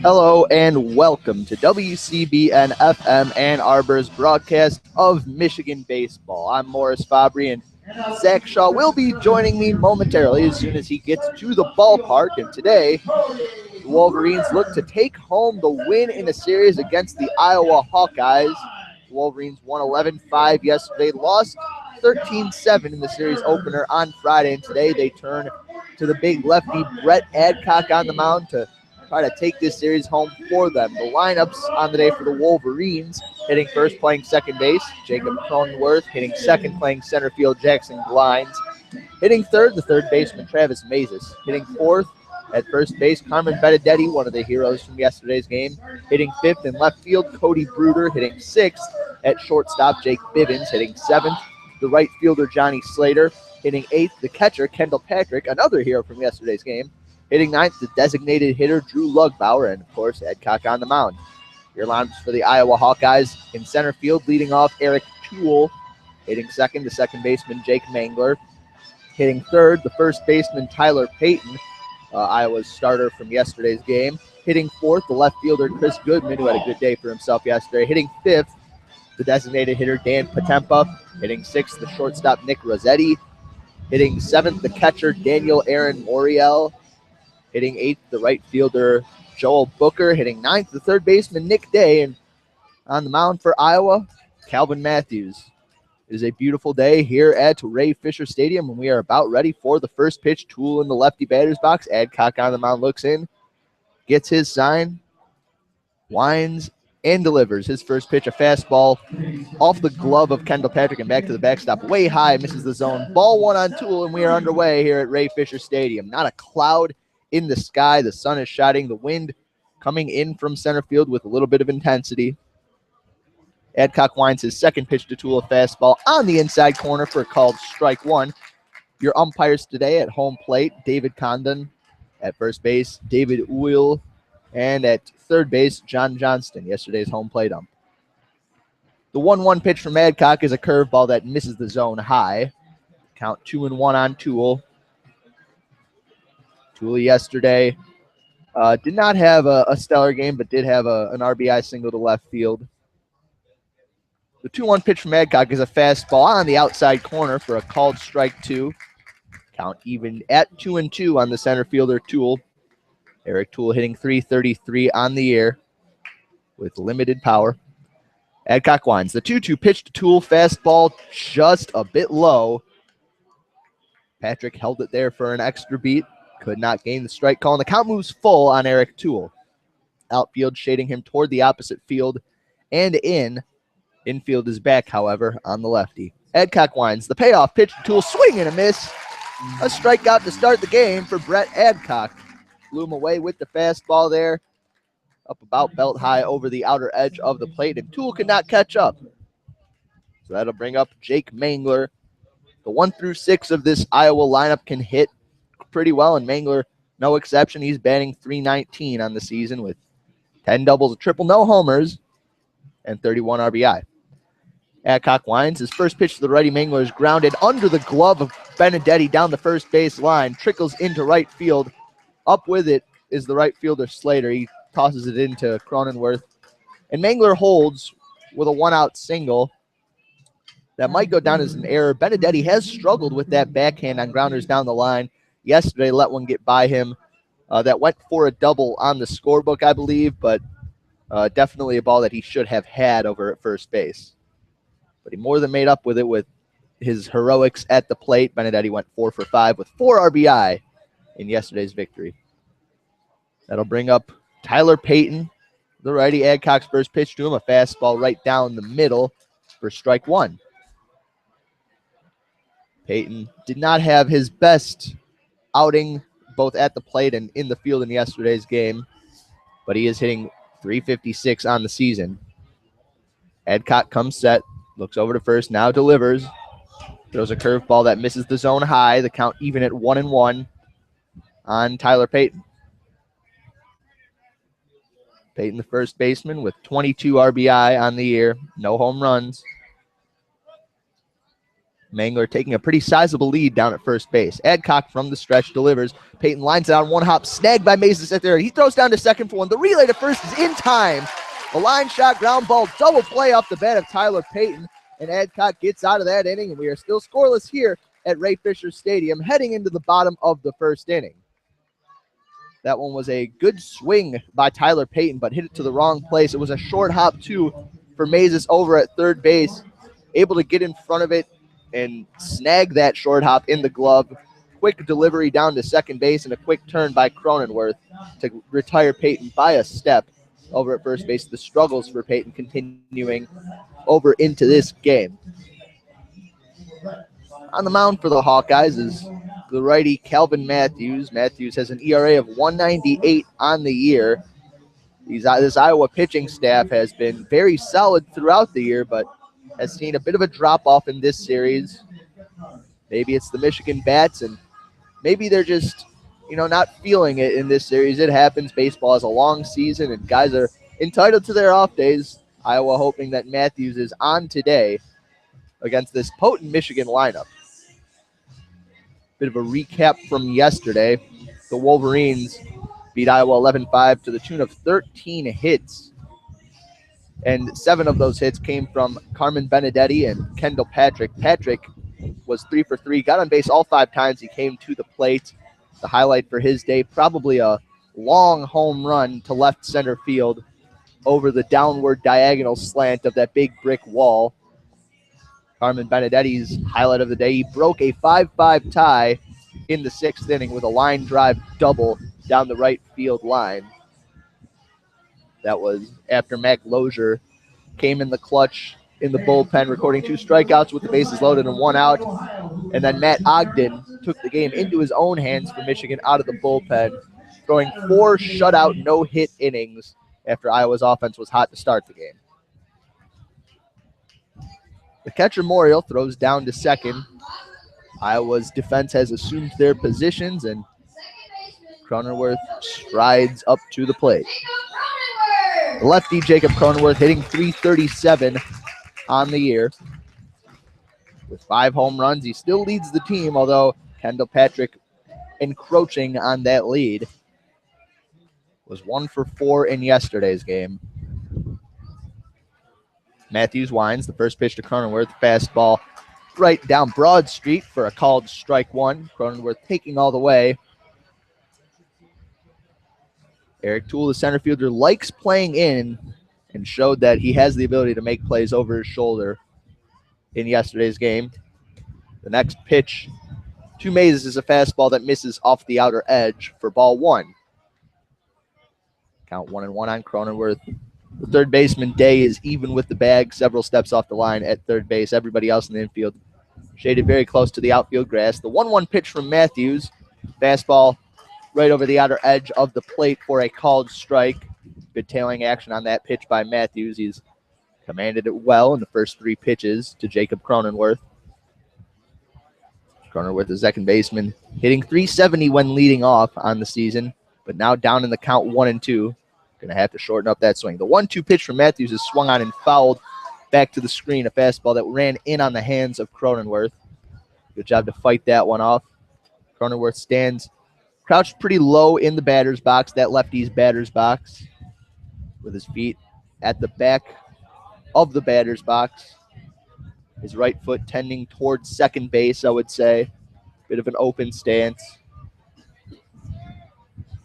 Hello and welcome to WCBN FM Ann Arbor's broadcast of Michigan baseball. I'm Morris Fabry, and Zach Shaw will be joining me momentarily as soon as he gets to the ballpark. And today, the Wolverines look to take home the win in a series against the Iowa Hawkeyes. The Wolverines won 11-5 yesterday, lost 13-7 in the series opener on Friday, and today they turn to the big lefty Brett Adcock on the mound to try to take this series home for them. The lineups on the day for the Wolverines: hitting first, playing second base, Jacob Cronenworth; hitting second, playing center field, Jackson Glines; hitting third, the third baseman, Travis Mazes; hitting fourth at first base, Carmen Benedetti, one of the heroes from yesterday's game; hitting fifth in left field, Cody Bruder; hitting sixth at shortstop, Jake Bivens; hitting seventh, the right fielder, Johnny Slater; hitting eighth, the catcher, Kendall Patrick, another hero from yesterday's game; hitting ninth, the designated hitter, Drew Lugbauer; and, of course, Adcock on the mound. Your lineups for the Iowa Hawkeyes: in center field, leading off, Eric Toole; hitting second, the second baseman, Jake Mangler; hitting third, the first baseman, Tyler Payton, Iowa's starter from yesterday's game; hitting fourth, the left fielder, Chris Goodman, who had a good day for himself yesterday; hitting fifth, the designated hitter, Dan Potempa; hitting sixth, the shortstop, Nick Rossetti; hitting seventh, the catcher, Daniel Aaron Moriel; hitting eighth, the right fielder, Joel Booker; hitting ninth, the third baseman, Nick Day; and on the mound for Iowa, Calvin Matthews. It is a beautiful day here at Ray Fisher Stadium, and we are about ready for the first pitch. Toole in the lefty batter's box. Adcock on the mound, looks in, gets his sign, winds, and delivers his first pitch, a fastball off the glove of Kendall Patrick and back to the backstop, way high, misses the zone. Ball one on Toole, and we are underway here at Ray Fisher Stadium. Not a cloud in the sky. The sun is shining. The wind coming in from center field with a little bit of intensity. Adcock winds his second pitch to Toole, a fastball on the inside corner for a called strike one. Your umpires today: at home plate, David Condon; at first base, David Uhl; and at third base, John Johnston, yesterday's home plate ump. The 1-1 pitch from Adcock is a curveball that misses the zone high. Count 2-1 on Toole. Toole yesterday did not have a stellar game, but did have an RBI single to left field. The 2-1 pitch from Adcock is a fastball on the outside corner for a called strike two. Count even at 2-2 on the center fielder, Toole. Eric Toole hitting .333 on the year with limited power. Adcock winds the 2-2 pitch to Toole, fastball just a bit low. Patrick held it there for an extra beat. Could not gain the strike call, and the count moves full on Eric Toole. Outfield shading him toward the opposite field and in. Infield is back, however, on the lefty. Adcock winds the payoff pitch to Toole, swing and a miss. A strikeout to start the game for Brett Adcock. Blew him away with the fastball there, up about belt high over the outer edge of the plate, and Toole could not catch up. So that'll bring up Jake Mangler. The 1 through 6 of this Iowa lineup can hit pretty well, and Mangler, no exception. He's batting .319 on the season with 10 doubles, a triple, no homers, and 31 RBI. Adcock winds his first pitch to the righty. Mangler is grounded under the glove of Benedetti down the first base line, trickles into right field. Up with it is the right fielder, Slater. He tosses it into Cronenworth, and Mangler holds with a one-out single. That might go down as an error. Benedetti has struggled with that backhand on grounders down the line. Yesterday, let one get by him. That went for a double on the scorebook, I believe, but definitely a ball that he should have had over at first base. But he more than made up with it with his heroics at the plate. Benedetti went 4 for 5 with 4 RBI in yesterday's victory. That'll bring up Tyler Payton, the righty. Adcock's first pitch to him, a fastball right down the middle for strike one. Payton did not have his best outing both at the plate and in the field in yesterday's game, but he is hitting .356 on the season. Adcock comes set, looks over to first, now delivers. Throws a curveball that misses the zone high. The count even at 1-1 on Tyler Payton. Payton, the first baseman, with 22 RBI on the year, no home runs. Mangler taking a pretty sizable lead down at first base. Adcock from the stretch delivers. Peyton lines it on one hop, snagged by Mason at there. He throws down to second for one. The relay to first is in time. A line shot, ground ball, double play off the bat of Tyler Payton. And Adcock gets out of that inning, and we are still scoreless here at Ray Fisher Stadium, heading into the bottom of the first inning. That one was a good swing by Tyler Payton, but hit it to the wrong place. It was a short hop, too, for Mazes over at third base. Able to get in front of it and snag that short hop in the glove. Quick delivery down to second base and a quick turn by Cronenworth to retire Payton by a step over at first base. The struggles for Payton continuing over into this game. On the mound for the Hawkeyes is the righty Calvin Matthews. Matthews has an ERA of 1.98 on the year. This Iowa pitching staff has been very solid throughout the year, but has seen a bit of a drop-off in this series. Maybe it's the Michigan bats, and maybe they're just, not feeling it in this series. It happens. Baseball has a long season, and guys are entitled to their off days. Iowa hoping that Matthews is on today against this potent Michigan lineup. Bit of a recap from yesterday. The Wolverines beat Iowa 11-5 to the tune of 13 hits. And 7 of those hits came from Carmen Benedetti and Kendall Patrick. Patrick was 3 for 3, got on base all 5 times he came to the plate. The highlight for his day, probably a long home run to left center field over the downward diagonal slant of that big brick wall. Carmen Benedetti's highlight of the day, he broke a 5-5 tie in the 6th inning with a line drive double down the right field line. That was after Mac Lozier came in the clutch in the bullpen, recording 2 strikeouts with the bases loaded and 1 out. And then Matt Ogden took the game into his own hands for Michigan out of the bullpen, throwing 4 shutout no-hit innings after Iowa's offense was hot to start the game. The catcher Morial throws down to second. Iowa's defense has assumed their positions, and Cronenworth strides up to the plate. The lefty Jacob Cronenworth hitting .337 on the year. With 5 home runs, he still leads the team, although Kendall Patrick encroaching on that lead. Was 1 for 4 in yesterday's game. Matthews winds. The first pitch to Cronenworth. Fastball right down Broad Street for a called strike 1. Cronenworth taking all the way. Eric Toole, the center fielder, likes playing in and showed that he has the ability to make plays over his shoulder in yesterday's game. The next pitch to Mazes is a fastball that misses off the outer edge for ball 1. Count 1-1 on Cronenworth. The third baseman, Day, is even with the bag, several steps off the line at third base. Everybody else in the infield shaded very close to the outfield grass. The 1-1 pitch from Matthews. Fastball right over the outer edge of the plate for a called strike. Good tailing action on that pitch by Matthews. He's commanded it well in the first 3 pitches to Jacob Cronenworth. Cronenworth, the second baseman, hitting .370 when leading off on the season, but now down in the count 1-2. Going to have to shorten up that swing. The 1-2 pitch from Matthews is swung on and fouled back to the screen. A fastball that ran in on the hands of Cronenworth. Good job to fight that one off. Cronenworth stands crouched pretty low in the batter's box, that lefty's batter's box, with his feet at the back of the batter's box. His right foot tending towards second base, I would say. Bit of an open stance.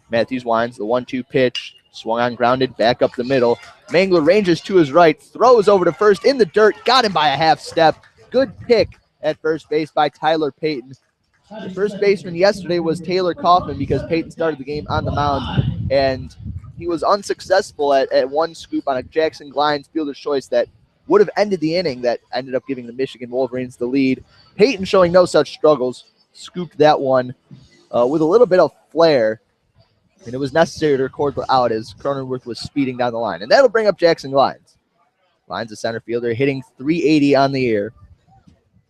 Matthews winds. The 1-2 pitch. Swung on, grounded, back up the middle. Mangler ranges to his right, throws over to first in the dirt, got him by a half step. Good pick at first base by Tyler Payton. The first baseman yesterday was Taylor Kaufman because Payton started the game on the mound, and he was unsuccessful at one scoop on a Jackson Glines fielder's choice that would have ended the inning, that ended up giving the Michigan Wolverines the lead. Payton, showing no such struggles, scooped that one with a little bit of flair. And it was necessary to record for out as Cronenworth was speeding down the line. And that'll bring up Jackson Glines. Glines, a center fielder, hitting .380 on the year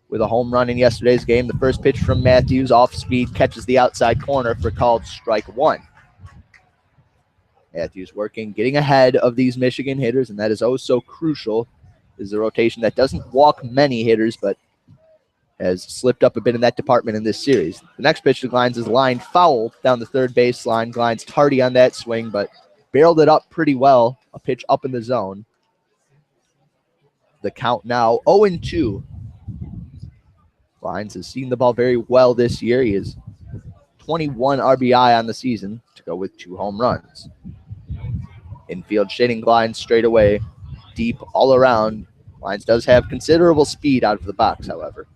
with a home run in yesterday's game. The first pitch from Matthews, off speed, catches the outside corner for called strike 1. Matthews working, getting ahead of these Michigan hitters, and that is oh so crucial. This is a rotation that doesn't walk many hitters, but has slipped up a bit in that department in this series. The next pitch to Glines is lined foul down the third baseline. Glines tardy on that swing, but barreled it up pretty well. A pitch up in the zone. The count now 0-2. Glines has seen the ball very well this year. He is 21 RBI on the season to go with 2 home runs. Infield shading Glines straight away, deep all around. Glines does have considerable speed out of the box, however.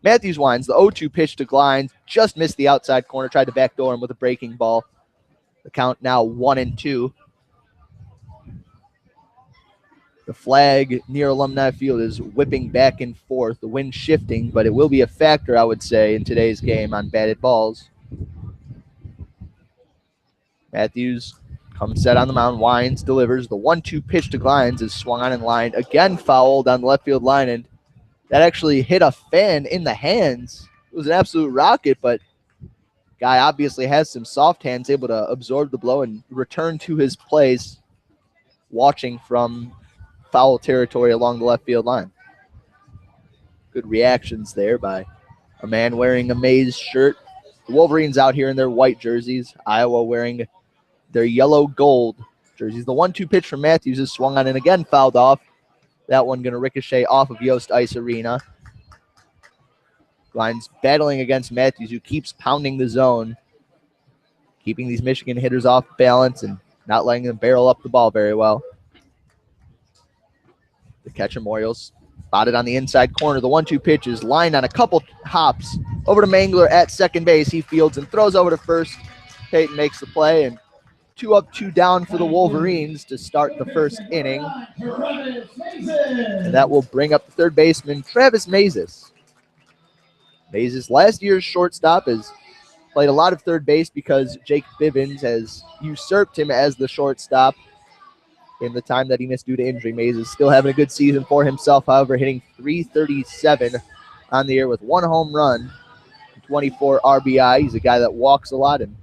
Matthews winds the 0-2 pitch to Glines, just missed the outside corner, tried to backdoor him with a breaking ball. The count now 1-2. The flag near Alumni Field is whipping back and forth, the wind shifting, but it will be a factor, I would say, in today's game on batted balls. Matthews comes set on the mound, winds, delivers. The 1-2 pitch to Glines is swung on and lined. Again fouled on the left field line, and that actually hit a fan in the hands. It was an absolute rocket, but guy obviously has some soft hands, able to absorb the blow and return to his place, watching from foul territory along the left field line. Good reactions there by a man wearing a Mays shirt. The Wolverines out here in their white jerseys. Iowa wearing their yellow gold jerseys. The 1-2 pitch from Matthews is swung on and again fouled off. That one going to ricochet off of Yost Ice Arena. Glines battling against Matthews, who keeps pounding the zone, keeping these Michigan hitters off balance and not letting them barrel up the ball very well. The catcher Morales spotted on the inside corner. The 1-2 pitch is lined on a couple hops over to Mangler at second base. He fields and throws over to first. Peyton makes the play, and 2 up, 2 down for the Wolverines to start the first inning. And that will bring up the third baseman, Travis Mazes. Mazes, last year's shortstop, has played a lot of third base because Jake Bivens has usurped him as the shortstop in the time that he missed due to injury. Mazes still having a good season for himself, however, hitting .337 on the year with 1 home run, 24 RBI. He's a guy that walks a lot and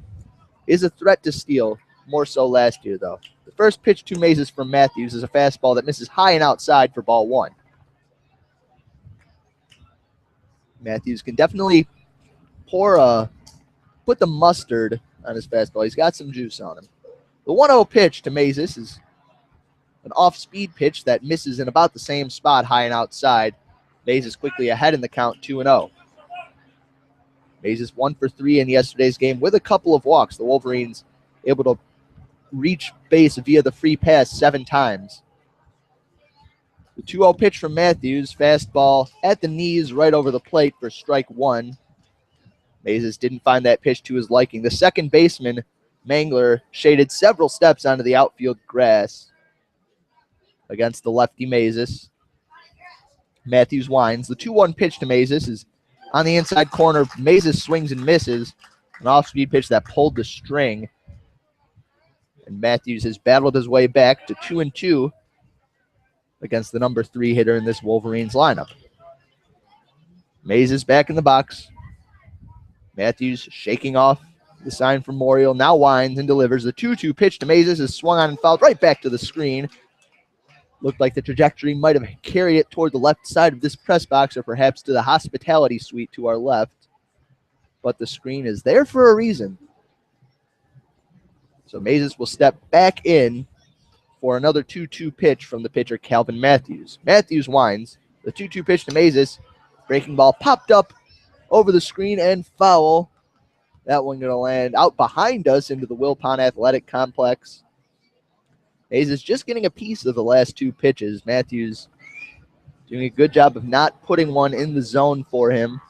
is a threat to steal, more so last year, though. The first pitch to Mazes from Matthews is a fastball that misses high and outside for ball 1. Matthews can definitely put the mustard on his fastball. He's got some juice on him. The 1-0 pitch to Mazes is an off-speed pitch that misses in about the same spot, high and outside. Mazes quickly ahead in the count, 2-0. Mazes 1 for 3 in yesterday's game with a couple of walks. The Wolverines able to reach base via the free pass 7 times. The 2-0 pitch from Matthews, fastball at the knees right over the plate for strike 1. Mazes didn't find that pitch to his liking. The second baseman, Mangler, shaded several steps onto the outfield grass against the lefty Mazes. Matthews winds. The 2-1 pitch to Mazes is on the inside corner. Mazes swings and misses. An off-speed pitch that pulled the string. And Matthews has battled his way back to 2-2 against the number 3 hitter in this Wolverines lineup. Mazes back in the box. Matthews shaking off the sign from Morial. Now winds and delivers. The 2-2 pitch to Mazes is swung on and fouled right back to the screen. Looked like the trajectory might have carried it toward the left side of this press box or perhaps to the hospitality suite to our left. But the screen is there for a reason. So Mazes will step back in for another 2-2 pitch from the pitcher, Calvin Matthews. Matthews winds. The 2-2 pitch to Mazes. Breaking ball popped up over the screen and foul. That one going to land out behind us into the Wilpon Athletic Complex. Mazes just getting a piece of the last 2 pitches. Matthews doing a good job of not putting one in the zone for him.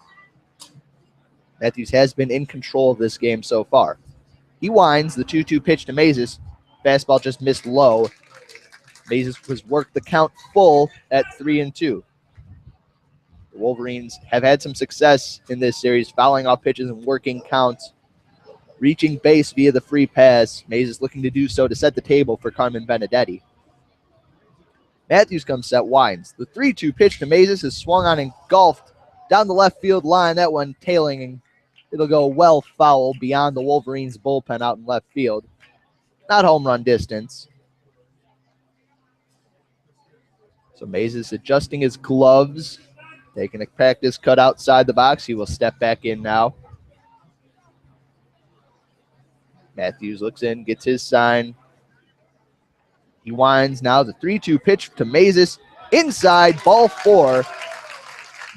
Matthews has been in control of this game so far. He winds. The 2-2 pitch to Mazes. Fastball just missed low. Mazes was worked the count full at 3-2. The Wolverines have had some success in this series, fouling off pitches and working counts, reaching base via the free pass. Mazes looking to do so to set the table for Carmen Benedetti. Matthews comes set, winds. The 3-2 pitch to Mazes is swung on and golfed down the left field line. That one tailing, and it'll go well foul beyond the Wolverines bullpen out in left field. Not home run distance. So Mazes adjusting his gloves, Taking a practice cut outside the box. He will step back in now. Matthews looks in, gets his sign. He winds now. The 3-2 pitch to Mazes. Inside, ball 4.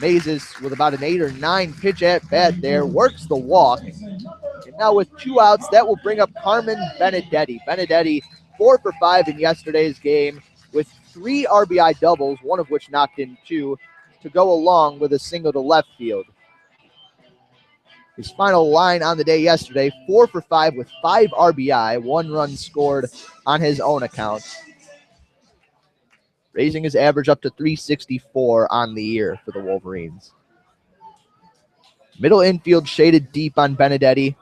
Mazes with about an 8 or 9 pitch at bat there. Works the walk. And now with 2 outs, that will bring up Carmen Benedetti. Benedetti 4 for 5 in yesterday's game with 3 RBI doubles, one of which knocked in 2, to go along with a single to left field. His final line on the day yesterday, 4 for 5 with 5 RBI, 1 run scored on his own account, raising his average up to 364 on the year for the Wolverines. Middle infield shaded deep on Benedetti,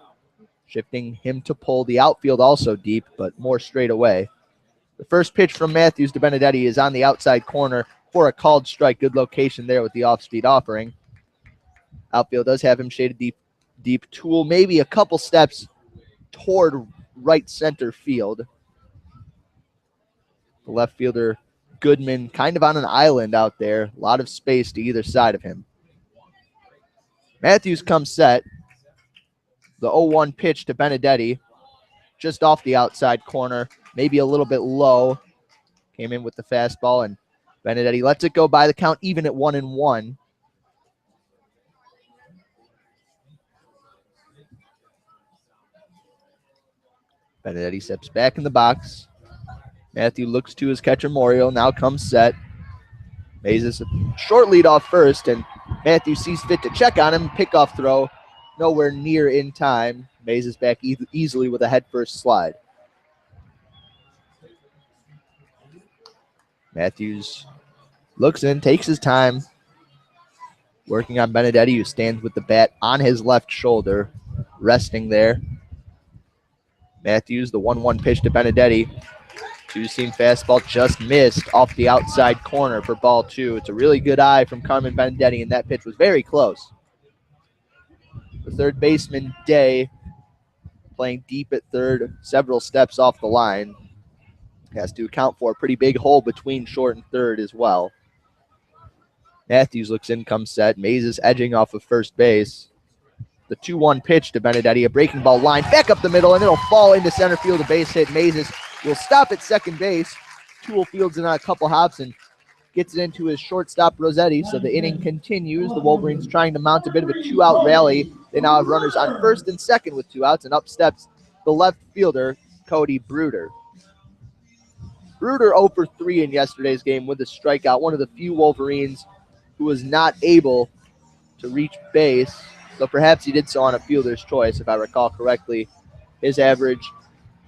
shifting him to pull. The outfield also deep, but more straight away. The first pitch from Matthews to Benedetti is on the outside corner for a called strike. Good location there with the off-speed offering. Outfield does have him shaded deep tool, maybe a couple steps toward right center field. The left fielder, Goodman, kind of on an island out there. A lot of space to either side of him. Matthews comes set. The 0-1 pitch to Benedetti, just off the outside corner, maybe a little bit low. Came in with the fastball, and Benedetti lets it go by the count, even at 1-1. Benedetti steps back in the box. Matthew looks to his catcher, Morio, now comes set. Mazes a short lead off first, and Matthew sees fit to check on him. Pickoff throw, nowhere near in time. Mazes back easily with a head-first slide. Matthews looks in, takes his time, working on Benedetti, who stands with the bat on his left shoulder, resting there. Matthews, the 1-1 pitch to Benedetti. Two-seam fastball just missed off the outside corner for ball 2. It's a really good eye from Carmen Benedetti, and that pitch was very close. The third baseman, Day, playing deep at third, several steps off the line. Has to account for a pretty big hole between short and third as well. Matthews looks in, comes set. Mazes edging off of first base. The 2-1 pitch to Benedetti, a breaking ball line back up the middle, and it'll fall into center field. A base hit. Mazes will stop at second base. Toole fields it on a couple hops and gets it into his shortstop, Rossetti. So the inning continues. The Wolverines trying to mount a bit of a 2-out rally. They now have runners on first and second with 2 outs, and up steps the left fielder, Cody Bruder. Bruder 0 for 3 in yesterday's game with a strikeout. One of the few Wolverines who was not able to reach base, though perhaps he did so on a fielder's choice, if I recall correctly. His average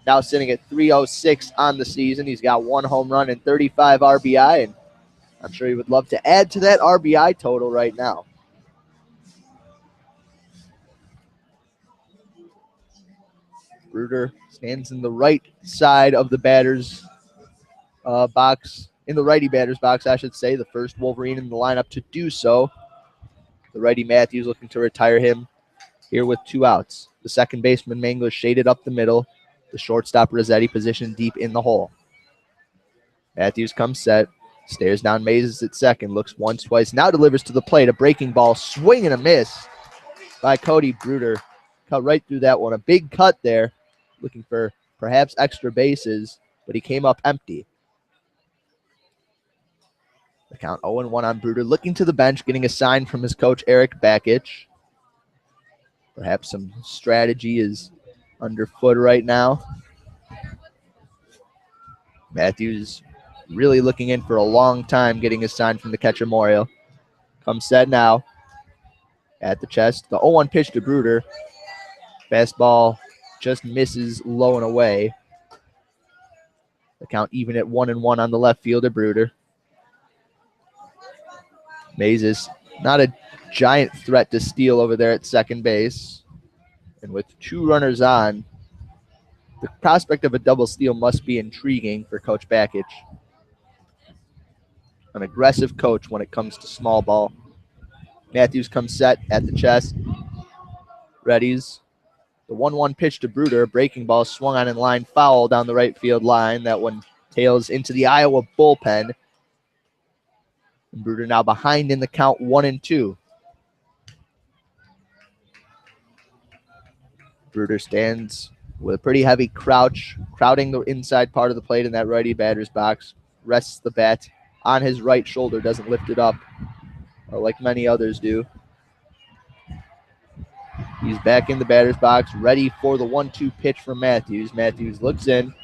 now sitting at 306 on the season. He's got 1 home run and 35 RBI, and I'm sure he would love to add to that RBI total right now. Bruder stands in the right side of the batter's box, in the righty batter's box, I should say. The first Wolverine in the lineup to do so. The righty Matthews looking to retire him here with 2 outs. The second baseman, Mangler, shaded up the middle. The shortstop, Rossetti, positioned deep in the hole. Matthews comes set, stares down Mazes at second, looks once, twice, now delivers to the plate. A breaking ball, swing and a miss by Cody Bruder. Cut right through that one. A big cut there, looking for perhaps extra bases, but he came up empty. The count 0-1 on Bruder, looking to the bench, getting a sign from his coach, Eric Bakich. Perhaps some strategy is underfoot right now. Matthews really looking in for a long time, getting a sign from the catcher, Morio. Comes set now at the chest. The 0-1 pitch to Bruder. Fastball just misses low and away. The count even at 1-1 on the left fielder, Bruder. Mazes, not a giant threat to steal over there at second base. And with 2 runners on, the prospect of a double steal must be intriguing for Coach Bakich. An aggressive coach when it comes to small ball. Matthews comes set at the chest. Readies. The 1-1 pitch to Bruder. Breaking ball swung on in line, foul down the right field line. That one tails into the Iowa bullpen. And Bruder now behind in the count 1-2. Bruder stands with a pretty heavy crouch, crowding the inside part of the plate in that righty batter's box. Rests the bat on his right shoulder, doesn't lift it up like many others do. He's back in the batter's box, ready for the 1-2 pitch from Matthews. Matthews looks in.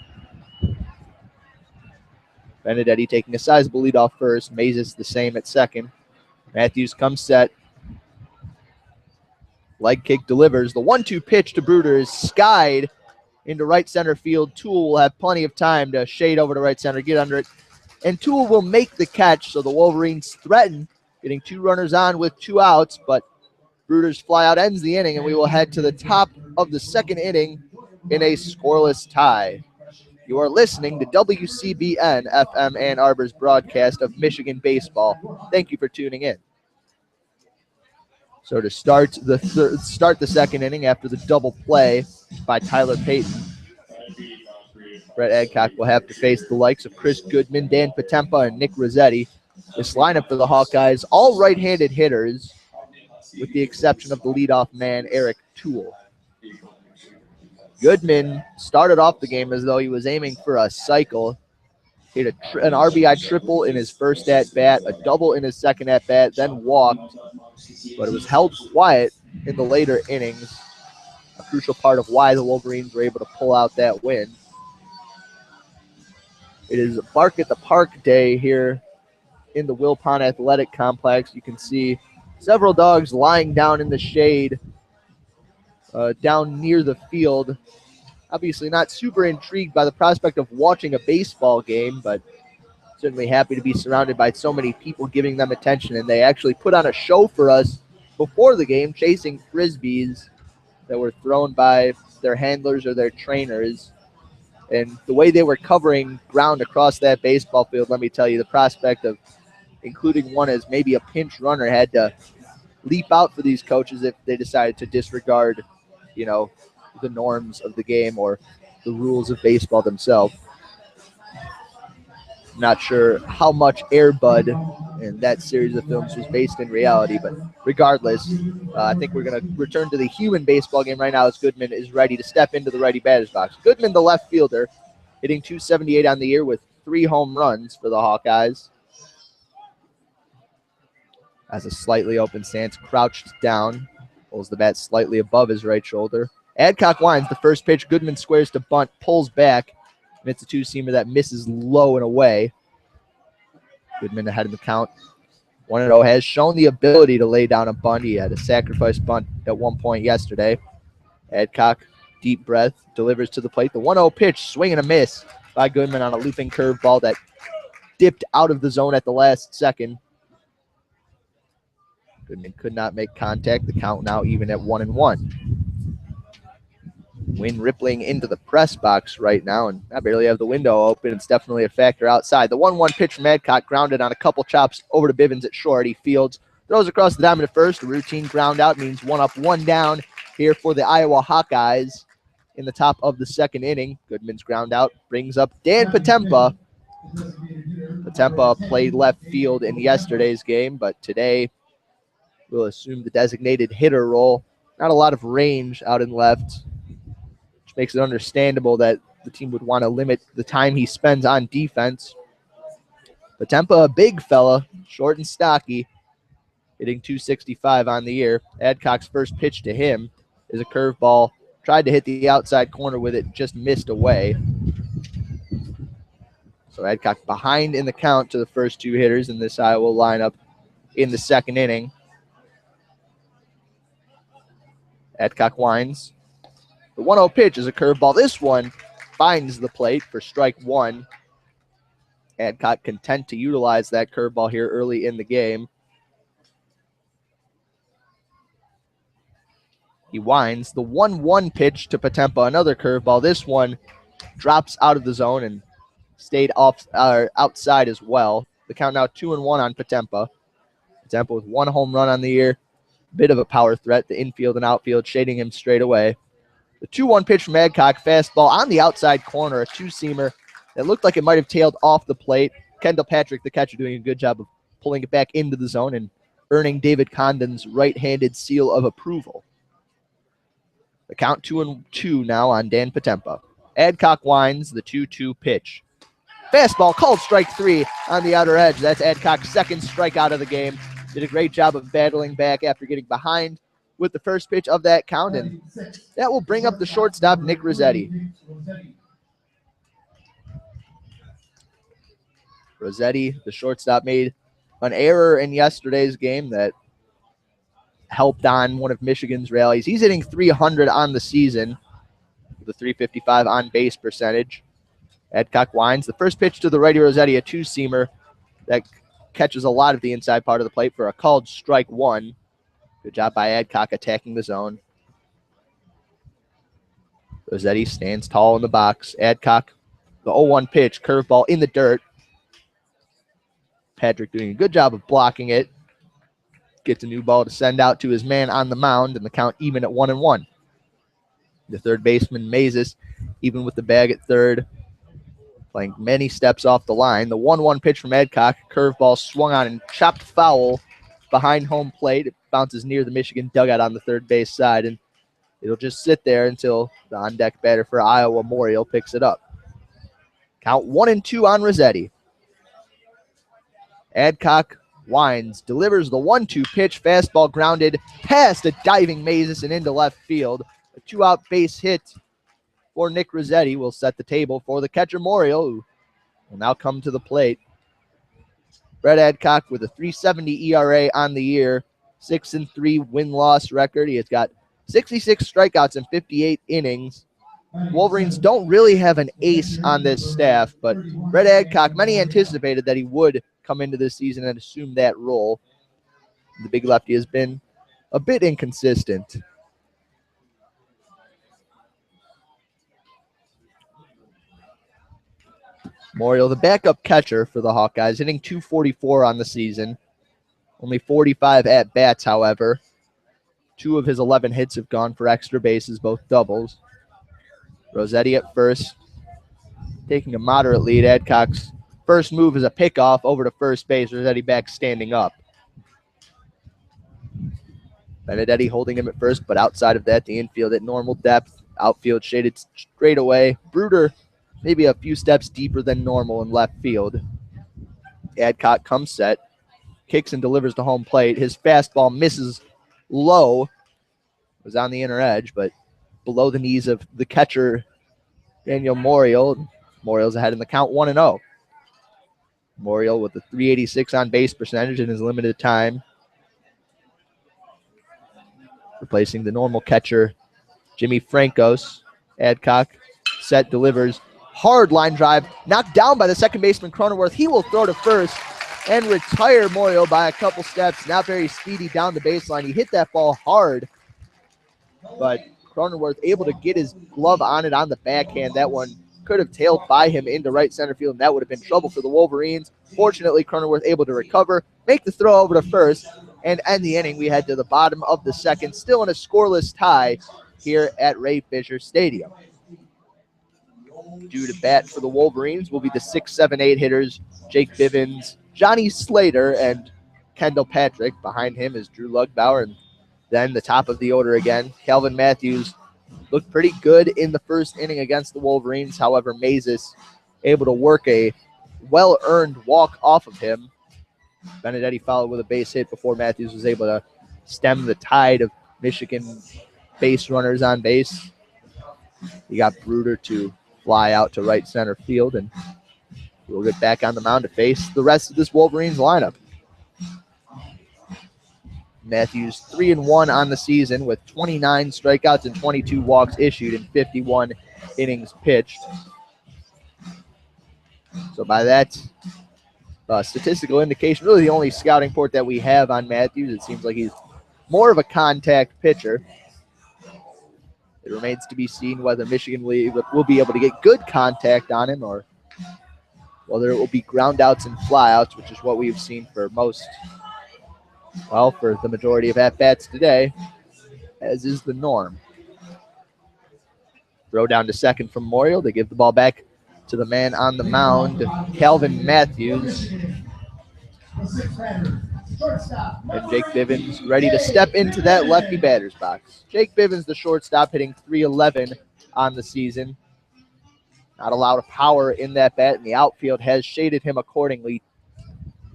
Benedetti taking a sizable lead off first. Mazes the same at second. Matthews comes set. Leg kick delivers. The 1-2 pitch to Bruder is skied into right center field. Toole will have plenty of time to shade over to right center, get under it. And Toole will make the catch, so the Wolverines threaten getting 2 runners on with 2 outs, but Bruder's flyout ends the inning, and we will head to the top of the second inning in a scoreless tie. You are listening to WCBN FM Ann Arbor's broadcast of Michigan baseball. Thank you for tuning in. So to start the second inning after the double play by Tyler Payton, Brett Adcock will have to face the likes of Chris Goodman, Dan Potempa, and Nick Rossetti. This lineup for the Hawkeyes, all right-handed hitters, with the exception of the leadoff man, Eric Toole. Goodman started off the game as though he was aiming for a cycle. He hit an RBI triple in his first at-bat, a double in his second at-bat, then walked. But it was held quiet in the later innings, a crucial part of why the Wolverines were able to pull out that win. It is Bark at the Park day here in the Wilpon Athletic Complex. You can see several dogs lying down in the shade down near the field. Obviously not super intrigued by the prospect of watching a baseball game, but certainly happy to be surrounded by so many people giving them attention. And they actually put on a show for us before the game, chasing Frisbees that were thrown by their handlers or their trainers. And the way they were covering ground across that baseball field, let me tell you, the prospect of including one as maybe a pinch runner had to leap out for these coaches if they decided to disregard, the norms of the game or the rules of baseball themselves. Not sure how much Air Bud and that series of films was based in reality, but regardless, I think we're going to return to the human baseball game right now as Goodman is ready to step into the righty batter's box. Goodman, the left fielder, hitting .278 on the year with 3 home runs for the Hawkeyes. Has a slightly open stance, crouched down, pulls the bat slightly above his right shoulder. Adcock winds the first pitch. Goodman squares to bunt, pulls back, and it's a 2-seamer that misses low and away. Goodman ahead in the count. 1-0, has shown the ability to lay down a bunt. He had a sacrifice bunt at one point yesterday. Adcock, deep breath, delivers to the plate. The 1-0 pitch, swing and a miss by Goodman on a looping curveball that dipped out of the zone at the last second. Goodman could not make contact. The count now even at 1-1. Wind rippling into the press box right now, and I barely have the window open. It's definitely a factor outside. The 1-1 pitch from Adcock, grounded on a couple chops over to Bivens at short. He fields, throws across the diamond at first. A routine ground out means 1 up, 1 down here for the Iowa Hawkeyes in the top of the second inning. Goodman's ground out brings up Dan Potempa. Potempa played left field in yesterday's game, but today will assume the designated hitter role. Not a lot of range out in left, which makes it understandable that the team would want to limit the time he spends on defense. Potempa, a big fella, short and stocky, hitting .265 on the year. Adcock's first pitch to him is a curveball. Tried to hit the outside corner with it, just missed away. So Adcock behind in the count to the first 2 hitters in this Iowa lineup in the second inning. Adcock winds. The 1-0 pitch is a curveball. This one finds the plate for strike 1. Adcock content to utilize that curveball here early in the game. He winds. The 1-1 pitch to Potempa, another curveball. This one drops out of the zone and stayed outside as well. The count now 2-1 on Potempa. Potempa with 1 home run on the year. Bit of a power threat. The infield and outfield shading him straight away. The 2-1 pitch from Adcock, fastball on the outside corner, a 2-seamer that looked like it might have tailed off the plate. Kendall Patrick, the catcher, doing a good job of pulling it back into the zone and earning David Condon's right-handed seal of approval. The count 2-2 now on Dan Potempa. Adcock winds the 2-2 pitch. Fastball called strike 3 on the outer edge. That's Adcock's second strikeout of the game. Did a great job of battling back after getting behind with the first pitch of that count, and that will bring up the shortstop, Nick Rossetti. Rossetti, the shortstop, made an error in yesterday's game that helped on one of Michigan's rallies. He's hitting 300 on the season with a 355 on base percentage. Adcock winds. The first pitch to the righty Rossetti, a two-seamer that catches a lot of the inside part of the plate for a called strike 1. Good job by Adcock attacking the zone. Rossetti stands tall in the box. Adcock, the 0-1 pitch, curveball in the dirt. Patrick doing a good job of blocking it. Gets a new ball to send out to his man on the mound, and the count even at 1-1. The third baseman, Mazes, even with the bag at third, playing many steps off the line. The 1-1 pitch from Adcock, curveball swung on and chopped foul behind home plate. It bounces near the Michigan dugout on the third base side, and it'll just sit there until the on-deck batter for Iowa, Morial, picks it up. Count 1-2 on Rossetti. Adcock winds, delivers the 1-2 pitch, fastball grounded past a diving Mazes and into left field. A two-out base hit for Nick Rossetti will set the table for the catcher Morial, who will now come to the plate. Brett Adcock with a 3.70 ERA on the year, 6-3 win-loss record. He has got 66 strikeouts in 58 innings. Wolverines don't really have an ace on this staff, but Brett Adcock, many anticipated that he would come into this season and assume that role. The big lefty has been a bit inconsistent. Morial, the backup catcher for the Hawkeyes, hitting 244 on the season. Only 45 at-bats, however. 2 of his 11 hits have gone for extra bases, both doubles. Rossetti at first, taking a moderate lead. Adcock's first move is a pickoff over to first base. Rossetti back standing up. Benedetti holding him at first, but outside of that, the infield at normal depth. Outfield shaded straight away. Bruder maybe a few steps deeper than normal in left field. Adcock comes set, kicks and delivers to home plate. His fastball misses low. It was on the inner edge, but below the knees of the catcher, Daniel Morial. Morial's ahead in the count 1-0. Morial with a 386 on base percentage in his limited time. Replacing the normal catcher, Jimmy Francos. Adcock set, delivers. Hard line drive, knocked down by the second baseman Cronenworth. He will throw to first and retire Morial by a couple steps. Not very speedy down the baseline. He hit that ball hard, but Cronenworth able to get his glove on it on the backhand. That one could have tailed by him into right center field, and that would have been trouble for the Wolverines. Fortunately, Cronenworth able to recover, make the throw over to first, and end the inning. We head to the bottom of the second, still in a scoreless tie here at Ray Fisher Stadium. Due to bat for the Wolverines will be the 6, 7, 8 hitters, Jake Bivens, Johnny Slater, and Kendall Patrick. Behind him is Drew Lugbauer, and then the top of the order again, Calvin Matthews. Looked pretty good in the first inning against the Wolverines. However, Mazes able to work a well-earned walk off of him. Benedetti followed with a base hit before Matthews was able to stem the tide of Michigan base runners on base. He got Bruder to fly out to right center field, and we'll get back on the mound to face the rest of this Wolverines lineup. Matthews 3-1 on the season with 29 strikeouts and 22 walks issued in 51 innings pitched. So by that statistical indication, really the only scouting report that we have on Matthews, it seems like he's more of a contact pitcher. It remains to be seen whether Michigan will be able to get good contact on him, or whether it will be ground outs and flyouts, which is what we've seen for for the majority of at-bats today, as is the norm. Throw down to second from Morial. They give the ball back to the man on the mound, Calvin Matthews. And Jake Bivens ready to step into that lefty batter's box. Jake Bivens, the shortstop, hitting .311 on the season. Not a lot of power in that bat, and the outfield has shaded him accordingly,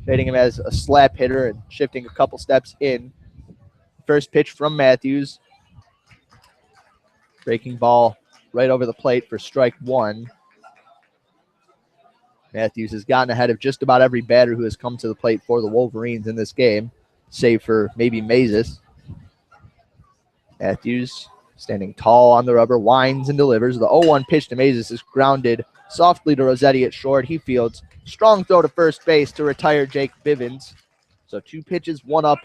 shading him as a slap hitter and shifting a couple steps in. First pitch from Matthews. Breaking ball right over the plate for strike one. Matthews has gotten ahead of just about every batter who has come to the plate for the Wolverines in this game, save for maybe Mazes. Matthews standing tall on the rubber, winds and delivers. The 0-1 pitch to Mazes is grounded softly to Rossetti at short. He fields. Strong throw to first base to retire Jake Bivens. So 2 pitches, 1 up,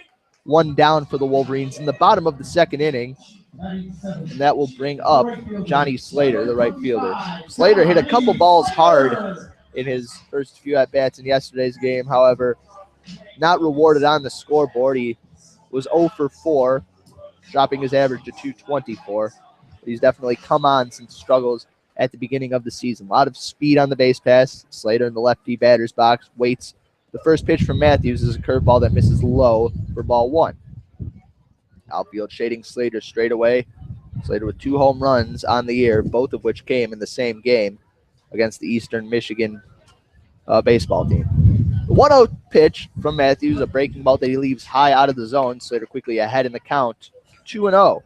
1 down for the Wolverines in the bottom of the second inning. And that will bring up Johnny Slater, the right fielder. Slater hit a couple balls hard in his first few at-bats in yesterday's game. However, not rewarded on the scoreboard. He was 0 for 4, dropping his average to .224. He's definitely come on since struggles at the beginning of the season. A lot of speed on the base pass. Slater in the lefty batter's box waits. The first pitch from Matthews is a curveball that misses low for ball 1. Outfield shading Slater straight away. Slater with 2 home runs on the year, both of which came in the same game against the Eastern Michigan baseball team. The 1-0 pitch from Matthews, a breaking ball that he leaves high out of the zone. Slater quickly ahead in the count, 2-0.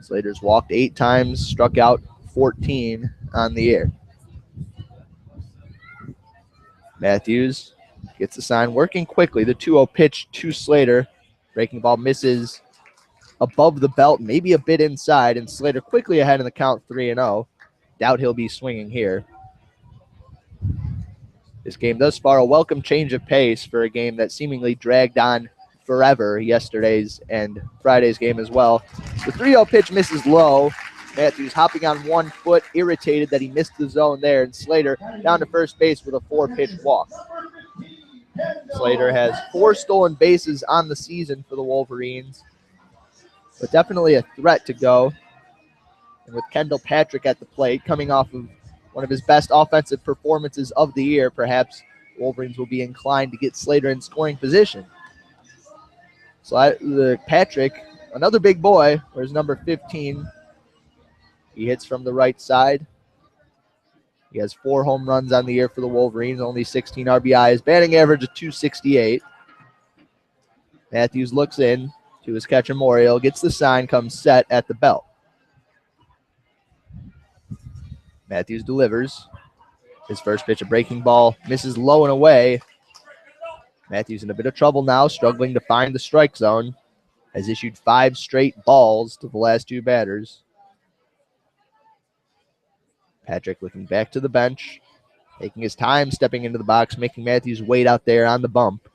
Slater's walked 8 times, struck out 14 on the year. Matthews gets the sign, working quickly. The 2-0 pitch to Slater. Breaking ball misses above the belt, maybe a bit inside, and Slater quickly ahead in the count, 3-0. Doubt he'll be swinging here. This game thus far, a welcome change of pace for a game that seemingly dragged on forever, yesterday's and Friday's game as well. The 3-0 pitch misses low. Matthews hopping on 1 foot, irritated that he missed the zone there, and Slater down to first base with a 4-pitch walk. Slater has 4 stolen bases on the season for the Wolverines, but definitely a threat to go. And with Kendall Patrick at the plate, coming off of one of his best offensive performances of the year, perhaps Wolverines will be inclined to get Slater in scoring position. Patrick, another big boy, wears number 15. He hits from the right side. He has 4 home runs on the year for the Wolverines, only 16 RBIs, batting average of .268. Matthews looks in to his catcher Morial, gets the sign, comes set at the belt. Matthews delivers. His first pitch, a breaking ball, misses low and away. Matthews in a bit of trouble now, struggling to find the strike zone. Has issued 5 straight balls to the last 2 batters. Patrick looking back to the bench, taking his time, stepping into the box, making Matthews wait out there on the bump.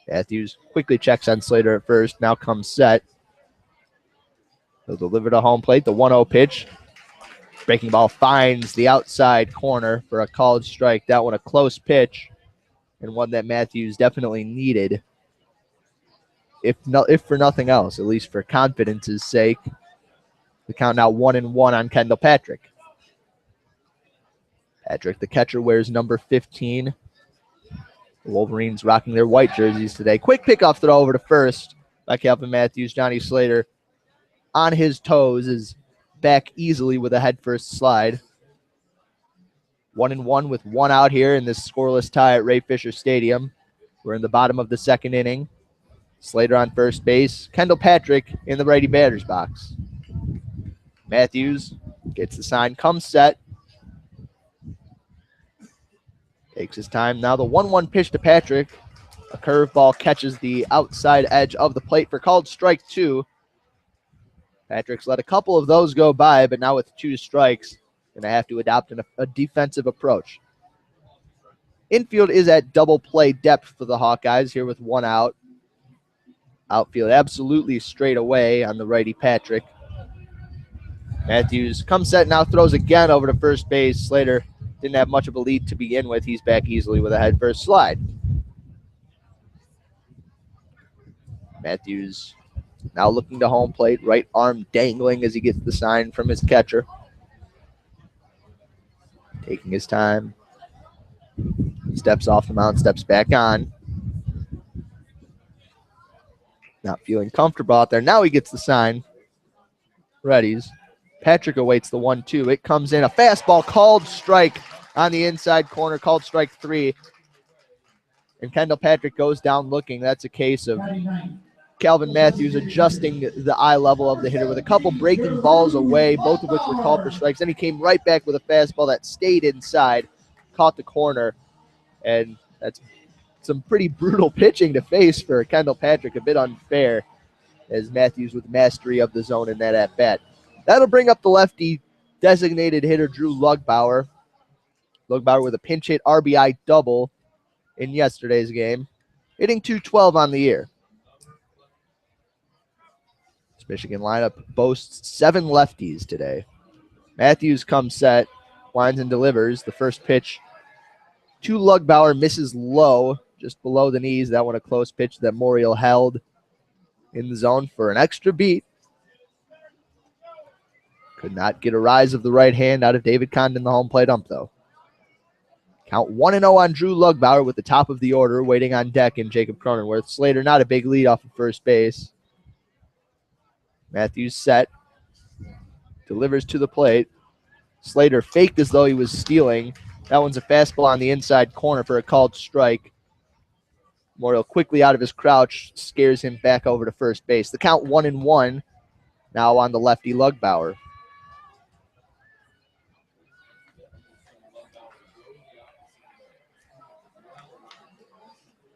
Matthews quickly checks on Slater at first, now comes set. He'll deliver to home plate, the 1-0 pitch. Breaking ball finds the outside corner for a called strike. That one a close pitch, and one that Matthews definitely needed, if for nothing else, at least for confidence's sake. The count now 1-1 on Kendall Patrick. Patrick, the catcher, wears number 15. The Wolverines rocking their white jerseys today. Quick pickoff throw over to first by Calvin Matthews. Johnny Slater on his toes is back easily with a head-first slide. 1-1 with 1 out here in this scoreless tie at Ray Fisher Stadium. We're in the bottom of the second inning. Slater on first base. Kendall Patrick in the righty batter's box. Matthews gets the sign, comes set. Takes his time. Now the 1-1 pitch to Patrick. A curveball catches the outside edge of the plate for called strike 2. Patrick's let a couple of those go by, but now with 2 strikes, going to have to adopt a defensive approach. Infield is at double play depth for the Hawkeyes here with 1 out. Outfield absolutely straight away on the righty Patrick. Matthews comes set, now throws again over to first base. Slater didn't have much of a lead to begin with. He's back easily with a head first slide. Matthews now looking to home plate, right arm dangling as he gets the sign from his catcher. Taking his time. Steps off the mound, steps back on. Not feeling comfortable out there. Now he gets the sign. Readies. Patrick awaits the 1-2. It comes in. A fastball called strike on the inside corner, called strike 3. And Kendall Patrick goes down looking. That's a case of Calvin Matthews adjusting the eye level of the hitter with a couple breaking balls away, both of which were called for strikes. Then he came right back with a fastball that stayed inside, caught the corner, and that's some pretty brutal pitching to face for Kendall Patrick. A bit unfair as Matthews with mastery of the zone in that at-bat. That'll bring up the lefty designated hitter Drew Lugbauer. Lugbauer with a pinch hit RBI double in yesterday's game, hitting .212 on the year. This Michigan lineup boasts 7 lefties today. Matthews comes set, winds and delivers. The first pitch to Lugbauer, misses low, just below the knees. That one a close pitch that Morial held in the zone for an extra beat. Could not get a rise of the right hand out of David Condon, the home plate ump, though. Count 1-0 on Drew Lugbauer with the top of the order waiting on deck in Jacob Cronenworth. Slater not a big lead off of first base. Matthews set. Delivers to the plate. Slater faked as though he was stealing. That one's a fastball on the inside corner for a called strike. Morial quickly out of his crouch, scares him back over to first base. The count 1-1 now on the lefty Lugbauer.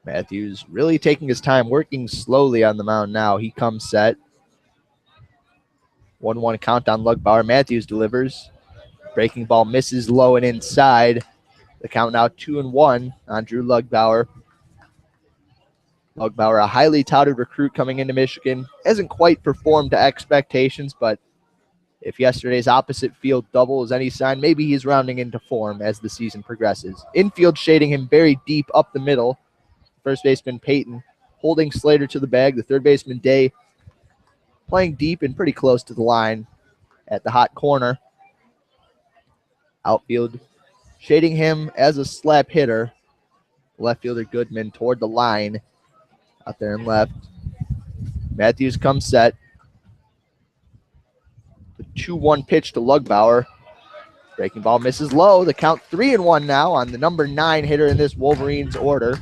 Matthews really taking his time, working slowly on the mound now. He comes set. 1-1 count on Lugbauer. Matthews delivers. Breaking ball misses low and inside. The count now 2-1 on Drew Lugbauer. Lugbauer, a highly touted recruit coming into Michigan. Hasn't quite performed to expectations, but if yesterday's opposite field double is any sign, maybe he's rounding into form as the season progresses. Infield shading him very deep up the middle. First baseman Peyton holding Slater to the bag. The third baseman Day playing deep and pretty close to the line at the hot corner. Outfield shading him as a slap hitter. Left fielder Goodman toward the line out there in left. Matthews comes set. The 2-1 pitch to Lugbauer. Breaking ball misses low. The count 3-1 now on the number 9 hitter in this Wolverines order.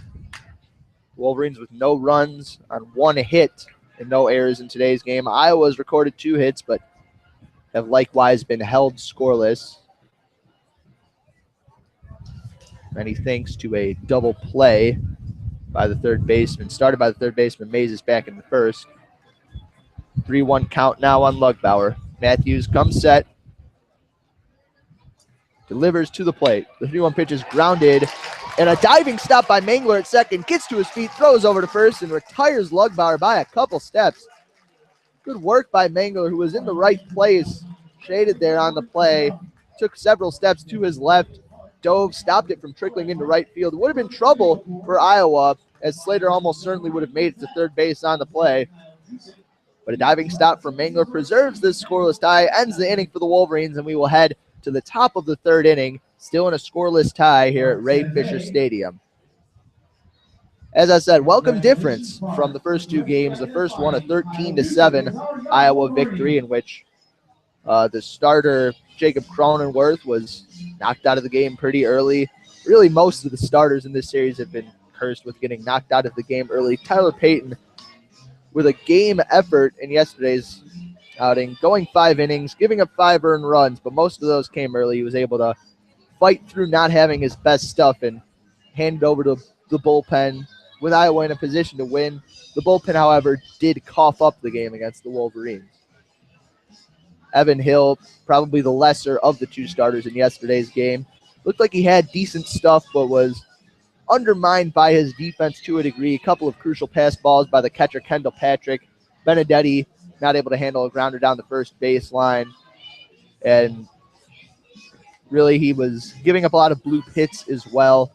Wolverines with no runs on 1 hit and no errors in today's game. Iowa's recorded 2 hits, but have likewise been held scoreless. Many thanks to a double play by the third baseman. Started by the third baseman. Mays is back in the first. 3-1 count now on Lugbauer. Matthews comes set. Delivers to the plate. The 3-1 pitch is grounded. And a diving stop by Mangler at second. Gets to his feet, throws over to first, and retires Lugbauer by a couple steps. Good work by Mangler, who was in the right place. Shaded there on the play. Took several steps to his left. Dove, stopped it from trickling into right field. It would have been trouble for Iowa, as Slater almost certainly would have made it to third base on the play. But a diving stop from Mangler preserves this scoreless tie, ends the inning for the Wolverines, and we will head to the top of the third inning, still in a scoreless tie here at Ray Fisher Stadium. As I said, welcome difference from the first 2 games. The first one, a 13-7 Iowa victory, in which the starter, Jacob Cronenworth, was knocked out of the game pretty early. Really, most of the starters in this series have been cursed with getting knocked out of the game early. Tyler Payton, with a game effort in yesterday's outing, going 5 innings, giving up 5 earned runs, but most of those came early. He was able to fight through not having his best stuff and hand it over to the bullpen with Iowa in a position to win. The bullpen, however, did cough up the game against the Wolverines. Evan Hill, probably the lesser of the 2 starters in yesterday's game. Looked like he had decent stuff, but was undermined by his defense to a degree. A couple of crucial pass balls by the catcher, Kendall Patrick. Benedetti not able to handle a grounder down the first baseline. And really, he was giving up a lot of bloop hits as well.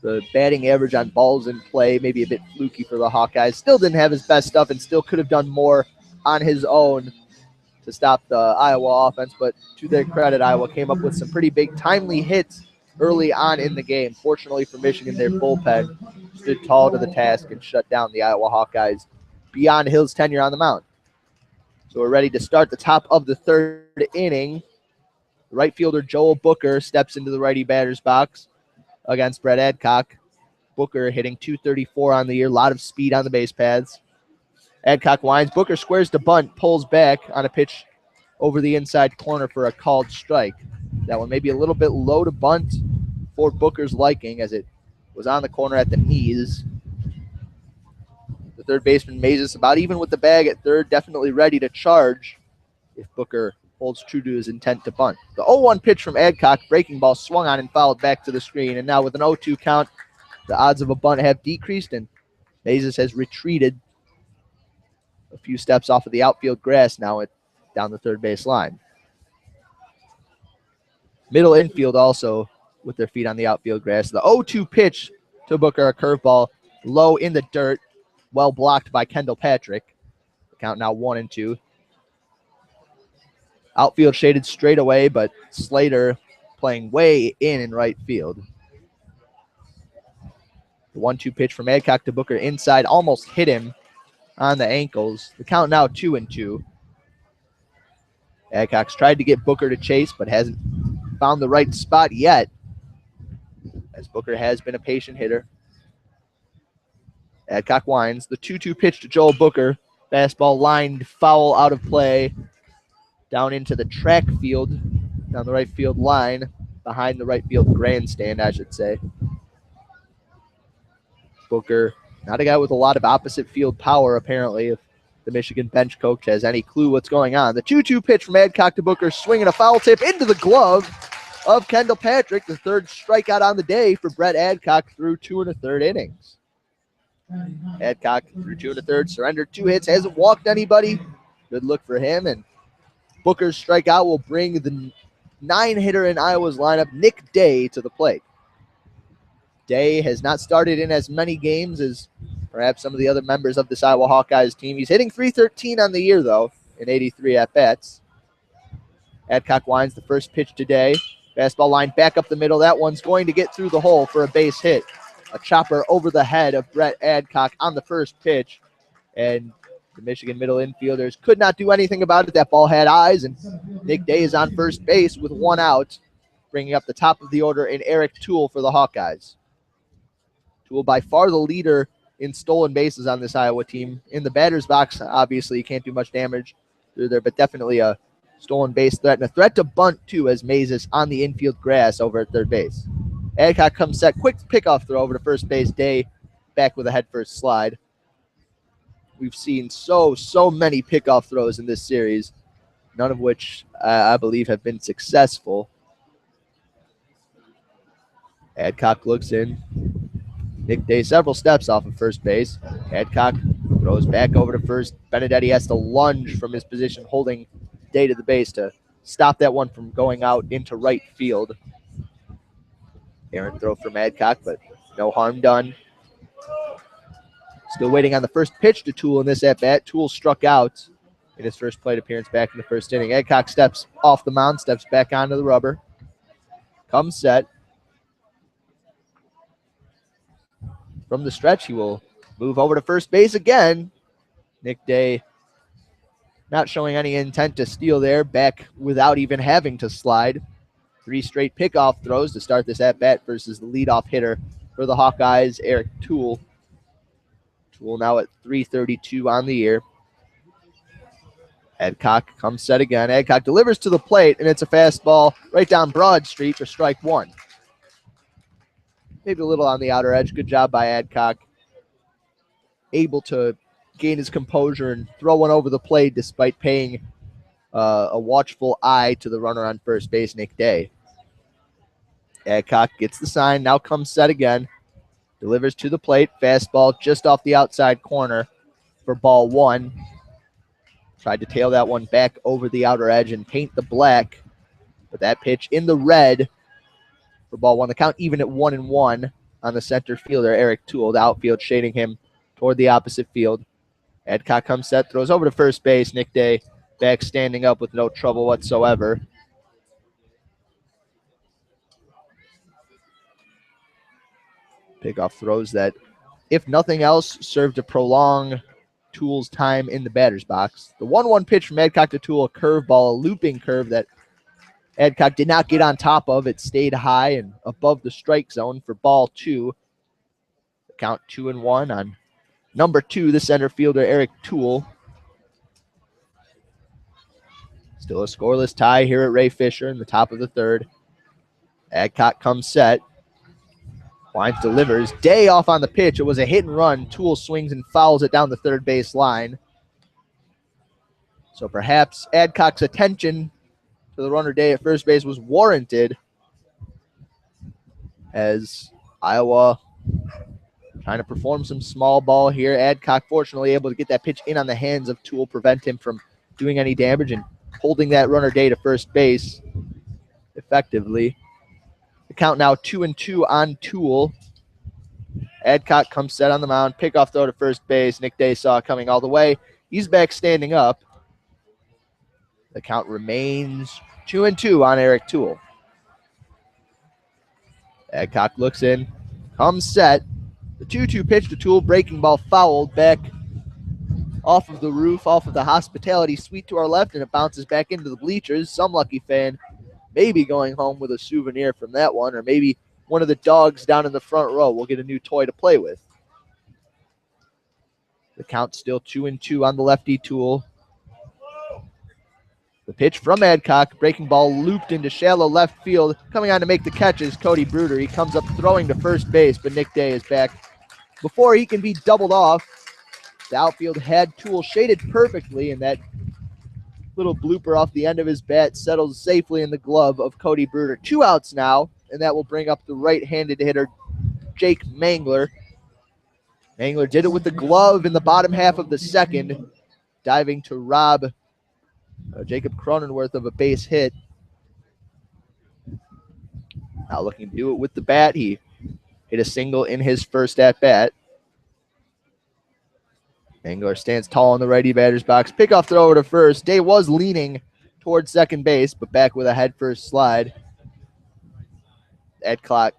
The batting average on balls in play, maybe a bit fluky for the Hawkeyes. Still didn't have his best stuff and still could have done more on his own to stop the Iowa offense. But to their credit, Iowa came up with some pretty big timely hits early on in the game. Fortunately for Michigan, their bullpen stood tall to the task and shut down the Iowa Hawkeyes beyond Hill's tenure on the mound. So we're ready to start the top of the third inning. Right fielder Joel Booker steps into the righty batter's box against Brett Adcock. Booker hitting .234 on the year, a lot of speed on the base paths. Adcock winds. Booker squares to bunt, pulls back on a pitch over the inside corner for a called strike. That one may be a little bit low to bunt for Booker's liking as it was on the corner at the knees. The third baseman Mazes about even with the bag at third, definitely ready to charge if Booker holds true to his intent to bunt. The 0-1 pitch from Adcock, breaking ball swung on and fouled back to the screen. And now with an 0-2 count, the odds of a bunt have decreased and Mazes has retreated a few steps off of the outfield grass now down the third base line. Middle infield also with their feet on the outfield grass. The 0-2 pitch to Booker, a curveball low in the dirt, well blocked by Kendall Patrick. The count now 1-2. Outfield shaded straight away, but Slater playing way in right field. The 1-2 pitch from Adcock to Booker inside almost hit him on the ankles. The count now 2-2. Adcock's tried to get Booker to chase, but hasn't found the right spot yet, as Booker has been a patient hitter. Adcock winds. The 2-2 pitch to Joel Booker. Fastball lined foul out of play down into the track field, down the right field line, behind the right field grandstand, I should say. Booker, not a guy with a lot of opposite field power, apparently, if the Michigan bench coach has any clue what's going on. The 2-2 pitch from Adcock to Booker, swinging a foul tip into the glove of Kendall Patrick, the third strikeout on the day for Brett Adcock through 2 1/3 innings. Adcock through 2 1/3, surrendered 2 hits, hasn't walked anybody. Good look for him, and Booker's strikeout will bring the 9-hitter in Iowa's lineup, Nick Day, to the plate. Day has not started in as many games as perhaps some of the other members of this Iowa Hawkeyes team. He's hitting .313 on the year, though, in 83 at-bats. Adcock winds the first pitch today. Fastball line back up the middle. That one's going to get through the hole for a base hit. A chopper over the head of Brett Adcock on the first pitch. And the Michigan middle infielders could not do anything about it. That ball had eyes, and Nick Day is on first base with 1 out, bringing up the top of the order in Eric Toole for the Hawkeyes. Toole by far the leader in stolen bases on this Iowa team. In the batter's box, obviously, you can't do much damage through there, but definitely a stolen base threat and a threat to bunt, too, as Mays is on the infield grass over at third base. Adcock comes set. Quick pickoff throw over to first base. Day back with a head-first slide. We've seen so many pickoff throws in this series, none of which I believe have been successful. Adcock looks in. Nick Day several steps off of first base. Adcock throws back over to first. Benedetti has to lunge from his position, holding Day to the base to stop that one from going out into right field. Errant throw from Adcock, but no harm done. Still waiting on the first pitch to Toole in this at-bat. Toole struck out in his first plate appearance back in the first inning. Adcock steps off the mound, steps back onto the rubber. Comes set. From the stretch, he will move over to first base again. Nick Day not showing any intent to steal there, back without even having to slide. 3 straight pickoff throws to start this at-bat versus the leadoff hitter for the Hawkeyes, Eric Toole. Toole now at .332 on the year. Adcock comes set again. Adcock delivers to the plate, and it's a fastball right down Broad Street for strike 1. Maybe a little on the outer edge. Good job by Adcock. Able to gain his composure and throw one over the plate despite paying a watchful eye to the runner on first base, Nick Day. Adcock gets the sign, now comes set again. Delivers to the plate. Fastball just off the outside corner for ball 1. Tried to tail that one back over the outer edge and paint the black. But that pitch in the red for ball 1. The count even at 1-1 on the center fielder, Eric Toole. The outfield shading him toward the opposite field. Adcock comes set, throws over to first base. Nick Day back standing up with no trouble whatsoever. Pickoff throws that, if nothing else, serve to prolong Toole's time in the batter's box. The 1-1 pitch from Adcock to Toole, a curveball, a looping curve that Adcock did not get on top of. It stayed high and above the strike zone for ball 2. The count 2-1 on number 2, the center fielder, Eric Toole. Still a scoreless tie here at Ray Fisher in the top of the third. Adcock comes set. Wines delivers. Day off on the pitch. It was a hit and run. Toole swings and fouls it down the third base line. So perhaps Adcock's attention to the runner Day at first base was warranted, as Iowa trying to perform some small ball here. Adcock fortunately able to get that pitch in on the hands of Toole, prevent him from doing any damage and holding that runner Day to first base effectively. The count now 2-2 on Toole. Adcock comes set on the mound. Pickoff throw to first base. Nick Day saw it coming all the way. He's back standing up. The count remains 2-2 on Eric Toole. Adcock looks in, comes set. The 2-2 pitch to Toole, breaking ball fouled back off of the roof, off of the hospitality suite to our left, and it bounces back into the bleachers. Some lucky fan maybe going home with a souvenir from that one, or maybe one of the dogs down in the front row will get a new toy to play with. The count still 2-2 on the lefty Toole. The pitch from Adcock, breaking ball looped into shallow left field. Coming on to make the catches, Cody Bruder. He comes up throwing to first base, but Nick Day is back before he can be doubled off. The outfield had Toole shaded perfectly, and that little blooper off the end of his bat settles safely in the glove of Cody Bruder. 2 outs now, and that will bring up the right-handed hitter, Jake Mangler. Mangler did it with the glove in the bottom half of the second, diving to rob Jacob Cronenworth of a base hit. Now looking to do it with the bat. He hit a single in his first at-bat. Mangler stands tall in the righty batter's box. Pickoff throw to first. Day was leaning towards second base, but back with a head-first slide. Adcock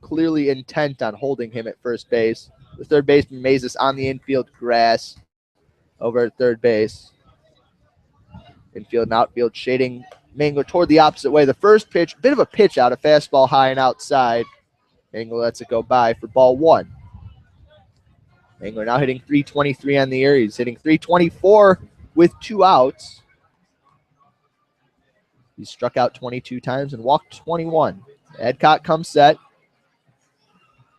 clearly intent on holding him at first base. The third baseman Mazes on the infield grass over at third base. Infield and outfield shading Mangler toward the opposite way. The first pitch, bit of a pitch out, a fastball high and outside. Mangler lets it go by for ball 1. Mangler now hitting .323 on the year. He's hitting .324 with 2 outs. He's struck out 22 times and walked 21. Adcock comes set.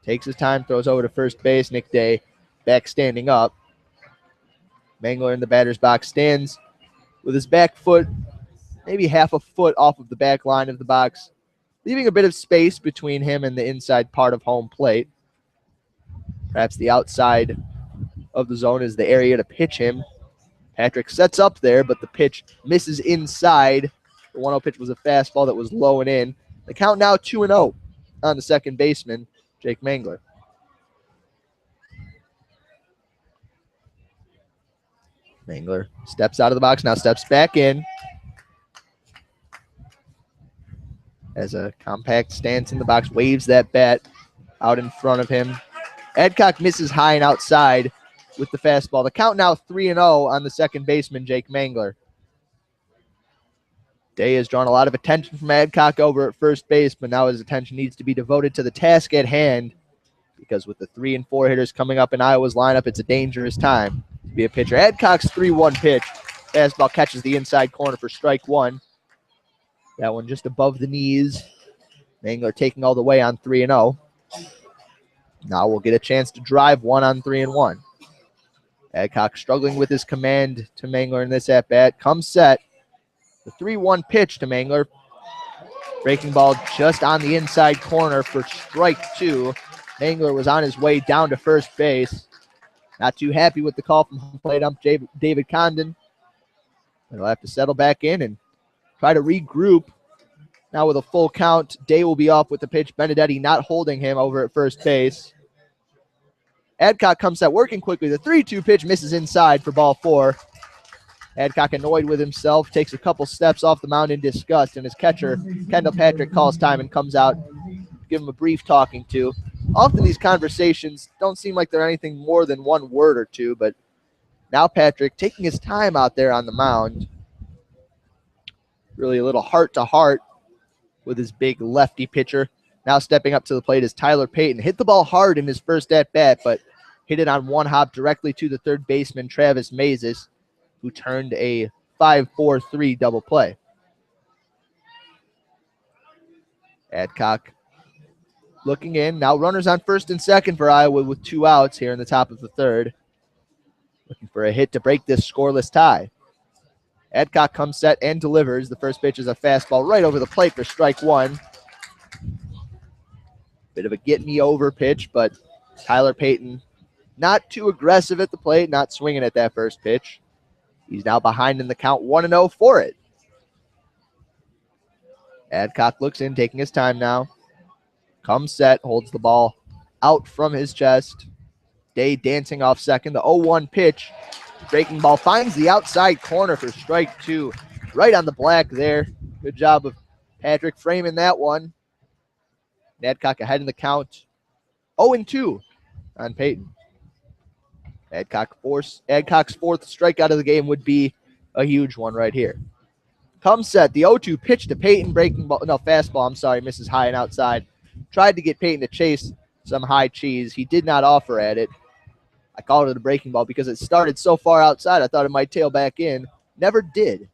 Takes his time, throws over to first base. Nick Day back standing up. Mangler in the batter's box stands with his back foot maybe half a foot off of the back line of the box, leaving a bit of space between him and the inside part of home plate. Perhaps the outside of the zone is the area to pitch him. Patrick sets up there, but the pitch misses inside. The 1-0 pitch was a fastball that was low and in. The count now 2-0 on the second baseman, Jake Mangler. Mangler steps out of the box, now steps back in. As a compact stance in the box, waves that bat out in front of him. Adcock misses high and outside with the fastball. The count now 3-0 on the second baseman, Jake Mangler. Day has drawn a lot of attention from Adcock over at first base, but now his attention needs to be devoted to the task at hand, because with the 3 and 4 hitters coming up in Iowa's lineup, it's a dangerous time to be a pitcher. Adcock's 3-1 pitch. Fastball catches the inside corner for strike 1. That one just above the knees. Mangler taking all the way on 3-0. Now we'll get a chance to drive one on 3-1. Adcock struggling with his command to Mangler in this at-bat. Comes set. The 3-1 pitch to Mangler. Breaking ball just on the inside corner for strike 2. Mangler was on his way down to first base. Not too happy with the call from home plate ump David Condon. He'll have to settle back in and try to regroup. Now with a full count, Day will be off with the pitch. Benedetti not holding him over at first base. Adcock comes set, working quickly. The 3-2 pitch misses inside for ball 4. Adcock annoyed with himself, takes a couple steps off the mound in disgust, and his catcher, Kendall Patrick, calls time and comes out, give him a brief talking to. Often these conversations don't seem like they're anything more than one word or two, but now Patrick taking his time out there on the mound. Really a little heart-to-heart with his big lefty pitcher. Now stepping up to the plate is Tyler Payton. Hit the ball hard in his first at-bat, but hit it on one hop directly to the third baseman, Travis Mazes, who turned a 5-4-3 double play. Adcock looking in. Now runners on first and second for Iowa with 2 outs here in the top of the third. Looking for a hit to break this scoreless tie. Adcock comes set and delivers. The first pitch is a fastball right over the plate for strike 1. Bit of a get-me-over pitch, but Tyler Payton not too aggressive at the plate, not swinging at that first pitch. He's now behind in the count, 1-0 for it. Adcock looks in, taking his time now. Comes set, holds the ball out from his chest. Day dancing off second. The 0-1 pitch. Breaking ball finds the outside corner for strike 2. Right on the black there. Good job of Patrick framing that one. Adcock ahead in the count. 0-2 on Payton. Adcock's 4th strikeout of the game would be a huge one right here. Comes set. The 0-2 pitch to Payton. Fastball, misses high and outside. Tried to get Payton to chase some high cheese. He did not offer at it. I called it a breaking ball because it started so far outside I thought it might tail back in. Never did.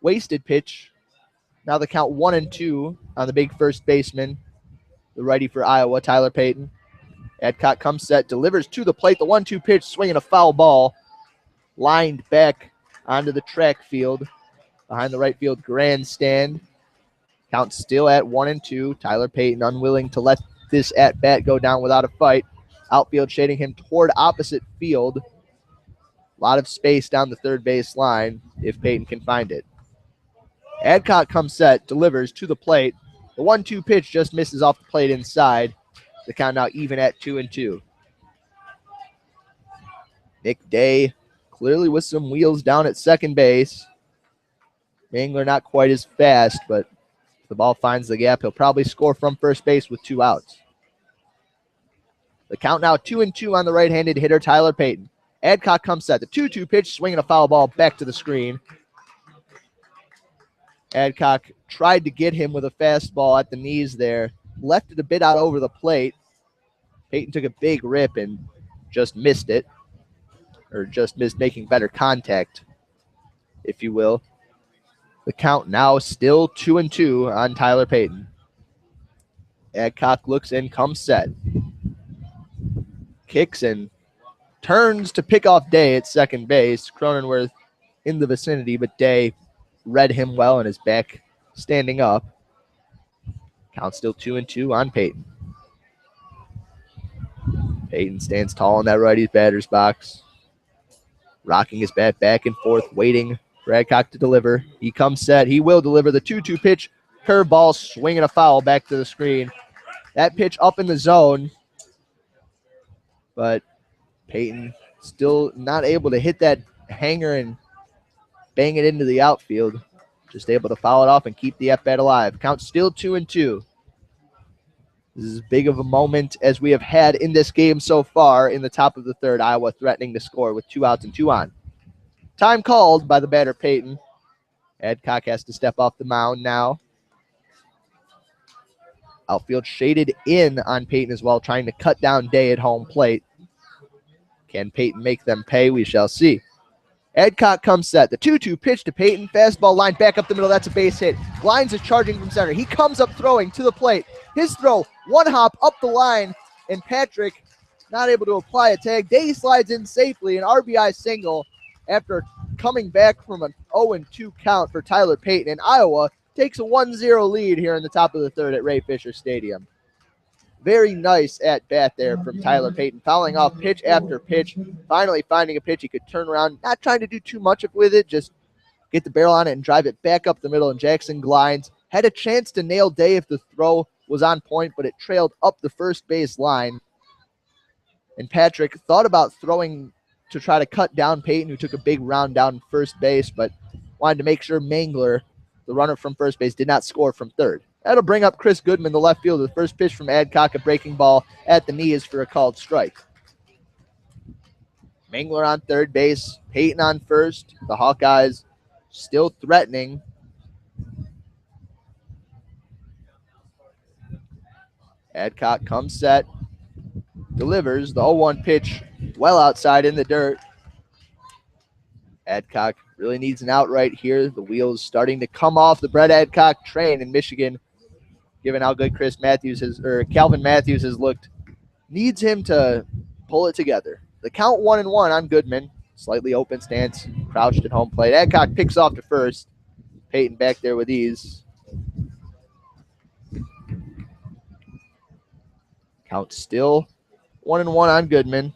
Wasted pitch. Now the count 1-2 on the big first baseman, the righty for Iowa, Tyler Payton. Adcock comes set, delivers to the plate. The 1-2 pitch, swinging a foul ball. Lined back onto the track field behind the right field grandstand. Count still at 1-2. Tyler Payton unwilling to let this at-bat go down without a fight. Outfield shading him toward opposite field. A lot of space down the third base line if Payton can find it. Adcock comes set, delivers to the plate. The 1-2 pitch just misses off the plate inside. The count now even at 2-2. Nick Day clearly with some wheels down at second base. Mangler not quite as fast, but if the ball finds the gap, he'll probably score from first base with 2 outs. The count now 2-2 on the right-handed hitter, Tyler Payton. Adcock comes set. The 2-2 pitch, swinging a foul ball back to the screen. Adcock tried to get him with a fastball at the knees there. Left it a bit out over the plate. Payton took a big rip and just missed it. Or just missed making better contact, if you will. The count now still 2-2 on Tyler Payton. Adcock looks in, comes set. Kicks and turns to pick off Day at second base. Cronenworth in the vicinity, but Day read him well and is back standing up. Count still 2-2 on Payton. Payton stands tall in that righty's batter's box, rocking his bat back and forth, waiting for Adcock to deliver. He comes set. He will deliver the 2-2 pitch. Curveball, swinging a foul back to the screen. That pitch up in the zone, but Payton still not able to hit that hanger and bang it into the outfield. Just able to foul it off and keep the at-bat alive. Count still 2-2. This is as big of a moment as we have had in this game so far in the top of the third. Iowa threatening to score with 2 outs and 2 on. Time called by the batter Payton. Adcock has to step off the mound now. Outfield shaded in on Payton as well, trying to cut down Day at home plate. Can Payton make them pay? We shall see. Adcock comes set. The 2-2 pitch to Payton. Fastball line back up the middle. That's a base hit. Glines is charging from center. He comes up throwing to the plate. His throw, one hop up the line, and Patrick not able to apply a tag. Day slides in safely, an RBI single after coming back from an 0-2 count for Tyler Payton. And Iowa takes a 1-0 lead here in the top of the third at Ray Fisher Stadium. Very nice at-bat there from Tyler Payton, fouling off pitch after pitch, finally finding a pitch he could turn around, not trying to do too much with it, just get the barrel on it and drive it back up the middle, and Jackson Glines had a chance to nail Day if the throw was on point, but it trailed up the first base line. And Patrick thought about throwing to try to cut down Payton, who took a big round down first base, but wanted to make sure Mangler, the runner from first base, did not score from third. That'll bring up Chris Goodman, the left fielder. The first pitch from Adcock, a breaking ball at the knee, is for a called strike. Mangler on third base, Peyton on first. The Hawkeyes still threatening. Adcock comes set, delivers the 0-1 pitch well outside in the dirt. Adcock really needs an out right here. The wheels starting to come off the Brett Adcock train in Michigan, given how good Calvin Matthews has looked. Needs him to pull it together. The count 1-1 on Goodman. Slightly open stance, crouched at home plate. Adcock picks off to first. Peyton back there with ease. Count still 1-1 on Goodman.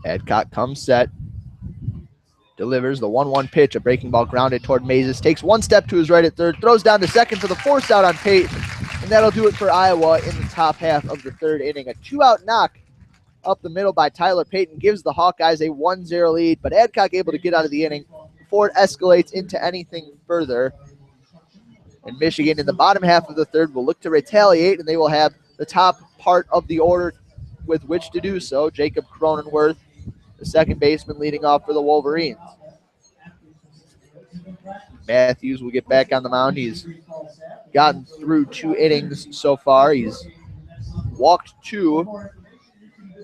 Adcock comes set. Delivers the 1-1 pitch. A breaking ball grounded toward Mazes. Takes one step to his right at third. Throws down to second for the force out on Peyton. And that'll do it for Iowa in the top half of the third inning. A 2-out knock up the middle by Tyler Peyton gives the Hawkeyes a 1-0 lead. But Adcock able to get out of the inning before it escalates into anything further. And Michigan in the bottom half of the third will look to retaliate, and they will have the top part of the order with which to do so. Jacob Cronenworth, the second baseman, leading off for the Wolverines. Matthews will get back on the mound. He's gotten through 2 innings so far. He's walked 2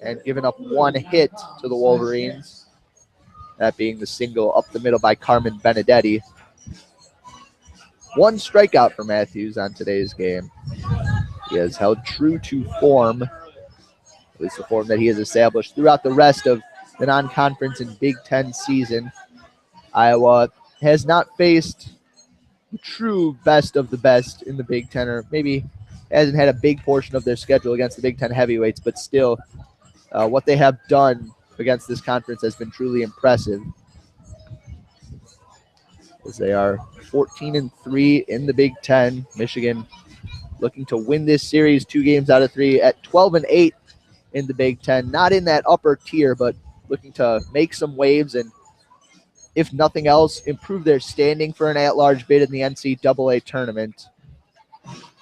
and given up 1 hit to the Wolverines, that being the single up the middle by Carmen Benedetti. 1 strikeout for Matthews on today's game. He has held true to form, at least the form that he has established throughout the rest of the non-conference and Big Ten season. Iowa has not faced the true best of the best in the Big Ten, or maybe hasn't had a big portion of their schedule against the Big Ten heavyweights, but still what they have done against this conference has been truly impressive, as they are 14-3 in the Big Ten. Michigan looking to win this series 2 games out of 3 at 12-8 in the Big Ten. Not in that upper tier, but looking to make some waves and, if nothing else, improve their standing for an at-large bid in the NCAA tournament.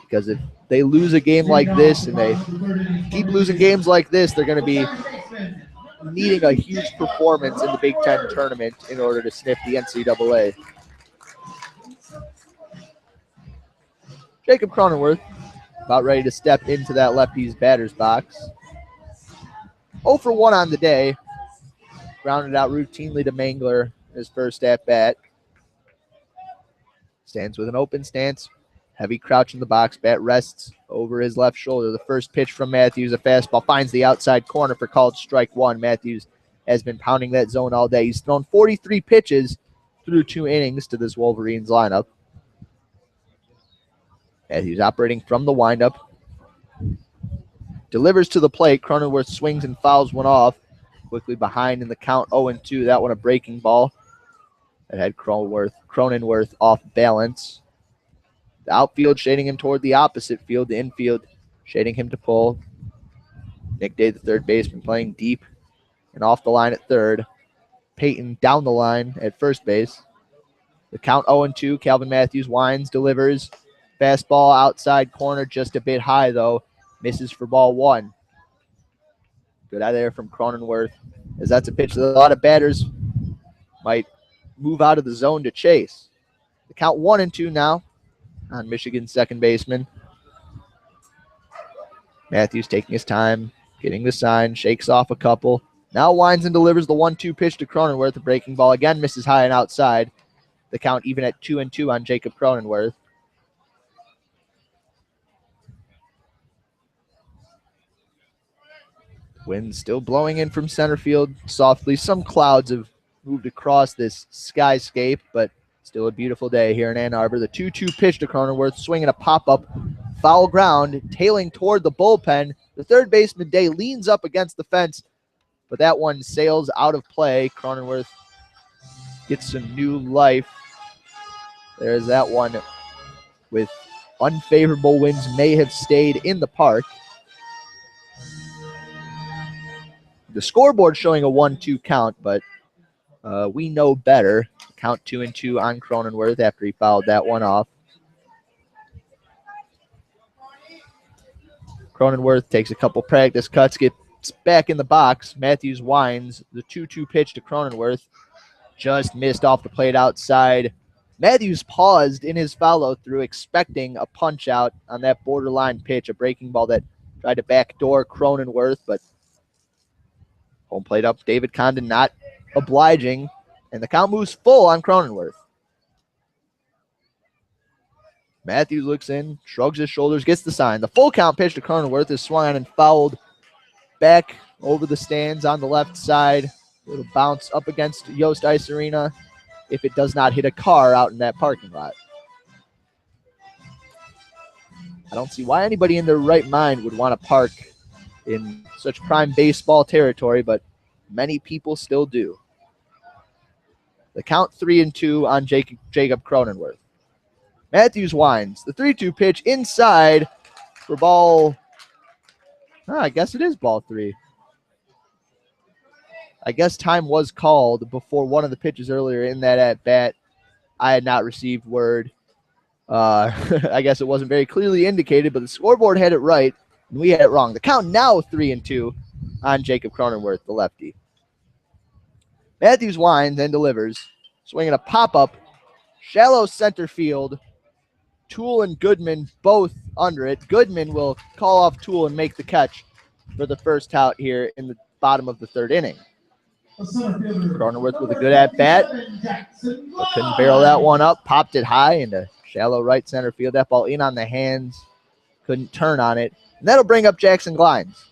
Because if they lose a game like this and they keep losing games like this, they're going to be needing a huge performance in the Big Ten tournament in order to sniff the NCAA. Jacob Cronenworth about ready to step into that lefty's batter's box. 0 for 1 on the day. Grounded out routinely to Mangler his first at-bat. Stands with an open stance. Heavy crouch in the box. Bat rests over his left shoulder. The first pitch from Matthews, a fastball, finds the outside corner for called strike 1. Matthews has been pounding that zone all day. He's thrown 43 pitches through 2 innings to this Wolverines lineup. Matthews operating from the windup. Delivers to the plate. Cronenworth swings and fouls one off. Quickly behind in the count, 0-2. That one a breaking ball. That had Cronenworth off balance. The outfield shading him toward the opposite field. The infield shading him to pull. Nick Day, the third baseman, playing deep and off the line at third. Peyton down the line at first base. The count 0-2. Calvin Matthews winds, delivers. Fastball outside corner, just a bit high though. Misses for ball 1. Good out there from Cronenworth, as that's a pitch that a lot of batters might move out of the zone to chase. The count 1-2 now on Michigan's second baseman. Matthews taking his time, getting the sign, shakes off a couple. Now winds and delivers the 1-2 pitch to Cronenworth. The breaking ball again misses high and outside. The count even at 2-2 on Jacob Cronenworth. Wind still blowing in from center field softly. Some clouds have moved across this skyscape, but still a beautiful day here in Ann Arbor. The 2-2 pitch to Cronenworth, swinging a pop-up, foul ground, tailing toward the bullpen. The third baseman, Day, leans up against the fence, but that one sails out of play. Cronenworth gets some new life. There's that one with unfavorable winds may have stayed in the park. The scoreboard showing a 1-2 count, but we know better. Count 2-2 on Cronenworth after he fouled that one off. Cronenworth takes a couple practice cuts, gets back in the box. Matthews winds the 2-2 pitch to Cronenworth. Just missed off the plate outside. Matthews paused in his follow-through, expecting a punch-out on that borderline pitch, a breaking ball that tried to backdoor Cronenworth, but home plate up. David Condon not obliging, and the count moves full on Cronenworth. Matthews looks in, shrugs his shoulders, gets the sign. The full count pitch to Cronenworth is swung on and fouled back over the stands on the left side. A little bounce up against Yost Ice Arena if it does not hit a car out in that parking lot. I don't see why anybody in their right mind would want to park in such prime baseball territory, but many people still do. The count 3-2 on Jacob Cronenworth. Matthews winds. The 3-2 pitch inside for ball. I guess it is ball 3. I guess time was called before one of the pitches earlier in that at-bat. I had not received word. I guess it wasn't very clearly indicated, but the scoreboard had it right, and we had it wrong. The count now 3-2 on Jacob Cronenworth, the lefty. Matthews winds and delivers, swinging a pop-up, shallow center field. Toole and Goodman both under it. Goodman will call off Toole and make the catch for the first out here in the bottom of the third inning. Cronenworth with a good at-bat. Couldn't barrel that one up. Popped it high into shallow right center field. That ball in on the hands. Couldn't turn on it. And that'll bring up Jackson Glines.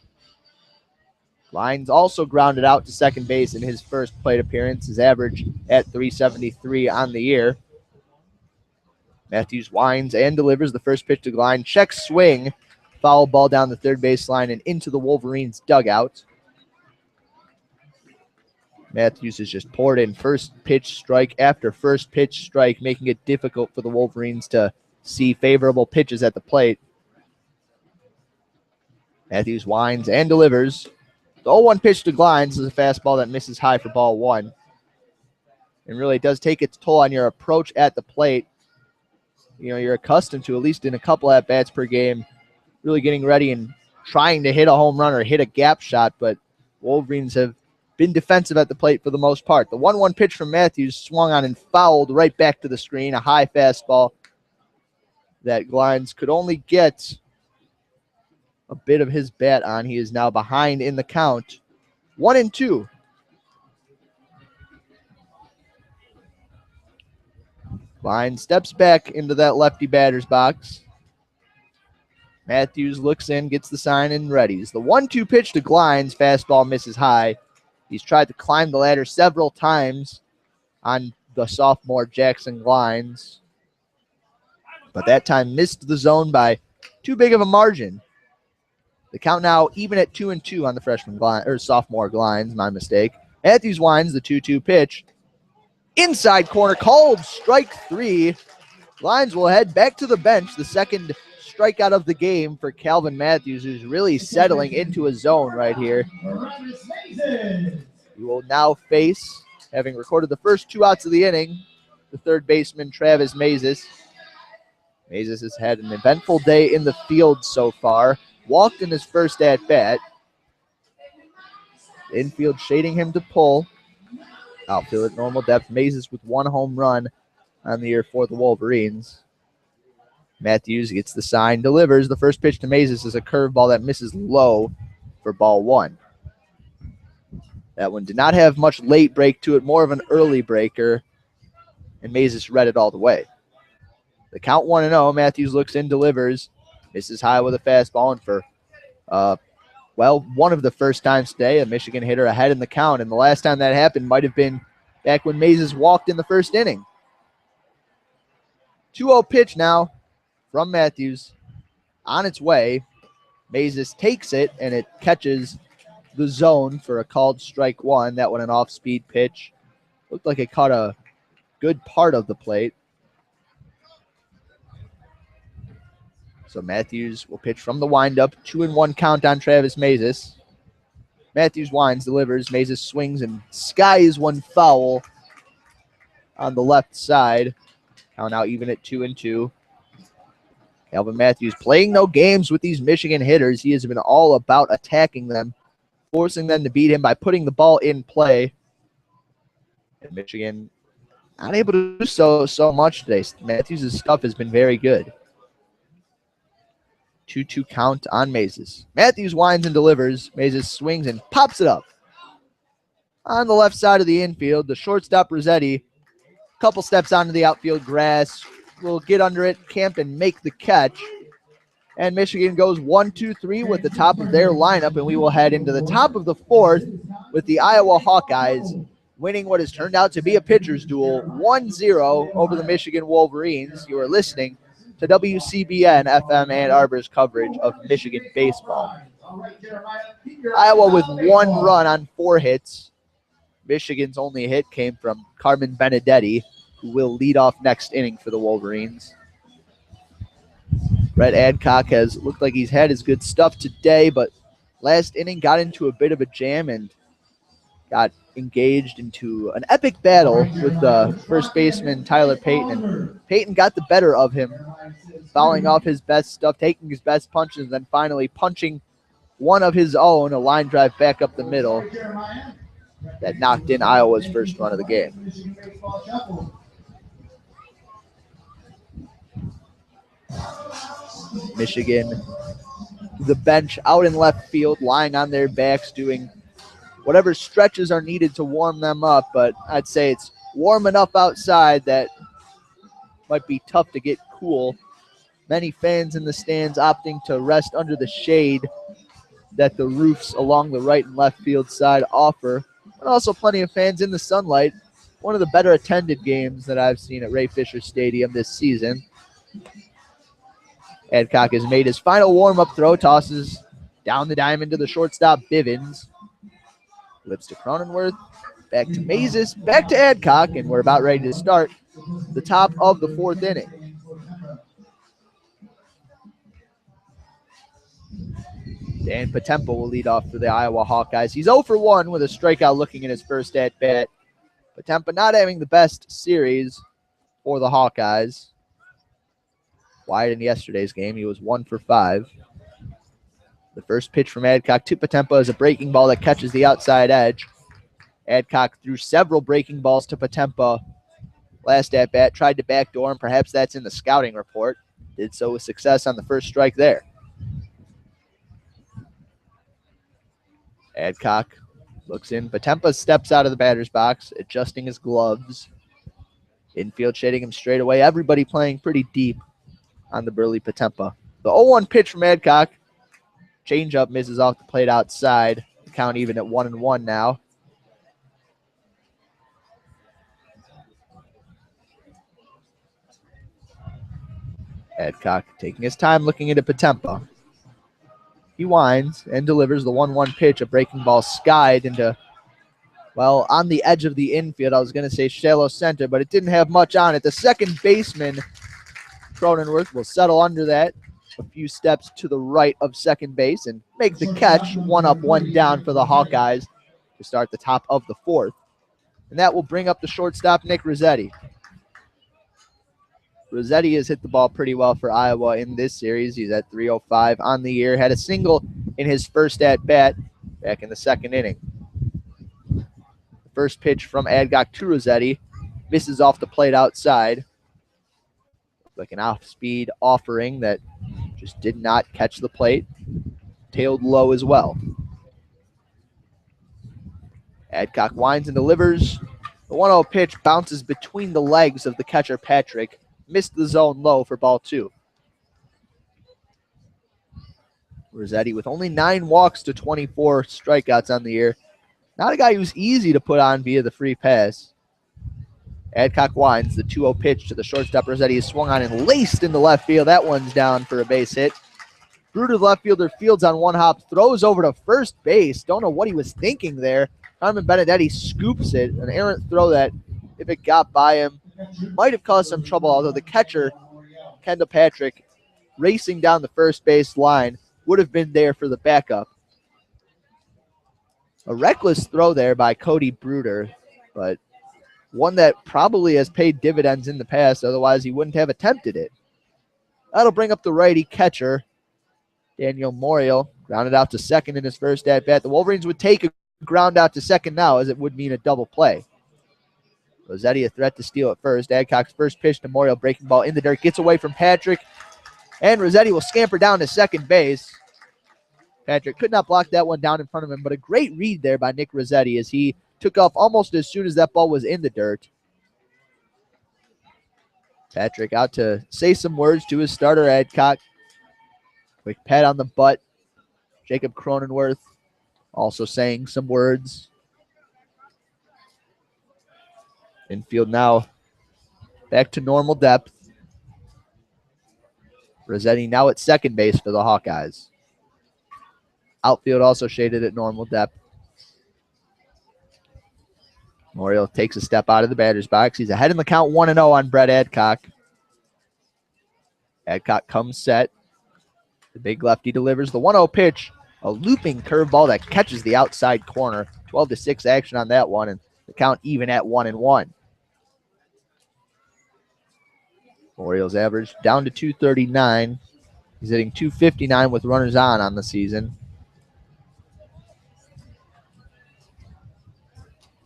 Glines also grounded out to second base in his first plate appearance. His average at .373 on the year. Matthews winds and delivers the first pitch to Glines. Check swing. Foul ball down the third baseline and into the Wolverines dugout. Matthews has just poured in first pitch strike after first pitch strike, making it difficult for the Wolverines to see favorable pitches at the plate. Matthews winds and delivers. The 0-1 pitch to Glines is a fastball that misses high for ball 1. And really does take its toll on your approach at the plate. You know, you're accustomed to, at least in a couple at-bats per game, really getting ready and trying to hit a home run or hit a gap shot, but Wolverines have been defensive at the plate for the most part. The 1-1 pitch from Matthews swung on and fouled right back to the screen, a high fastball that Glines could only get a bit of his bat on. He is now behind in the count. 1-2. Glines steps back into that lefty batter's box. Matthews looks in, gets the sign, and readies. The 1-2 pitch to Glines, fastball misses high. He's tried to climb the ladder several times on the sophomore Jackson Glines, but that time missed the zone by too big of a margin. The count now even at 2-2 on the freshman sophomore Glines, my mistake. Matthews winds the 2-2 pitch. Inside corner, called strike 3. Glines will head back to the bench. The second strikeout of the game for Calvin Matthews, who's really settling into a zone right here. He will now face, having recorded the first 2 outs of the inning, the third baseman, Travis Mazes. Mazes has had an eventful day in the field so far. Walked in his first at-bat. Infield shading him to pull. Outfield at normal depth. Mazes with 1 home run on the year for the Wolverines. Matthews gets the sign, delivers. The first pitch to Mazes is a curveball that misses low for ball 1. That one did not have much late break to it, more of an early breaker, and Mazes read it all the way. The count 1-0. Matthews looks in, delivers. Misses high with a fastball, and for, one of the first times today, a Michigan hitter ahead in the count, and the last time that happened might have been back when Mazes walked in the first inning. 2-0 pitch now from Matthews. On its way, Mazes takes it, and it catches the zone for a called strike 1. That one an off-speed pitch. Looked like it caught a good part of the plate. So Matthews will pitch from the windup. 2-1 count on Travis Mazes. Matthews winds, delivers. Mazes swings and skies one foul on the left side. Count now even at 2-2. Calvin Matthews playing no games with these Michigan hitters. He has been all about attacking them, forcing them to beat him by putting the ball in play. And Michigan not able to do so much today. Matthews' stuff has been very good. 2-2 count on Mazes. Matthews winds and delivers. Mazes swings and pops it up. On the left side of the infield, the shortstop Rossetti, couple steps onto the outfield grass, will get under it, camp, and make the catch. And Michigan goes 1-2-3 with the top of their lineup, and we will head into the top of the fourth with the Iowa Hawkeyes winning what has turned out to be a pitcher's duel, 1-0 over the Michigan Wolverines. You are listening to WCBN FM Ann Arbor's coverage of Michigan baseball. Iowa with 1 run on 4 hits. Michigan's only hit came from Carmen Benedetti, who will lead off next inning for the Wolverines. Brett Adcock has looked like he's had his good stuff today, but last inning got into a bit of a jam and got engaged into an epic battle with first baseman Tyler Payton. And Payton got the better of him, fouling off his best stuff, taking his best punches, and then finally punching one of his own, a line drive back up the middle that knocked in Iowa's first run of the game. Michigan, the bench out in left field, lying on their backs, doing whatever stretches are needed to warm them up, but I'd say it's warm enough outside that might be tough to get cool. Many fans in the stands opting to rest under the shade that the roofs along the right and left field side offer, and also plenty of fans in the sunlight. One of the better attended games that I've seen at Ray Fisher Stadium this season. Adcock has made his final warm-up throw, tosses down the diamond to the shortstop Bivens. Flips to Cronenworth, back to Mazes, back to Adcock, and we're about ready to start the top of the fourth inning. Dan Potempa will lead off for the Iowa Hawkeyes. He's 0 for 1 with a strikeout looking in his first at-bat. Potempa not having the best series for the Hawkeyes. Wide in yesterday's game, he was 1 for 5. The first pitch from Adcock to Potempa is a breaking ball that catches the outside edge. Adcock threw several breaking balls to Potempa last at-bat, tried to backdoor him. Perhaps that's in the scouting report. Did so with success on the first strike there. Adcock looks in. Potempa steps out of the batter's box, adjusting his gloves. Infield shading him straight away. Everybody playing pretty deep on the burly Potempa. The 0-1 pitch from Adcock. Changeup misses off the plate outside. The count even at 1-1 now. Adcock taking his time looking into Potempa. He winds and delivers the 1-1 pitch, a breaking ball skied into, well, on the edge of the infield. I was going to say shallow center, but it didn't have much on it. The second baseman, Cronenworth, will settle under that a few steps to the right of second base and make the catch. 1 up, 1 down for the Hawkeyes to start the top of the fourth. And that will bring up the shortstop, Nick Rossetti. Rossetti has hit the ball pretty well for Iowa in this series. He's at .305 on the year. Had a single in his first at-bat back in the second inning. The first pitch from Adcock to Rossetti misses off the plate outside. Like an off-speed offering that just did not catch the plate. Tailed low as well. Adcock winds and delivers. The 1-0 pitch bounces between the legs of the catcher Patrick. Missed the zone low for ball 2. Rossetti with only 9 walks to 24 strikeouts on the year. Not a guy who's easy to put on via the free pass. Adcock winds. The 2-0 pitch to the shortstop. Rossetti is swung on and laced into left field. That one's down for a base hit. Bruder left fielder fields on one hop. Throws over to first base. Don't know what he was thinking there. Carmen Benedetti scoops it. An errant throw that, if it got by him, might have caused some trouble, although the catcher, Kendall Patrick, racing down the first base line, would have been there for the backup. A reckless throw there by Cody Bruder, but one that probably has paid dividends in the past. Otherwise, he wouldn't have attempted it. That'll bring up the righty catcher, Daniel Morial, grounded out to second in his first at-bat. The Wolverines would take a ground out to second now, as it would mean a double play. Rossetti a threat to steal at first. Adcock's first pitch to Morial, breaking ball in the dirt, gets away from Patrick, and Rossetti will scamper down to second base. Patrick could not block that one down in front of him, but a great read there by Nick Rossetti as he took off almost as soon as that ball was in the dirt. Patrick out to say some words to his starter, Adcock. Quick pat on the butt. Jacob Cronenworth also saying some words. Infield now back to normal depth. Rossetti now at second base for the Hawkeyes. Outfield also shaded at normal depth. Morial takes a step out of the batter's box. He's ahead in the count 1-0 on Brett Adcock. Adcock comes set. The big lefty delivers the 1-0 pitch. A looping curveball that catches the outside corner. 12-6 action on that one, and the count even at 1-1. Orioles average down to 239. He's hitting 259 with runners on the season.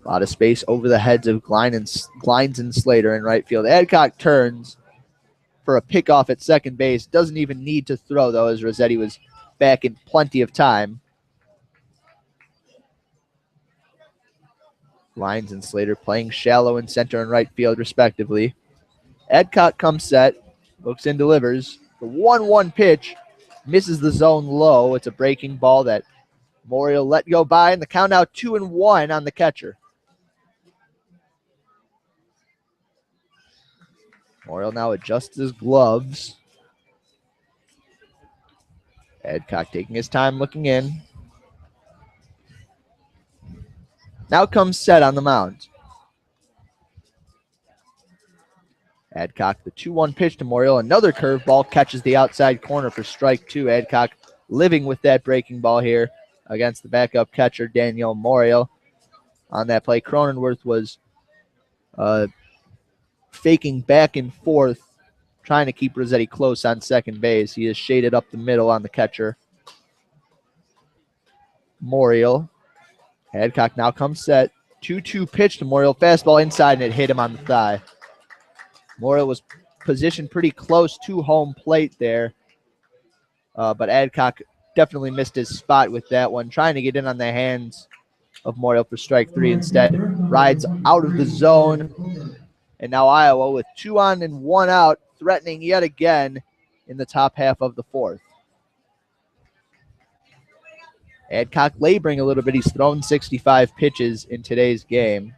A lot of space over the heads of Glines and Slater in right field. Adcock turns for a pickoff at second base. Doesn't even need to throw, though, as Rossetti was back in plenty of time. Glines and Slater playing shallow in center and right field, respectively. Adcock comes set, looks and delivers. The 1-1 pitch misses the zone low. It's a breaking ball that Morial let go by, and the count now 2-1 on the catcher. Morial now adjusts his gloves. Adcock taking his time looking in. Now comes set on the mound. Adcock, the 2-1 pitch to Morial. Another curveball catches the outside corner for strike two. Adcock living with that breaking ball here against the backup catcher, Daniel Morial. On that play, Cronenworth was faking back and forth, trying to keep Rossetti close on second base. He is shaded up the middle on the catcher. Morial. Adcock now comes set. 2-2 pitch to Morial. Fastball inside, and it hit him on the thigh. Morial was positioned pretty close to home plate there, but Adcock definitely missed his spot with that one, trying to get in on the hands of Morial for strike three. Instead, rides out of the zone, and now Iowa with 2 on and 1 out, threatening yet again in the top half of the fourth. Adcock laboring a little bit. He's thrown 65 pitches in today's game.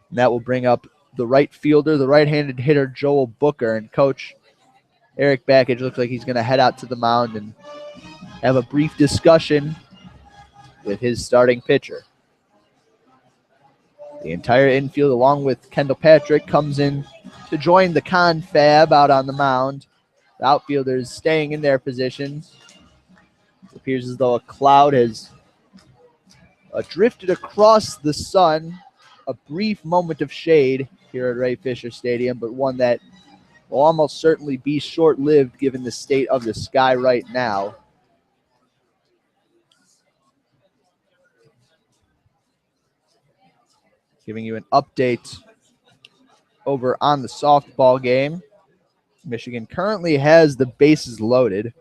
And that will bring up the right fielder, the right-handed hitter, Joel Booker. And Coach Eric Backage looks like he's going to head out to the mound and have a brief discussion with his starting pitcher. The entire infield, along with Kendall Patrick, comes in to join the confab out on the mound. The outfielders staying in their positions. It appears as though a cloud has drifted across the sun. A brief moment of shade here at Ray Fisher Stadium, but one that will almost certainly be short-lived given the state of the sky right now. Giving you an update over on the softball game. Michigan currently has the bases loaded.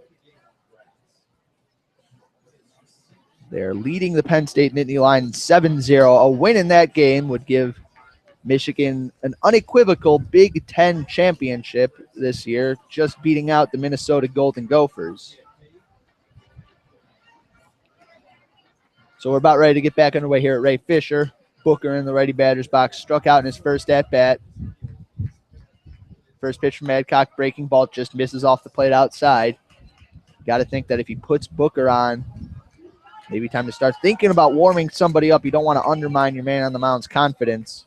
They're leading the Penn State Nittany Lions 7-0. A win in that game would give Michigan an unequivocal Big Ten championship this year, just beating out the Minnesota Golden Gophers. So we're about ready to get back underway here at Ray Fisher. Booker in the righty batter's box, struck out in his first at-bat. First pitch from Adcock, breaking ball, just misses off the plate outside. Got to think that if he puts Booker on, maybe time to start thinking about warming somebody up. You don't want to undermine your man on the mound's confidence.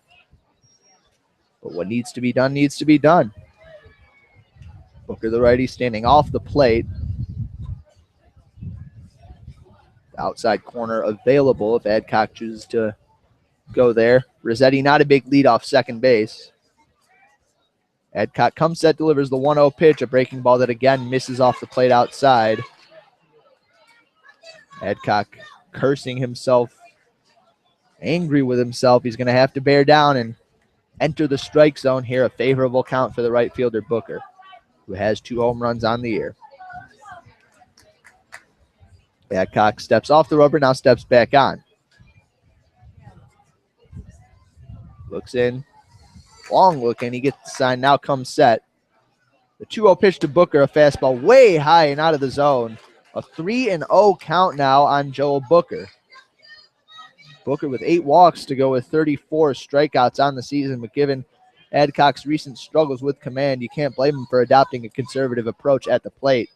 But what needs to be done needs to be done. Booker, the righty, standing off the plate. Outside corner available if Adcock chooses to go there. Rossetti not a big lead off second base. Adcock comes set, delivers the 1-0 pitch, a breaking ball that again misses off the plate outside. Adcock cursing himself, angry with himself. He's going to have to bear down and enter the strike zone here. A favorable count for the right fielder Booker, who has 2 home runs on the year. Adcock steps off the rubber, now steps back on. Looks in, long look, and he gets the sign. Now comes set. The 2-0 pitch to Booker, a fastball way high and out of the zone. A 3-0 count now on Joel Booker. Booker with 8 walks to go with 34 strikeouts on the season, but given Adcock's recent struggles with command, you can't blame him for adopting a conservative approach at the plate.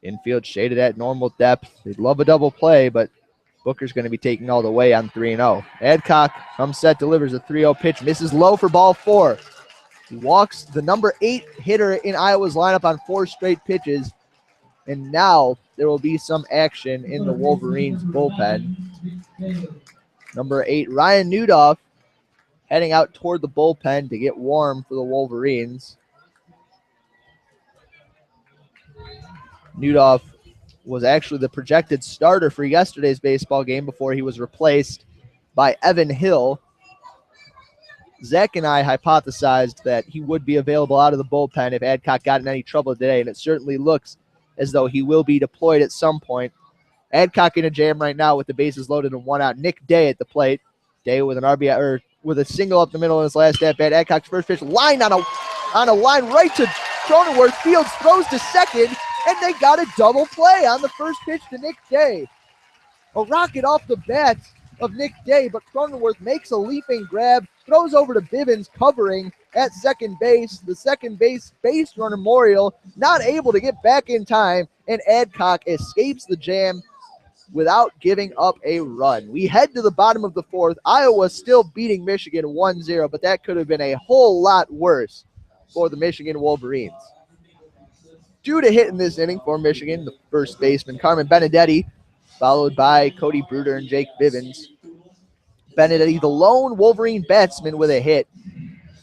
Infield shaded at normal depth. They'd love a double play, but Booker's going to be taking all the way on 3-0. Adcock comes set, delivers a 3-0 pitch, misses low for ball 4. He walks the number 8 hitter in Iowa's lineup on 4 straight pitches, and now there will be some action in the Wolverines bullpen. Number 8, Ryan Nudoff, heading out toward the bullpen to get warm for the Wolverines. Nudoff was actually the projected starter for yesterday's baseball game before he was replaced by Evan Hill. Zach and I hypothesized that he would be available out of the bullpen if Adcock got in any trouble today, and it certainly looks as though he will be deployed at some point. Adcock in a jam right now with the bases loaded and 1 out. Nick Day at the plate. Day with an RBI or with a single up the middle in his last at bat. Adcock's first pitch lined on a line right to Cronenworth. Fields throws to second, and they got a double play on the first pitch to Nick Day. A rocket off the bat of Nick Day, but Cronenworth makes a leaping grab, throws over to Bivens covering at second base. The second base runner Morial not able to get back in time, and Adcock escapes the jam without giving up a run. We head to the bottom of the 4th. Iowa still beating Michigan 1-0, but that could have been a whole lot worse for the Michigan Wolverines. Due to hit in this inning for Michigan, the first baseman Carmen Benedetti, followed by Cody Bruder and Jake Bivens. Benedetti, the lone Wolverine batsman with a hit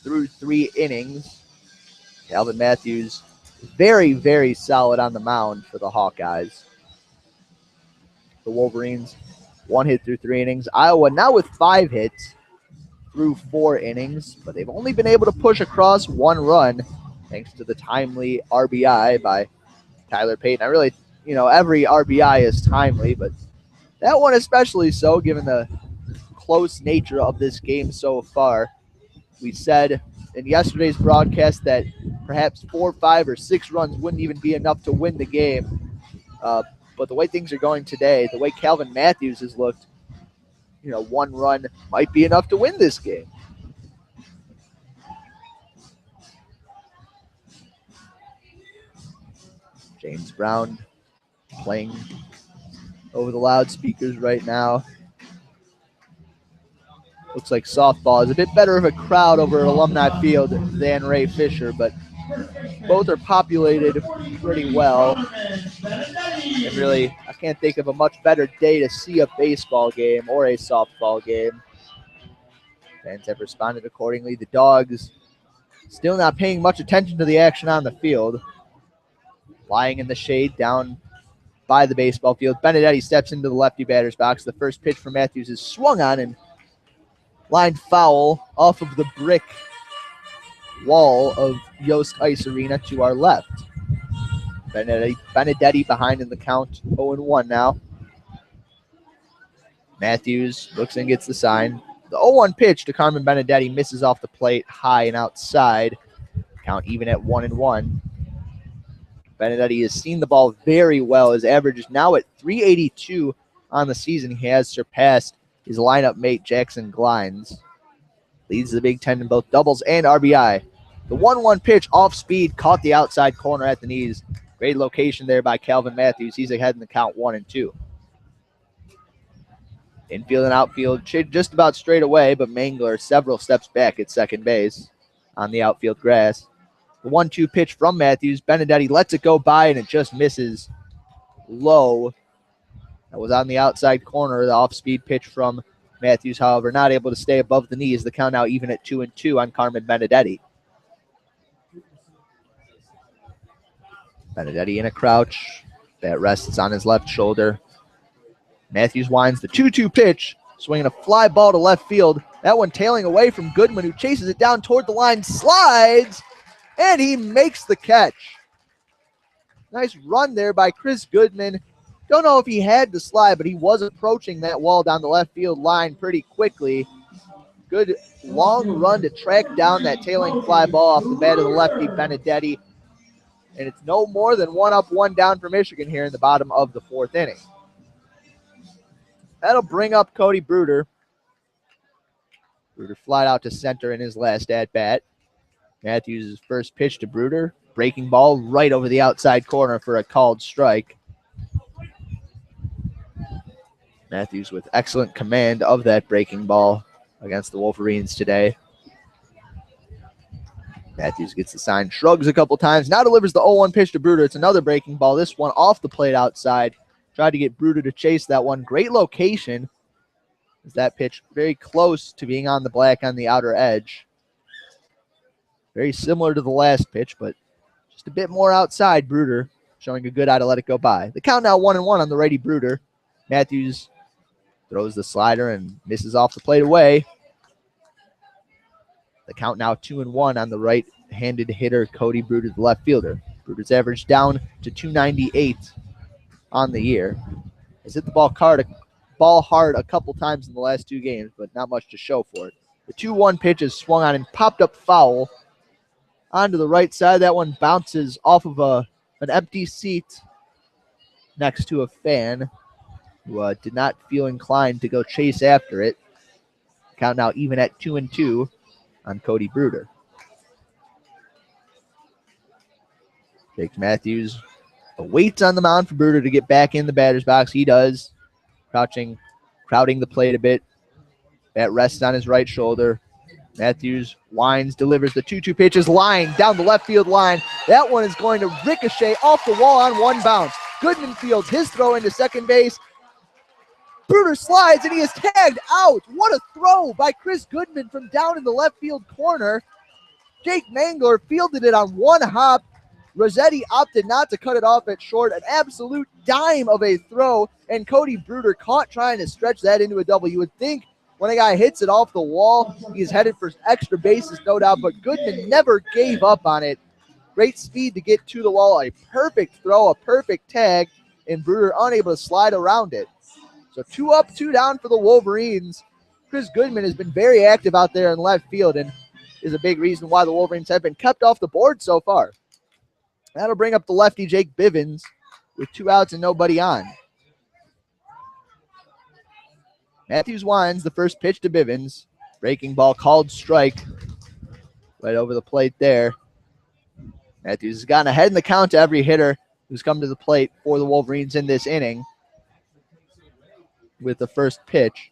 through 3 innings. Calvin Matthews, very, very solid on the mound for the Hawkeyes. The Wolverines, 1 hit through 3 innings. Iowa now with 5 hits through 4 innings, but they've only been able to push across 1 run thanks to the timely RBI by Tyler Payton. I really, every RBI is timely, but that one especially so given the close nature of this game so far. We said in yesterday's broadcast that perhaps 4, 5, or 6 runs wouldn't even be enough to win the game. But the way things are going today, the way Calvin Matthews has looked, 1 run might be enough to win this game. James Brown playing over the loudspeakers right now. Looks like softball is a bit better of a crowd over at Alumni Field than Ray Fisher, but both are populated pretty well. And really, I can't think of a much better day to see a baseball game or a softball game. Fans have responded accordingly. The Dogs still not paying much attention to the action on the field. Lying in the shade down by the baseball field. Benedetti steps into the lefty batter's box. The first pitch for Matthews is swung on and lined foul off of the brick wall of Yost Ice Arena to our left. Benedetti behind in the count, 0-1 now. Matthews looks and gets the sign. The 0-1 pitch to Carmen Benedetti misses off the plate high and outside. Count even at 1-1. Benedetti has seen the ball very well. His average is now at 382 on the season. He has surpassed his lineup mate Jackson Glines. Leads the Big Ten in both doubles and RBI. The 1-1 pitch off speed caught the outside corner at the knees. Great location there by Calvin Matthews. He's ahead in the count 1-2. Infield and outfield just about straight away, but Mangler several steps back at second base on the outfield grass. The 1-2 pitch from Matthews. Benedetti lets it go by, and it just misses low That was on the outside corner. The off-speed pitch from Matthews, however, not able to stay above the knees. The count now even at 2-2 on Carmen Benedetti. Benedetti in a crouch. Bat rests on his left shoulder. Matthews winds the 2-2 pitch, swinging a fly ball to left field. That one tailing away from Goodman, who chases it down toward the line, slides, and he makes the catch. Nice run there by Chris Goodman. Don't know if he had to slide, but he was approaching that wall down the left field line pretty quickly. Good long run to track down that tailing fly ball off the bat of the lefty Benedetti. And it's no more than 1 up, 1 down for Michigan here in the bottom of the 4th inning. That'll bring up Cody Bruder. Bruder flied out to center in his last at-bat. Matthews' first pitch to Bruder. Breaking ball right over the outside corner for a called strike. Matthews with excellent command of that breaking ball against the Wolverines today. Matthews gets the sign, shrugs a couple times, now delivers the 0-1 pitch to Bruder. It's another breaking ball. This one off the plate outside. Tried to get Bruder to chase that one. Great location. Is that pitch very close to being on the black on the outer edge. Very similar to the last pitch, but just a bit more outside. Bruder showing a good eye to let it go by. The count now 1-1 on the righty Bruder. Matthews throws the slider and misses off the plate away. The count now 2-1 on the right-handed hitter Cody Bruder, the left fielder. Bruder's average down to 298 on the year. Has hit the ball hard a couple times in the last 2 games, but not much to show for it. The 2-1 pitch is swung on and popped up foul onto the right side. That one bounces off of an empty seat next to a fan who did not feel inclined to go chase after it. Count now even at 2-2 on Cody Bruder. Jake Matthews waits on the mound for Bruder to get back in the batter's box. He does. Crowding the plate a bit. Bat rests on his right shoulder. Matthews winds, delivers the 2-2 pitches, line down the left field line. That one is going to ricochet off the wall on 1 bounce. Goodman fields his throw into second base. Bruder slides and he is tagged out. What a throw by Chris Goodman from down in the left field corner. Jake Mangler fielded it on 1 hop. Rossetti opted not to cut it off at short. An absolute dime of a throw, and Cody Bruder caught trying to stretch that into a double. You would think when a guy hits it off the wall, he's headed for extra bases, no doubt, but Goodman never gave up on it. Great speed to get to the wall, a perfect throw, a perfect tag, and Bruder unable to slide around it. So 2 up, 2 down for the Wolverines. Chris Goodman has been very active out there in left field and is a big reason why the Wolverines have been kept off the board so far. That'll bring up the lefty Jake Bivens with 2 outs and nobody on. Matthews winds the first pitch to Bivens. Breaking ball called strike right over the plate there. Matthews has gotten ahead in the count to every hitter who's come to the plate for the Wolverines in this inning with the first pitch.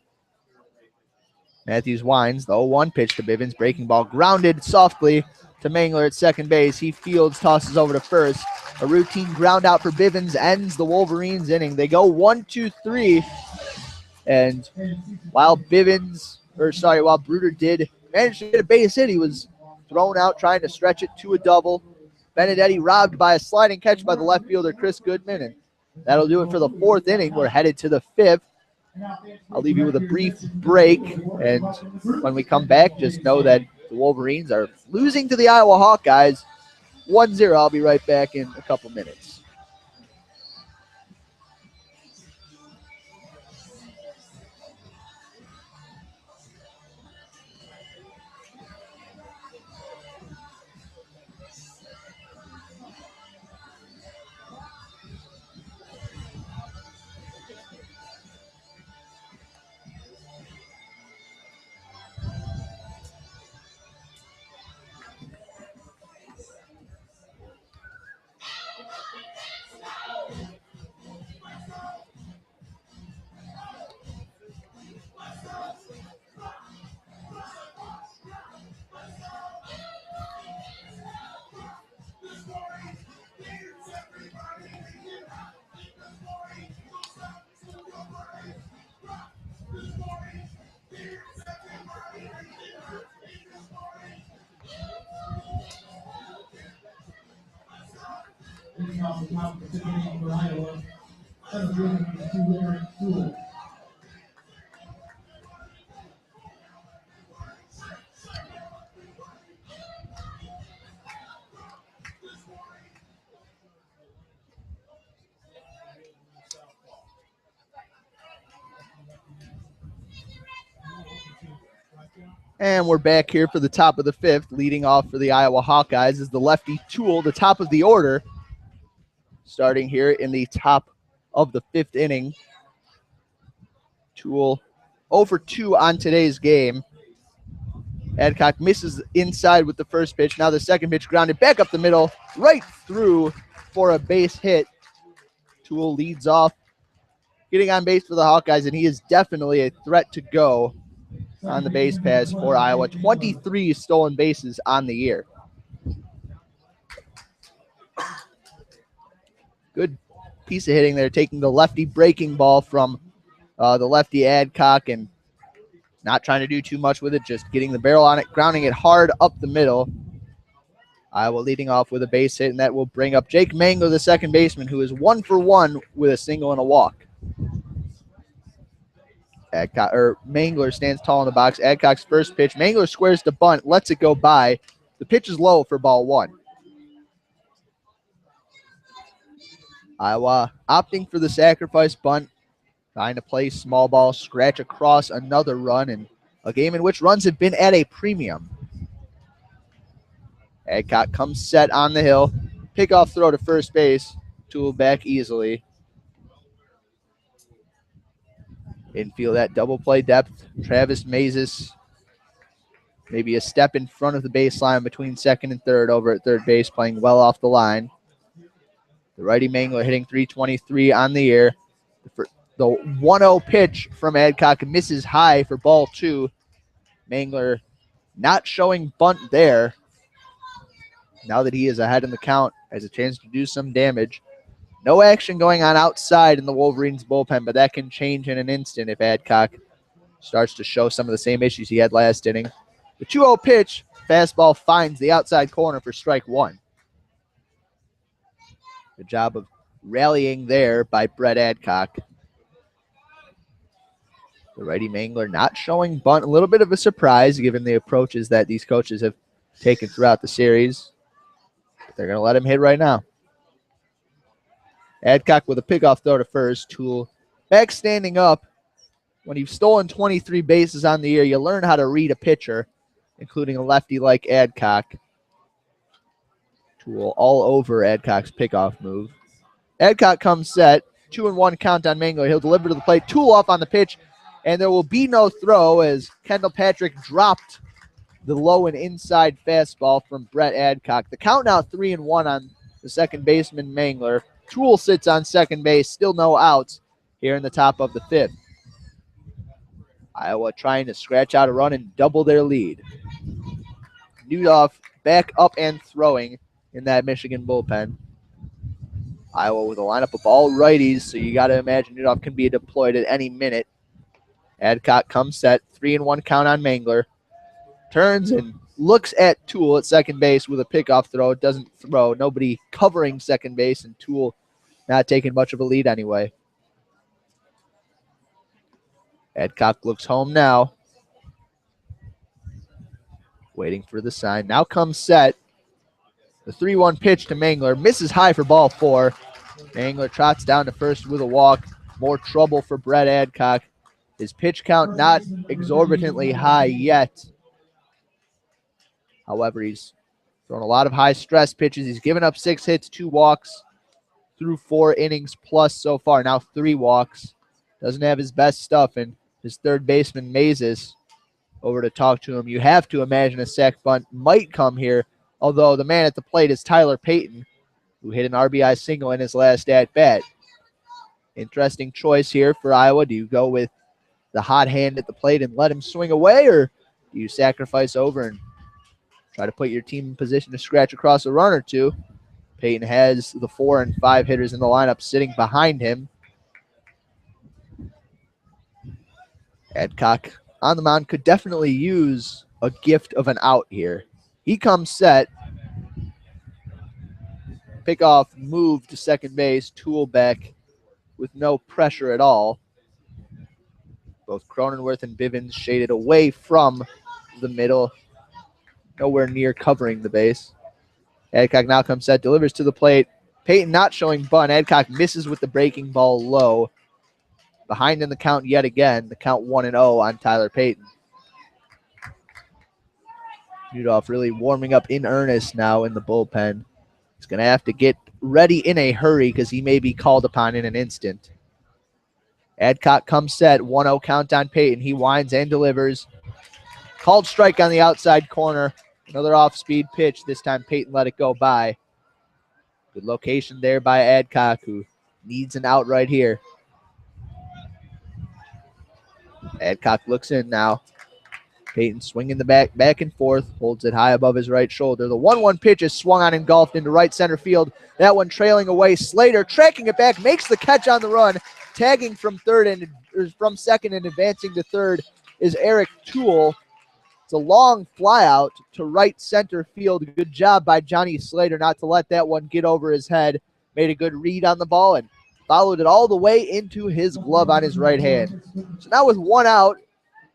Matthews winds the 0-1 pitch to Bivens. Breaking ball grounded softly to Mangler at second base. He fields, tosses over to first. A routine ground out for Bivens ends the Wolverines inning. They go 1-2-3. And while Bruder did manage to get a base hit, he was thrown out trying to stretch it to a double. Benedetti robbed by a sliding catch by the left fielder Chris Goodman. And that'll do it for the 4th inning. We're headed to the 5th. I'll leave you with a brief break. And when we come back, just know that the Wolverines are losing to the Iowa Hawkeyes 1-0. I'll be right back in a couple minutes. And we're back here for the top of the fifth. Leading off for the Iowa Hawkeyes is the lefty Toole, the top of the order. Starting here in the top of the fifth inning. Toole 0 for 2 on today's game. Adcock misses inside with the first pitch. Now the second pitch grounded back up the middle, right through for a base hit. Toole leads off, getting on base for the Hawkeyes, and he is definitely a threat to go on the base pass for Iowa. 23 stolen bases on the year. Good piece of hitting there, taking the lefty breaking ball from the lefty Adcock and not trying to do too much with it, just getting the barrel on it, grounding it hard up the middle. Iowa leading off with a base hit, and that will bring up Jake Mangler, the second baseman, who is 1 for 1 with a single and a walk. Mangler stands tall in the box. Adcock's first pitch. Mangler squares to bunt, lets it go by. The pitch is low for ball one. Iowa opting for the sacrifice bunt, trying to play small ball, scratch across another run in a game in which runs have been at a premium. Adcock comes set on the hill. Pickoff throw to first base. Toole back easily. Infield at double play depth. Travis Mazes maybe a step in front of the baseline between second and third over at third base, playing well off the line. The righty Mangler hitting .323 on the year. The 1-0 pitch from Adcock misses high for ball two. Mangler not showing bunt there. Now that he is ahead in the count, has a chance to do some damage. No action going on outside in the Wolverines bullpen, but that can change in an instant if Adcock starts to show some of the same issues he had last inning. The 2-0 pitch, fastball finds the outside corner for strike one. Good job of rallying there by Brett Adcock. The righty Mangler not showing bunt, a little bit of a surprise given the approaches that these coaches have taken throughout the series. But they're going to let him hit right now. Adcock with a pickoff throw to first. Toole back standing up. When you've stolen 23 bases on the year, you learn how to read a pitcher, including a lefty like Adcock. Toole all over Adcock's pickoff move. Adcock comes set. 2-1 count on Mangler. He'll deliver to the plate. Toole off on the pitch, and there will be no throw as Kendall Patrick dropped the low and inside fastball from Brett Adcock. The count now 3-1 on the second baseman Mangler. Toole sits on second base, still no outs here in the top of the fifth. Iowa trying to scratch out a run and double their lead. Newdoff back up and throwing in that Michigan bullpen. Iowa with a lineup of all righties, so you got to imagine Newdoff can be deployed at any minute. Adcock comes set, 3-1 count on Mangler. Turns and looks at Toole at second base with a pickoff throw. Doesn't throw. Nobody covering second base, and Toole not taking much of a lead anyway. Adcock looks home now. Waiting for the sign. Now comes set. The 3-1 pitch to Mangler. Misses high for ball four. Mangler trots down to first with a walk. More trouble for Brett Adcock. His pitch count not exorbitantly high yet. However, he's thrown a lot of high-stress pitches. He's given up 6 hits, 2 walks through 4 innings plus so far. Now 3 walks. Doesn't have his best stuff, and his third baseman, Mazes, over to talk to him. You have to imagine a sac bunt might come here, although the man at the plate is Tyler Payton, who hit an RBI single in his last at-bat. Interesting choice here for Iowa. Do you go with the hot hand at the plate and let him swing away, or do you sacrifice over and try to put your team in position to scratch across a run or two? Payton has the 4 and 5 hitters in the lineup sitting behind him. Adcock on the mound could definitely use a gift of an out here. He comes set. Pickoff move to second base. Tool back with no pressure at all. Both Cronenworth and Bivens shaded away from the middle. Nowhere near covering the base. Adcock now comes set, delivers to the plate. Peyton not showing bunt. Adcock misses with the breaking ball low. Behind in the count yet again. The count 1-0 on Tyler Payton. Udolph really warming up in earnest now in the bullpen. He's going to have to get ready in a hurry because he may be called upon in an instant. Adcock comes set, 1-0 count on Peyton. He winds and delivers. Called strike on the outside corner. Another off-speed pitch. This time Peyton let it go by. Good location there by Adcock, who needs an out right here. Adcock looks in now. Peyton swinging the back and forth, holds it high above his right shoulder. The 1-1 pitch is swung on and golfed into right center field. That one trailing away. Slater tracking it back, makes the catch on the run. Tagging from second and advancing to third is Eric Toole. It's a long fly out to right center field. Good job by Johnny Slater not to let that one get over his head. Made a good read on the ball and followed it all the way into his glove on his right hand. So now with one out,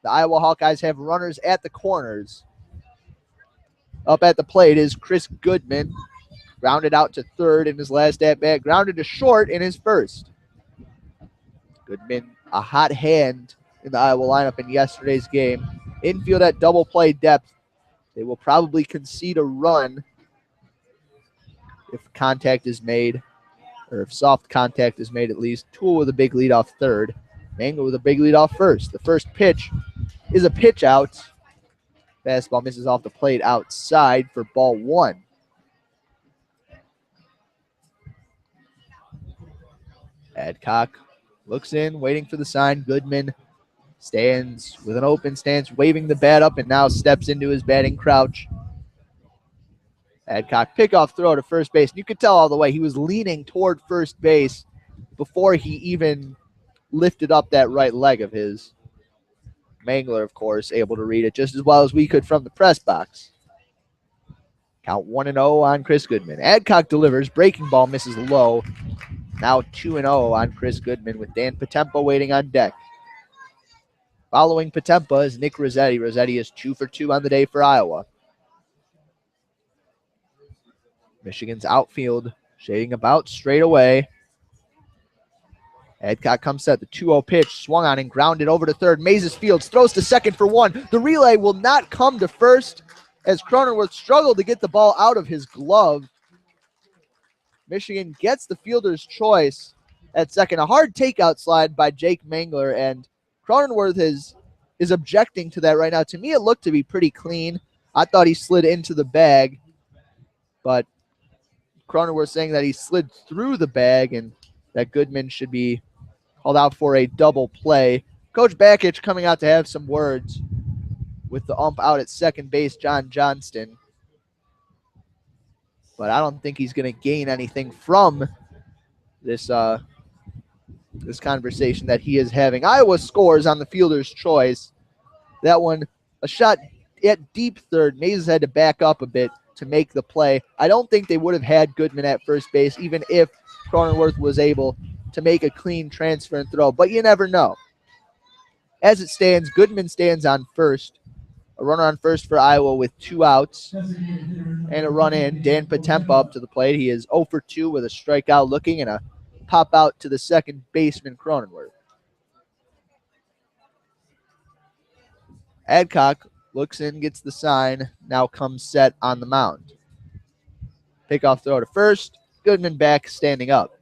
the Iowa Hawkeyes have runners at the corners. Up at the plate is Chris Goodman. Grounded out to third in his last at-bat. Grounded to short in his first. Goodman, a hot hand in the Iowa lineup in yesterday's game. Infield at double play depth. They will probably concede a run if contact is made, or if soft contact is made at least. Toole with a big lead off third. Mangler with a big lead off first. The first pitch is a pitch out. Fastball misses off the plate outside for ball one. Adcock looks in, waiting for the sign. Goodman stands with an open stance, waving the bat up, and now steps into his batting crouch. Adcock pickoff throw to first base. You could tell all the way he was leaning toward first base before he even lifted up that right leg of his. Mangler, of course, able to read it just as well as we could from the press box. Count 1-0 on Chris Goodman. Adcock delivers. Breaking ball misses low. Now 2-0 on Chris Goodman with Dan Potempa waiting on deck. Following Potempa is Nick Rossetti. Rossetti is 2 for 2 on the day for Iowa. Michigan's outfield shading about straight away. Adcock comes set. The 2-0 pitch swung on and grounded over to third. Mazes Fields throws to second for one. The relay will not come to first as Cronenworth struggled to get the ball out of his glove. Michigan gets the fielder's choice at second. A hard takeout slide by Jake Mangler, and Cronenworth is objecting to that right now. To me, it looked to be pretty clean. I thought he slid into the bag, but Cronenworth saying that he slid through the bag and that Goodman should be called out for a double play. Coach Bakich coming out to have some words with the ump out at second base, John Johnston. But I don't think he's going to gain anything from this this conversation that he is having. Iowa scores on the fielder's choice. That one, a shot at deep third. Mazes had to back up a bit to make the play. I don't think they would have had Goodman at first base, even if Cronenworth was able to make a clean transfer and throw. But you never know. As it stands, Goodman stands on first. A runner on first for Iowa with 2 outs and a run in. Dan Potempa up to the plate. He is 0 for 2 with a strikeout looking and a pop out to the second baseman, Cronenworth. Adcock looks in, gets the sign, now comes set on the mound. Pickoff throw to first. Goodman back, standing up.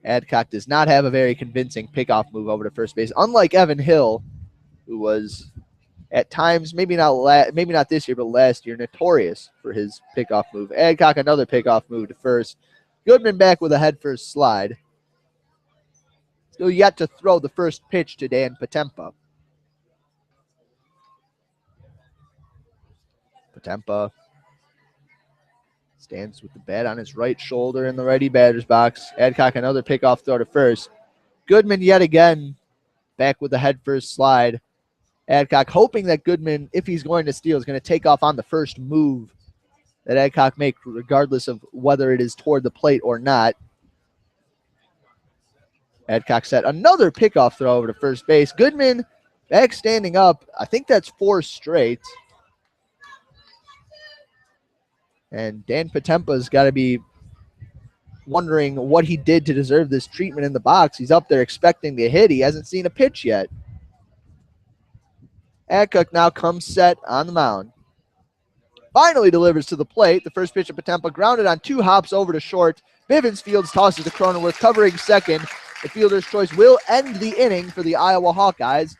Adcock does not have a very convincing pickoff move over to first base, unlike Evan Hill, who was at times, maybe not this year, but last year, notorious for his pickoff move. Adcock, another pickoff move to first. Goodman back with a head-first slide. Still yet to throw the first pitch to Dan Potempa. Potempa stands with the bat on his right shoulder in the righty batter's box. Adcock, another pickoff throw to first. Goodman yet again back with the head-first slide. Adcock hoping that Goodman, if he's going to steal, is going to take off on the first move that Adcock make, regardless of whether it is toward the plate or not. Adcock set another pickoff throw over to first base. Goodman back standing up. I think that's 4 straight. And Dan Potempa's got to be wondering what he did to deserve this treatment in the box. He's up there expecting to hit. He hasn't seen a pitch yet. Adcock now comes set on the mound. Finally delivers to the plate. The first pitch of Potempa grounded on 2 hops over to short. Bivens fields tosses to Cronenworth, covering second. The fielder's choice will end the inning for the Iowa Hawkeyes,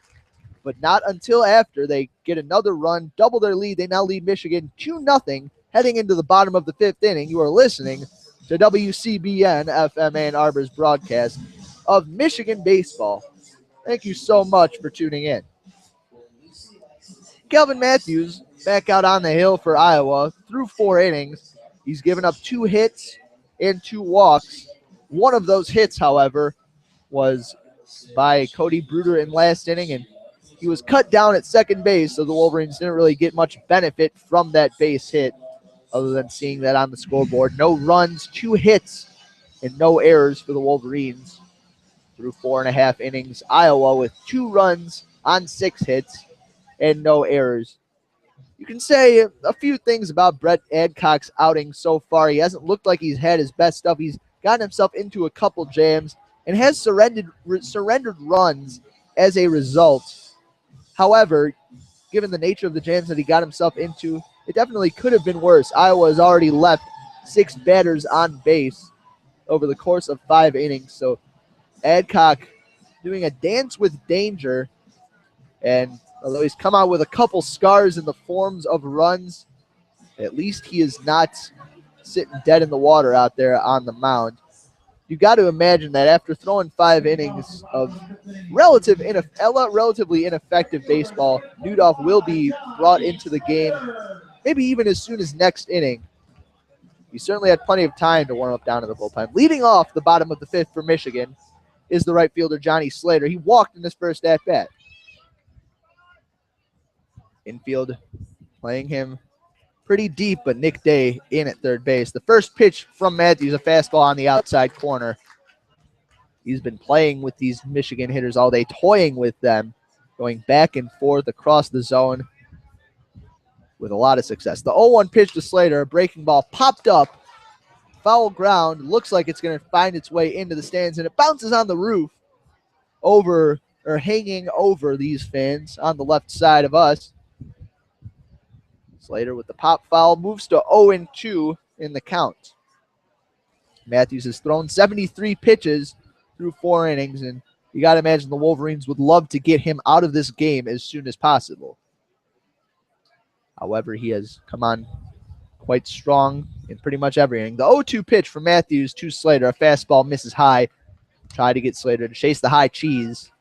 but not until after they get another run, double their lead. They now lead Michigan 2-0 heading into the bottom of the 5th inning. You are listening to WCBN FM Ann Arbor's broadcast of Michigan baseball. Thank you so much for tuning in. Kelvin Matthews back out on the hill for Iowa through 4 innings. He's given up 2 hits and 2 walks. One of those hits, however, was by Cody Bruder in last inning, and he was cut down at second base, so the Wolverines didn't really get much benefit from that base hit other than seeing that on the scoreboard. No runs, 2 hits, and no errors for the Wolverines through 4.5 innings. Iowa with 2 runs on 6 hits and no errors. You can say a few things about Brett Adcock's outing so far. He hasn't looked like he's had his best stuff. He's gotten himself into a couple jams and has surrendered runs as a result. However, given the nature of the jams that he got himself into, it definitely could have been worse. Iowa has already left 6 batters on base over the course of 5 innings. So Adcock doing a dance with danger, and although he's come out with a couple scars in the forms of runs, at least he is not sitting dead in the water out there on the mound. You got to imagine that after throwing 5 innings of relatively ineffective baseball, Newdorf will be brought into the game, maybe even as soon as next inning. He certainly had plenty of time to warm up down in the bullpen. Leading off the bottom of the 5th for Michigan is the right fielder, Johnny Slater. He walked in his first at-bat. Infield playing him pretty deep, but Nick Day in at third base. The first pitch from Matthews, a fastball on the outside corner. He's been playing with these Michigan hitters all day, toying with them, going back and forth across the zone with a lot of success. The 0-1 pitch to Slater, a breaking ball popped up, foul ground, looks like it's going to find its way into the stands, and it bounces on the roof hanging over these fans on the left side of us. Slater with the pop foul moves to 0-2 in the count. Matthews has thrown 73 pitches through 4 innings, and you got to imagine the Wolverines would love to get him out of this game as soon as possible. However, he has come on quite strong in pretty much every inning. The 0-2 pitch from Matthews to Slater, a fastball misses high. Try to get Slater to chase the high cheese.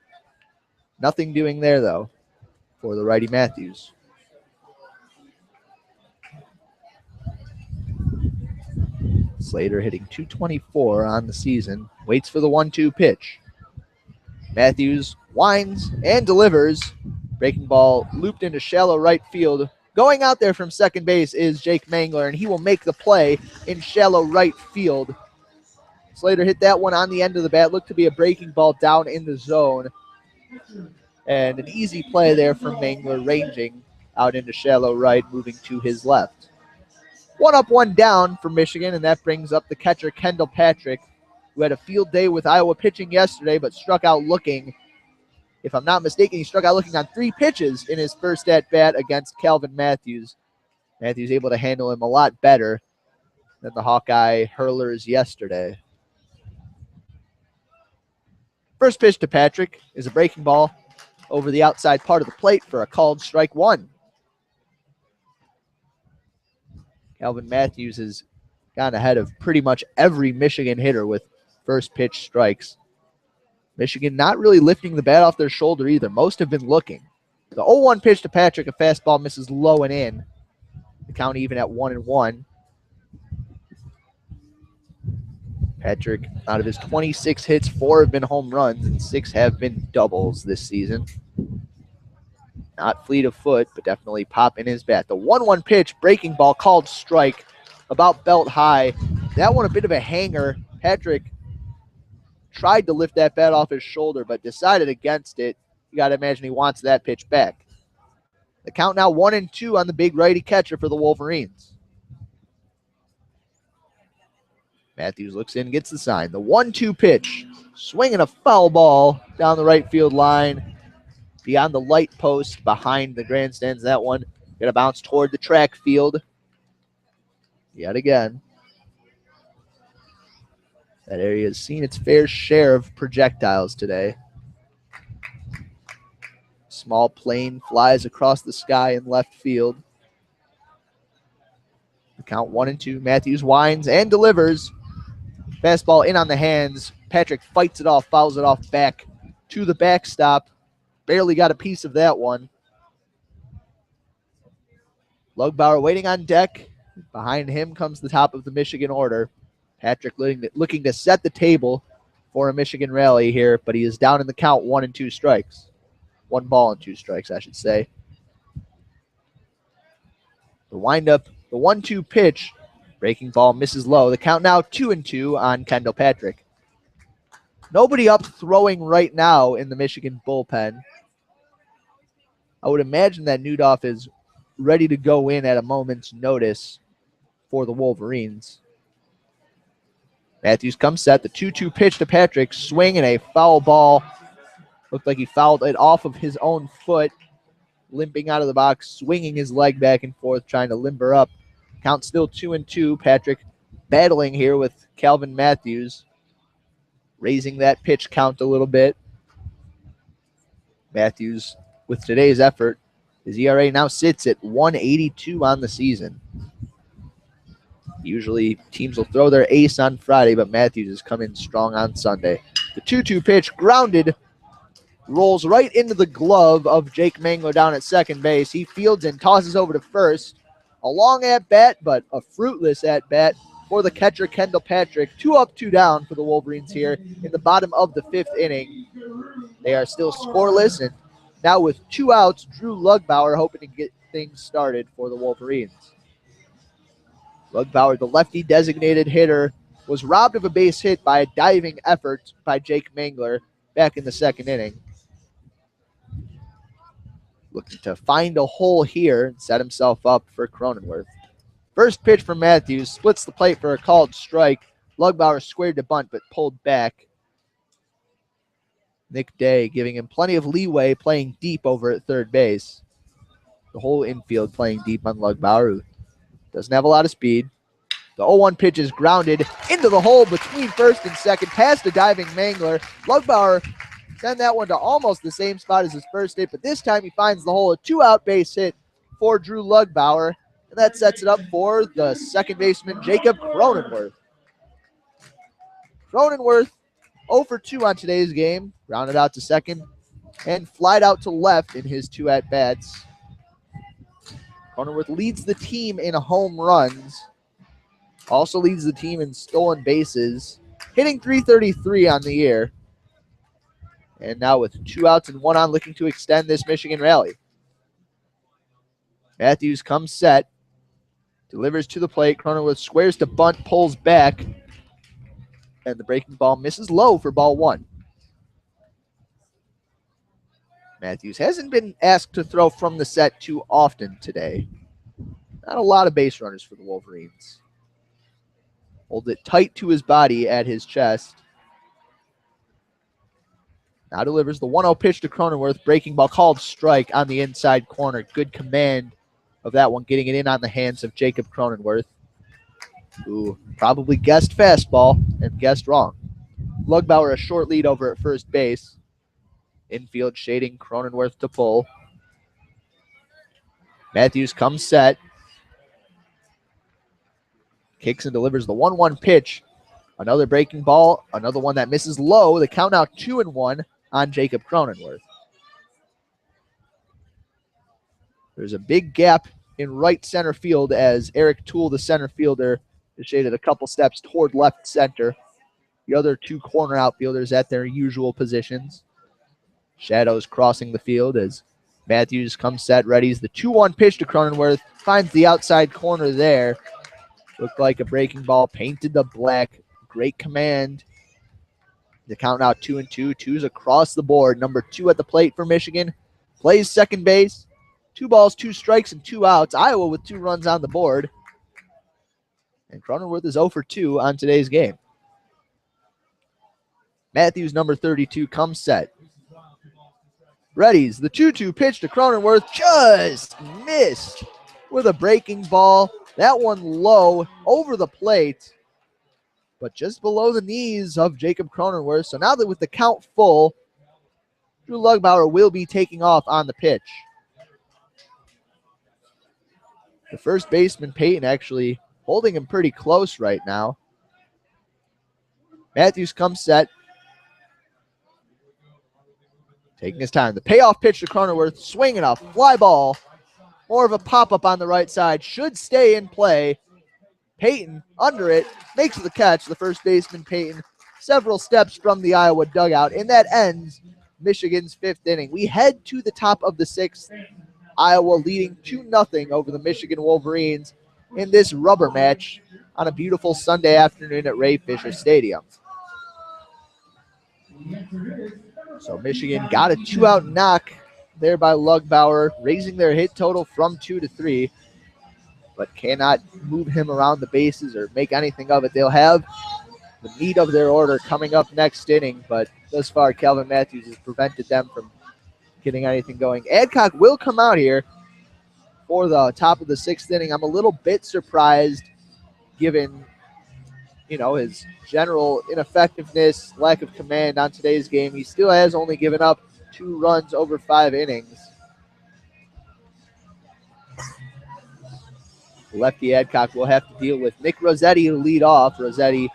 Nothing doing there, though, for the righty Matthews. Slater hitting .224 on the season. Waits for the 1-2 pitch. Matthews winds and delivers. Breaking ball looped into shallow right field. Going out there from second base is Jake Mangler, and he will make the play in shallow right field. Slater hit that one on the end of the bat. Looked to be a breaking ball down in the zone. And an easy play there from Mangler, ranging out into shallow right, moving to his left. 1 up, 1 down for Michigan, and that brings up the catcher, Kendall Patrick, who had a field day with Iowa pitching yesterday, but struck out looking. If I'm not mistaken, he struck out looking on 3 pitches in his first at-bat against Calvin Matthews. Matthews able to handle him a lot better than the Hawkeye hurlers yesterday. First pitch to Patrick is a breaking ball over the outside part of the plate for a called strike 1. Calvin Matthews has gone ahead of pretty much every Michigan hitter with first pitch strikes. Michigan not really lifting the bat off their shoulder either. Most have been looking. The 0-1 pitch to Patrick, a fastball misses low and in. The count even at 1-1. Patrick, out of his 26 hits, 4 have been home runs and 6 have been doubles this season. Not fleet of foot, but definitely pop in his bat. The 1-1 pitch, breaking ball called strike about belt high. That one a bit of a hanger. Patrick tried to lift that bat off his shoulder, but decided against it. You got to imagine he wants that pitch back. The count now 1-2 on the big righty catcher for the Wolverines. Matthews looks in, gets the sign. The 1-2 pitch, swinging a foul ball down the right field line, beyond the light post, behind the grandstands. That one going to bounce toward the track field. Yet again, that area has seen its fair share of projectiles today. Small plane flies across the sky in left field. The count 1-2. Matthews winds and delivers. Fastball in on the hands. Patrick fights it off, fouls it off back to the backstop. Barely got a piece of that one. Lugbauer waiting on deck. Behind him comes the top of the Michigan order. Patrick looking to set the table for a Michigan rally here, but he is down in the count 1-2 strikes. 1 ball and 2 strikes, I should say. The windup, the 1-2 pitch. Breaking ball misses low. The count now 2-2 on Kendall Patrick. Nobody up throwing right now in the Michigan bullpen. I would imagine that Newdoff is ready to go in at a moment's notice for the Wolverines. Matthews comes set. The 2-2 pitch to Patrick. Swing and a foul ball. Looked like he fouled it off of his own foot. Limping out of the box, swinging his leg back and forth, trying to limber up. Count still 2-2. Patrick battling here with Calvin Matthews. Raising that pitch count a little bit. Matthews, with today's effort, his ERA now sits at 1.82 on the season. Usually teams will throw their ace on Friday, but Matthews has come in strong on Sunday. The 2-2 pitch grounded, rolls right into the glove of Jake Mangler down at second base. He fields and tosses over to first. A long at-bat, but a fruitless at-bat for the catcher, Kendall Patrick. 2 up, 2 down for the Wolverines here in the bottom of the 5th inning. They are still scoreless, and now with 2 outs, Drew Lugbauer hoping to get things started for the Wolverines. Lugbauer, the lefty designated hitter, was robbed of a base hit by a diving effort by Jake Mangler back in the 2nd inning. Looking to find a hole here and set himself up for Cronenworth. First pitch from Matthews, splits the plate for a called strike. Lugbauer squared to bunt but pulled back. Nick Day giving him plenty of leeway, playing deep over at third base. The whole infield playing deep on Lugbauer, who doesn't have a lot of speed. The 0-1 pitch is grounded into the hole between first and second, past a diving Mangler. Lugbauer send that one to almost the same spot as his first hit, but this time he finds the hole. A 2-out base hit for Drew Lugbauer, and that sets it up for the second baseman, Jacob Cronenworth. Cronenworth 0 for 2 on today's game, rounded out to second and flied out to left in his 2 at-bats. Cronenworth leads the team in home runs, also leads the team in stolen bases, hitting .333 on the year. And now with 2 outs and 1 on, looking to extend this Michigan rally. Matthews comes set, delivers to the plate. Cronenworth squares to bunt, pulls back, and the breaking ball misses low for ball 1. Matthews hasn't been asked to throw from the set too often today. Not a lot of base runners for the Wolverines. Holds it tight to his body at his chest. Now delivers the 1-0 pitch to Cronenworth. Breaking ball called strike on the inside corner. Good command of that one, getting it in on the hands of Jacob Cronenworth, who probably guessed fastball and guessed wrong. Lugbauer a short lead over at first base. Infield shading Cronenworth to pull. Matthews comes set. Kicks and delivers the 1-1 pitch. Another breaking ball, another one that misses low. The count now 2-1 on Jacob Cronenworth. There's a big gap in right center field as Eric Toole, the center fielder, is shaded a couple steps toward left center. The other 2 corner outfielders at their usual positions. Shadows crossing the field as Matthews comes set, readies the 2-1 pitch to Cronenworth, finds the outside corner there. Looked like a breaking ball, painted the black. Great command. The count now 2-2. Twos across the board. Number 2 at the plate for Michigan. Plays second base. 2 balls, 2 strikes, and 2 outs. Iowa with 2 runs on the board. And Cronenworth is 0 for 2 on today's game. Matthews, number 32, comes set. Readies. The 2-2 pitch to Cronenworth. Just missed with a breaking ball. That one low over the plate, but just below the knees of Jacob Cronenworth. So now that with the count full, Drew Lugbauer will be taking off on the pitch. The first baseman, Peyton, actually holding him pretty close right now. Matthews comes set. Taking his time. The payoff pitch to Cronenworth. Swinging a fly ball. More of a pop-up on the right side. Should stay in play. Peyton under it. Makes the catch. The first baseman, Peyton, several steps from the Iowa dugout. And that ends Michigan's 5th inning. We head to the top of the 6th. Iowa leading 2-0 over the Michigan Wolverines in this rubber match on a beautiful Sunday afternoon at Ray Fisher Stadium. So Michigan got a 2-out knock there by Lugbauer, raising their hit total from 2 to 3, but cannot move him around the bases or make anything of it. They'll have the meat of their order coming up next inning, but thus far Calvin Matthews has prevented them from getting anything going. Adcock will come out here for the top of the 6th inning. I'm a little bit surprised given, his general ineffectiveness, lack of command on today's game. He still has only given up 2 runs over 5 innings. Lefty Adcock will have to deal with Nick Rossetti to lead off. Rossetti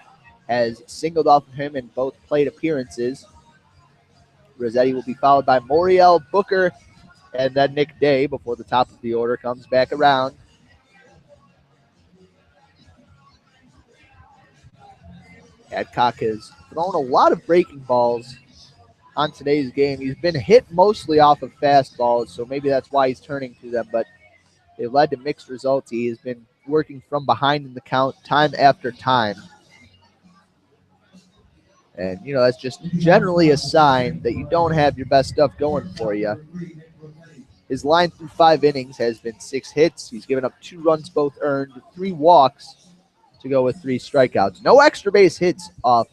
has singled off of him in both plate appearances. Rossetti will be followed by Moriel, Booker, and then Nick Day before the top of the order comes back around. Adcock has thrown a lot of breaking balls on today's game. He's been hit mostly off of fastballs, so maybe that's why he's turning to them, but they've led to mixed results. He has been working from behind in the count time after time. And, that's just generally a sign that you don't have your best stuff going for you. His line through 5 innings has been 6 hits. He's given up 2 runs, both earned, 3 walks to go with 3 strikeouts. No extra base hits off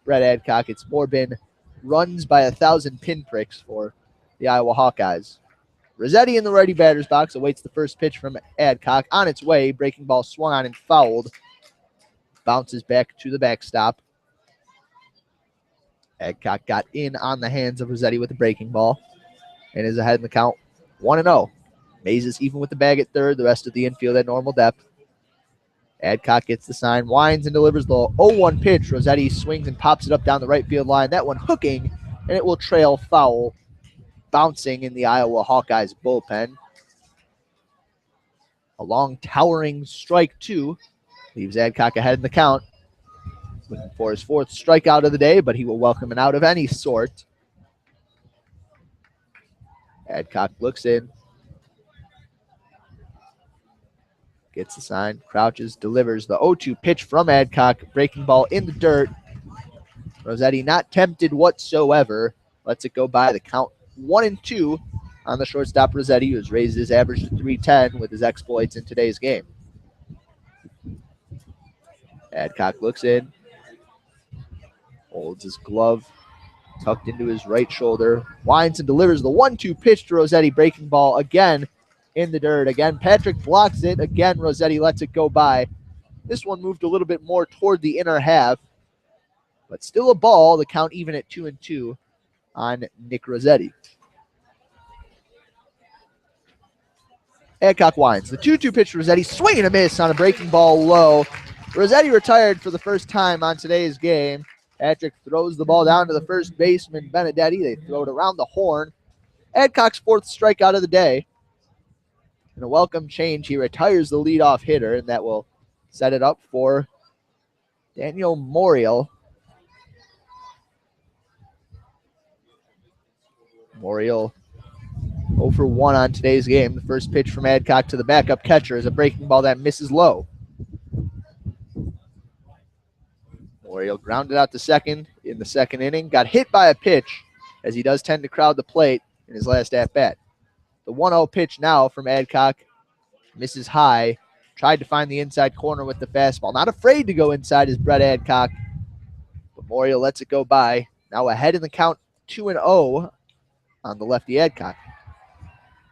Brett Adcock. It's more been runs by 1,000 pinpricks for the Iowa Hawkeyes. Rossetti in the righty batter's box awaits the first pitch from Adcock. On its way, breaking ball swung on and fouled. Bounces back to the backstop. Adcock got in on the hands of Rossetti with the breaking ball and is ahead in the count 1-0. Mays is even with the bag at third. The rest of the infield at normal depth. Adcock gets the sign, winds and delivers the 0-1 pitch. Rossetti swings and pops it up down the right field line. That one hooking, and it will trail foul, bouncing in the Iowa Hawkeyes bullpen. A long, towering strike 2 leaves Adcock ahead in the count. Looking for his 4th strikeout of the day, but he will welcome an out of any sort. Adcock looks in. Gets the sign, crouches, delivers the 0-2 pitch from Adcock. Breaking ball in the dirt. Rossetti not tempted whatsoever. Lets it go by. The count 1-2 on the shortstop Rossetti, who's raised his average to 310 with his exploits in today's game. Adcock looks in. Holds his glove tucked into his right shoulder. Winds and delivers the 1-2 pitch to Rossetti. Breaking ball again in the dirt. Again, Patrick blocks it. Again, Rossetti lets it go by. This one moved a little bit more toward the inner half, but still a ball. The count even at 2-2 on Nick Rossetti. Adcock winds. The 2-2 pitch to Rossetti. Swing and a miss on a breaking ball low. Rossetti retired for the first time on today's game. Patrick throws the ball down to the first baseman, Benedetti. They throw it around the horn. Adcock's 4th strikeout of the day. And a welcome change. He retires the leadoff hitter, and that will set it up for Daniel Moriel. Moriel 0 for 1 on today's game. The first pitch from Adcock to the backup catcher is a breaking ball that misses low. Morial grounded out to second in the second inning. Got hit by a pitch, as he does tend to crowd the plate in his last at-bat. The 1-0 pitch now from Adcock. Misses high. Tried to find the inside corner with the fastball. Not afraid to go inside is Brett Adcock. But Morial lets it go by. Now ahead in the count 2-0 on the lefty Adcock.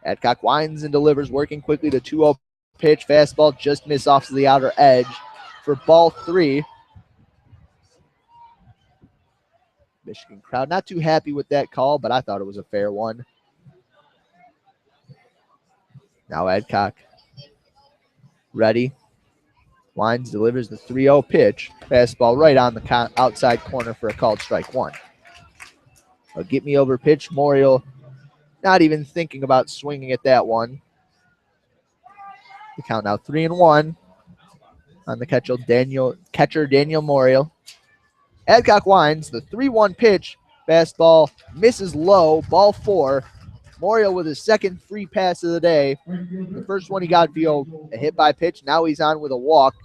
Adcock winds and delivers, working quickly to 2-0 pitch. Fastball just missed off to the outer edge for ball 3. Michigan crowd not too happy with that call, but I thought it was a fair one. Now Adcock ready. Winds, delivers the 3-0 pitch. Fastball right on the outside corner for a called strike 1. A get me over pitch. Morial not even thinking about swinging at that one. The count now 3-1 on the catcher Daniel Morial. Adcock winds the 3-1 pitch. Fastball misses low. Ball 4. Morial with his second free pass of the day. The first one he got via a hit by pitch. Now he's on with a walk.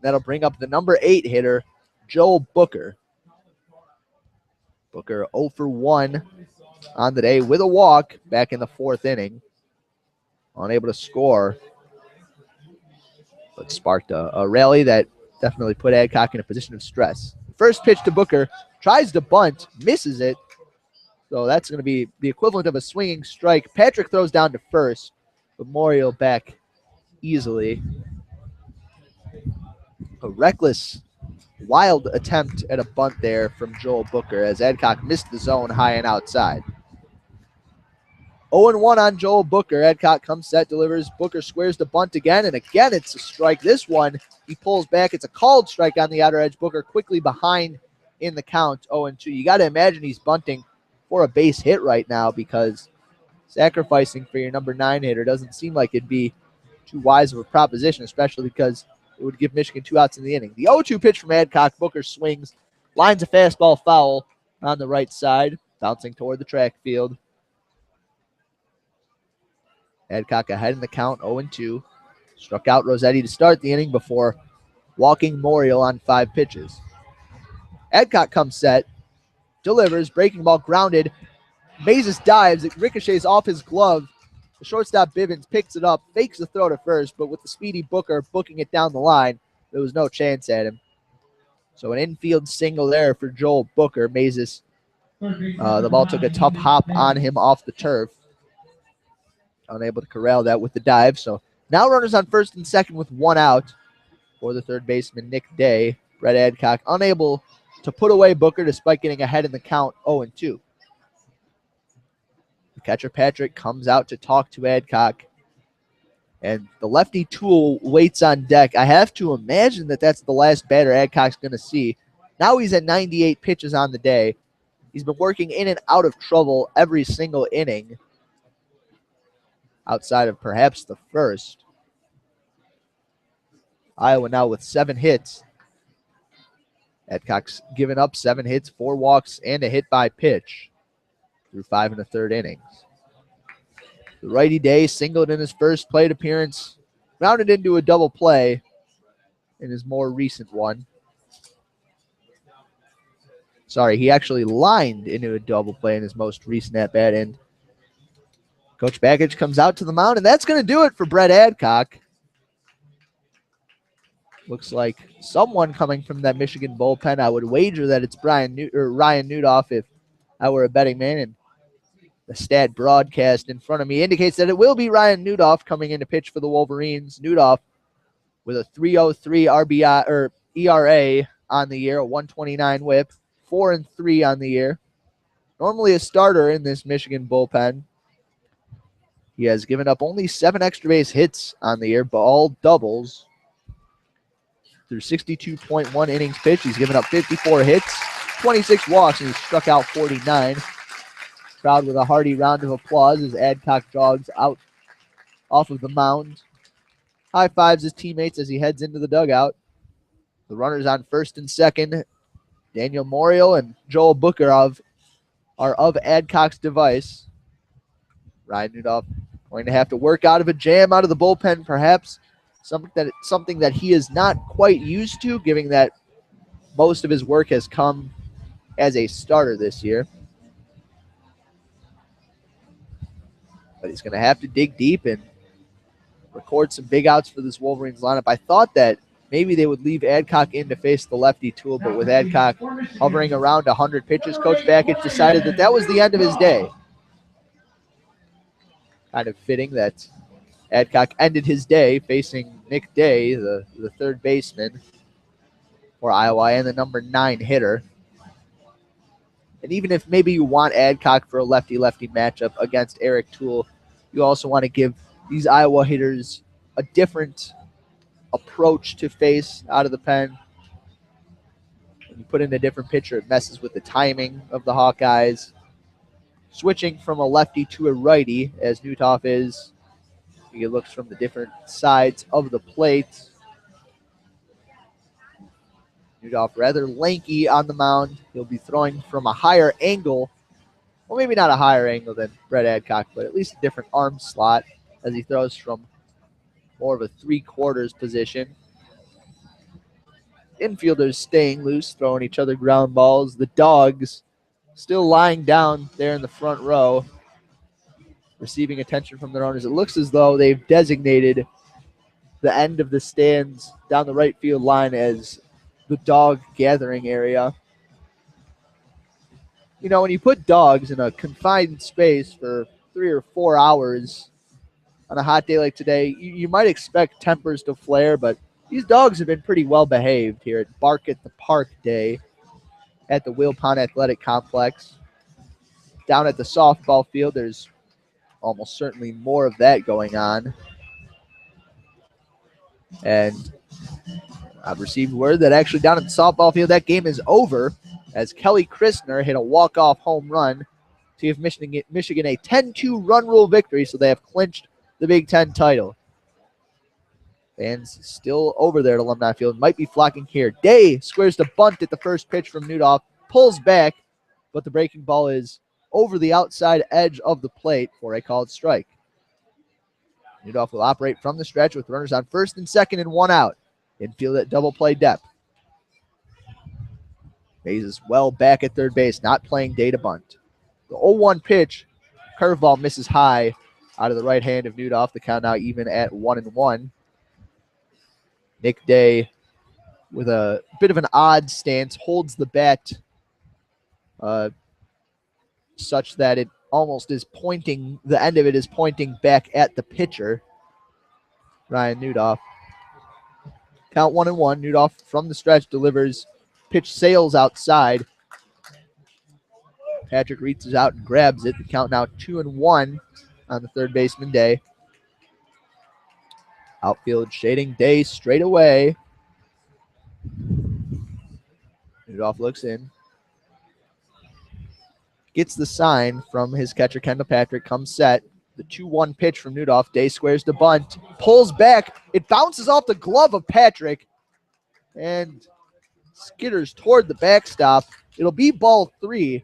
That'll bring up the number 8 hitter, Joel Booker. Booker 0 for 1 on the day with a walk back in the 4th inning. Unable to score, but sparked a rally that definitely put Adcock in a position of stress. First pitch to Booker, tries to bunt, misses it. So that's going to be the equivalent of a swinging strike. Patrick throws down to first, but Morial back easily. A reckless, wild attempt at a bunt there from Joel Booker as Adcock missed the zone high and outside. 0-1 on Joel Booker. Adcock comes set, delivers. Booker squares the bunt again, and again it's a strike. This one, he pulls back. It's a called strike on the outer edge. Booker quickly behind in the count, 0-2. You got to imagine he's bunting for a base hit right now because sacrificing for your number 9 hitter doesn't seem like it'd be too wise of a proposition, especially because it would give Michigan 2 outs in the inning. The 0-2 pitch from Adcock. Booker swings, lines a fastball foul on the right side, bouncing toward the track field. Adcock ahead in the count, 0-2. Struck out Rossetti to start the inning before walking Morial on 5 pitches. Adcock comes set, delivers, breaking ball grounded. Mazes dives, it ricochets off his glove. The shortstop Bivens picks it up, fakes the throw to first, but with the speedy Booker booking it down the line, there was no chance at him. So an infield single there for Joel Booker. Mazes, the ball took a tough hop on him off the turf. Unable to corral that with the dive. So now runners on first and second with 1 out for the third baseman, Nick Day. Brett Adcock unable to put away Booker despite getting ahead in the count, 0-2. The catcher Patrick comes out to talk to Adcock. And the lefty Toole waits on deck. I have to imagine that that's the last batter Adcock's going to see. Now he's at 98 pitches on the day. He's been working in and out of trouble every single inning, outside of perhaps the first. Iowa now with 7 hits. Adcock's given up 7 hits, 4 walks, and a hit by pitch through 5 1/3 innings. The righty Day singled in his first plate appearance, rounded into a double play in his more recent one. Sorry, he actually lined into a double play in his most recent at-bat, and Coach Baggage comes out to the mound, and that's going to do it for Brett Adcock. Looks like someone coming from that Michigan bullpen. I would wager that it's Ryan Newdoff if I were a betting man, and the stat broadcast in front of me indicates that it will be Ryan Newdoff coming in to pitch for the Wolverines. Newdoff with a 3.03 RBI or ERA on the year, a 1.29 WHIP, 4-3 on the year. Normally a starter in this Michigan bullpen. He has given up only 7 extra base hits on the year, but all doubles. Through 62.1 innings pitched, he's given up 54 hits, 26 walks, and he's struck out 49. Crowd with a hearty round of applause as Adcock jogs out off of the mound. High fives his teammates as he heads into the dugout. The runners on first and second, Daniel Morial and Joel Booker are of Adcock's device. Ryan Newdoff going to have to work out of a jam out of the bullpen, perhaps something that he is not quite used to, given that most of his work has come as a starter this year. But he's going to have to dig deep and record some big outs for this Wolverines lineup. I thought that maybe they would leave Adcock in to face the lefty Tool, but with Adcock hovering around 100 pitches, Coach Bakich decided that was the end of his day. Kind of fitting that Adcock ended his day facing Nick Day, the third baseman for Iowa and the number 9 hitter. And even if maybe you want Adcock for a lefty-lefty matchup against Eric Tool, you also want to give these Iowa hitters a different approach to face out of the pen. When you put in a different pitcher, it messes with the timing of the Hawkeyes. Switching from a lefty to a righty, as Newtoff is, he looks from the different sides of the plate. Newtoff rather lanky on the mound. He'll be throwing from a higher angle. Well, maybe not a higher angle than Brett Adcock, but at least a different arm slot as he throws from more of a 3/4 position. Infielders staying loose, throwing each other ground balls. The Dogs still lying down there in the front row, receiving attention from their owners. It looks as though they've designated the end of the stands down the right field line as the dog gathering area. You know, when you put dogs in a confined space for 3 or 4 hours on a hot day like today, you might expect tempers to flare, but these dogs have been pretty well behaved here at Bark at the Park Day at the Will Pond Athletic Complex. Down at the softball field, there's almost certainly more of that going on. And I've received word that actually down at the softball field, that game is over as Kelly Christner hit a walk-off home run to give Michigan a 10-2 run rule victory, so they have clinched the Big Ten title. Fans still over there at Alumni Field, might be flocking here. Day squares the bunt at the first pitch from Newtoff, pulls back, but the breaking ball is over the outside edge of the plate for a called strike. Newtoff will operate from the stretch with runners on first and second and 1 out. Infield at double play depth. Mays is well back at third base, not playing Day to bunt. The 0-1 pitch, curveball misses high out of the right hand of Newtoff. The count now even at 1-1. Nick Day, with a bit of an odd stance, holds the bat such that it almost is pointing, the end of it is pointing back at the pitcher, Ryan Newtoff. Count 1-1. Newtoff from the stretch delivers. Pitch sails outside. Patrick reaches out and grabs it. The count now 2-1 on the third baseman Day. Outfield shading Day straight away. Newtoff looks in. Gets the sign from his catcher, Kendall Patrick. Comes set. The 2-1 pitch from Newtoff. Day squares the bunt. Pulls back. It bounces off the glove of Patrick and skitters toward the backstop. It'll be ball 3.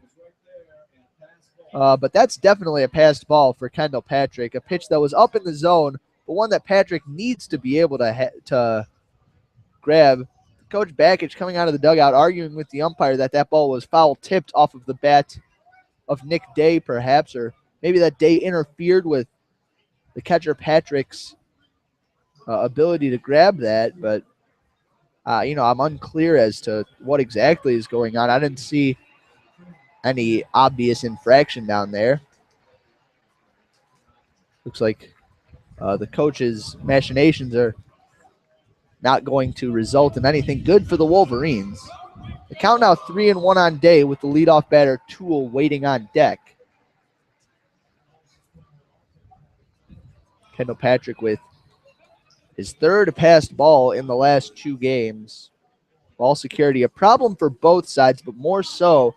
But that's definitely a passed ball for Kendall Patrick. A pitch that was up in the zone, but one that Patrick needs to be able to grab. Coach Bakich coming out of the dugout arguing with the umpire that ball was foul tipped off of the bat of Nick Day perhaps, or maybe that Day interfered with the catcher Patrick's ability to grab that. But, I'm unclear as to what exactly is going on. I didn't see any obvious infraction down there. Looks like the coach's machinations are not going to result in anything good for the Wolverines. The count now 3-1 on Day with the leadoff batter Tool waiting on deck. Kendall Patrick with his third passed ball in the last 2 games. Ball security, a problem for both sides, but more so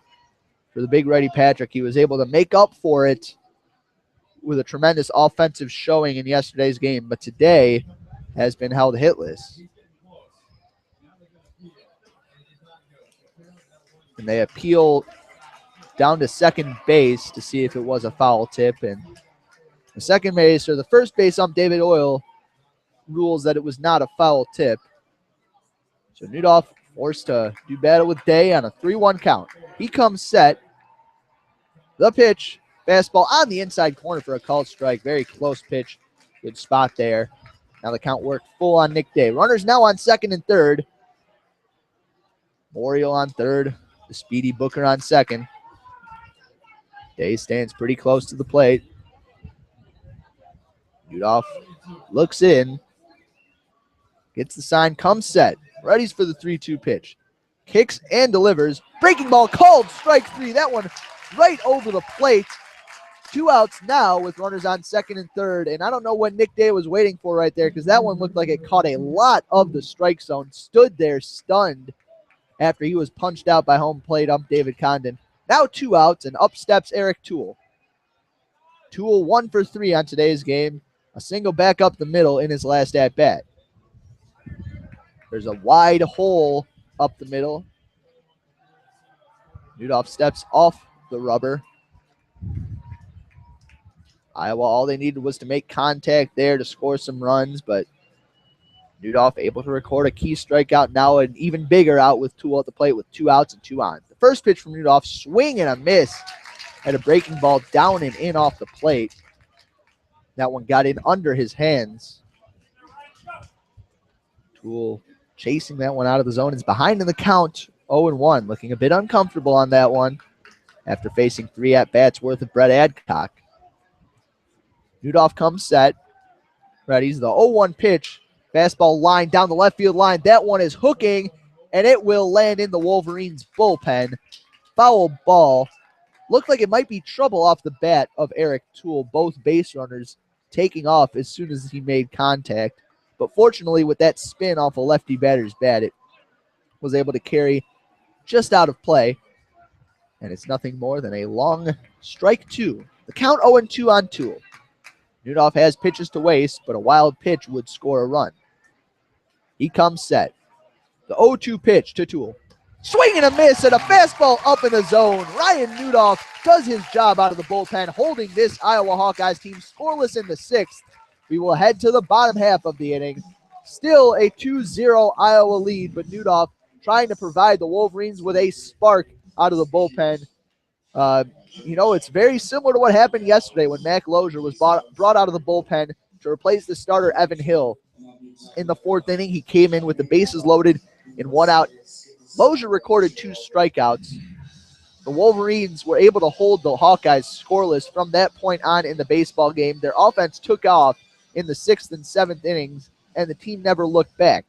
for the big righty Patrick. He was able to make up for it with a tremendous offensive showing in yesterday's game, but today has been held hitless. And they appeal down to second base to see if it was a foul tip. And the second base, or the first base ump, David Oil, rules that it was not a foul tip. So Newtoff Forced to do battle with Day on a 3-1 count. He comes set. The pitch. Fastball on the inside corner for a called strike. Very close pitch. Good spot there. Now the count worked full on Nick Day. Runners now on second and third. Morial on third. The speedy Booker on second. Day stands pretty close to the plate. Udoff looks in. Gets the sign, comes set. Readies for the 3-2 pitch. Kicks and delivers. Breaking ball called strike three. That one right over the plate. 2 outs now with runners on second and third. And I don't know what Nick Day was waiting for right there because that one looked like it caught a lot of the strike zone. Stood there stunned after he was punched out by home plate ump David Condon. Now 2 outs, and up steps Eric Toole. Toole 1 for 3 on today's game. A single back up the middle in his last at-bat. There's a wide hole up the middle. Udoff steps off the rubber. Iowa, all they needed was to make contact there to score some runs, but Udoff able to record a key strikeout. Now an even bigger out with Toole at the plate with 2 outs and 2 on. The first pitch from Udoff, swing and a miss. Had a breaking ball down and in off the plate. That one got in under his hands. Toole chasing that one out of the zone. Is behind in the count, 0-1. Looking a bit uncomfortable on that one after facing 3 at-bats worth of Brett Adcock. Udoff comes set. Ready's the 0-1 pitch. Fastball line down the left field line. That one is hooking, and it will land in the Wolverines' bullpen. Foul ball. Looked like it might be trouble off the bat of Eric Toole. Both base runners taking off as soon as he made contact. But fortunately, with that spin off a lefty batter's bat, it was able to carry just out of play. And it's nothing more than a long strike 2. The count 0-2 on Toole. Udoff has pitches to waste, but a wild pitch would score a run. He comes set. The 0-2 pitch to Toole. Swing and a miss and a fastball up in the zone. Ryan Udoff does his job out of the bullpen, holding this Iowa Hawkeyes team scoreless in the 6th. We will head to the bottom half of the inning. Still a 2-0 Iowa lead, but Udoff trying to provide the Wolverines with a spark out of the bullpen. It's very similar to what happened yesterday when Mac Lozier was brought out of the bullpen to replace the starter Evan Hill. In the 4th inning, he came in with the bases loaded in 1 out. Lozier recorded 2 strikeouts. The Wolverines were able to hold the Hawkeyes scoreless from that point on in the baseball game. Their offense took off in the 6th and 7th innings, and the team never looked back.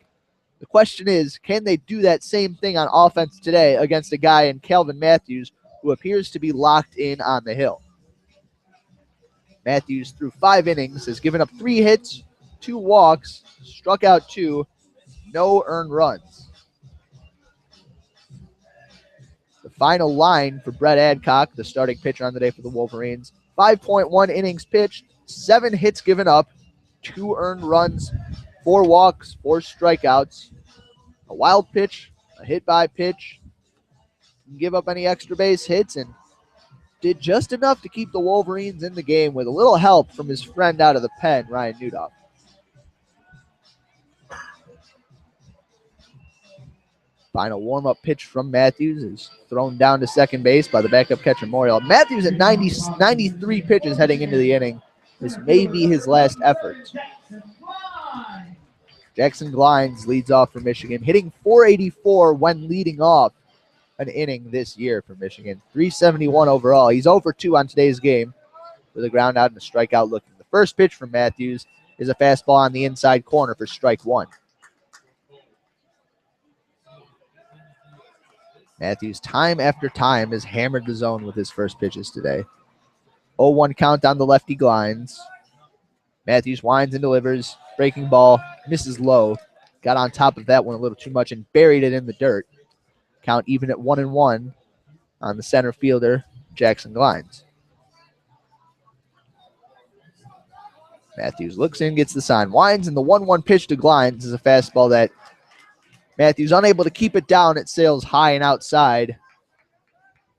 The question is, can they do that same thing on offense today against a guy in Calvin Matthews who appears to be locked in on the hill? Matthews, through 5 innings, has given up 3 hits, 2 walks, struck out 2, no earned runs. The final line for Brett Adcock, the starting pitcher on the day for the Wolverines: 5.1 innings pitched, 7 hits given up, 2 earned runs, 4 walks, 4 strikeouts, a wild pitch, a hit by pitch, didn't give up any extra base hits, and did just enough to keep the Wolverines in the game with a little help from his friend out of the pen, Ryan Udoff. Final warm-up pitch from Matthews is thrown down to second base by the backup catcher Morial. Matthews at 93 pitches heading into the inning. This may be his last effort. Jackson Glines leads off for Michigan, hitting .484 when leading off an inning this year for Michigan. .371 overall. He's 0 for 2 on today's game with a ground out and a strikeout looking. The first pitch from Matthews is a fastball on the inside corner for strike 1. Matthews, time after time, has hammered the zone with his first pitches today. 0-1 count on the lefty Glines. Matthews winds and delivers. Breaking ball, misses low. Got on top of that one a little too much and buried it in the dirt. Count even at 1-1 on the center fielder, Jackson Glines. Matthews looks in, gets the sign, winds, and the 1-1 pitch to Glines is a fastball that Matthews unable to keep it down. It sails high and outside.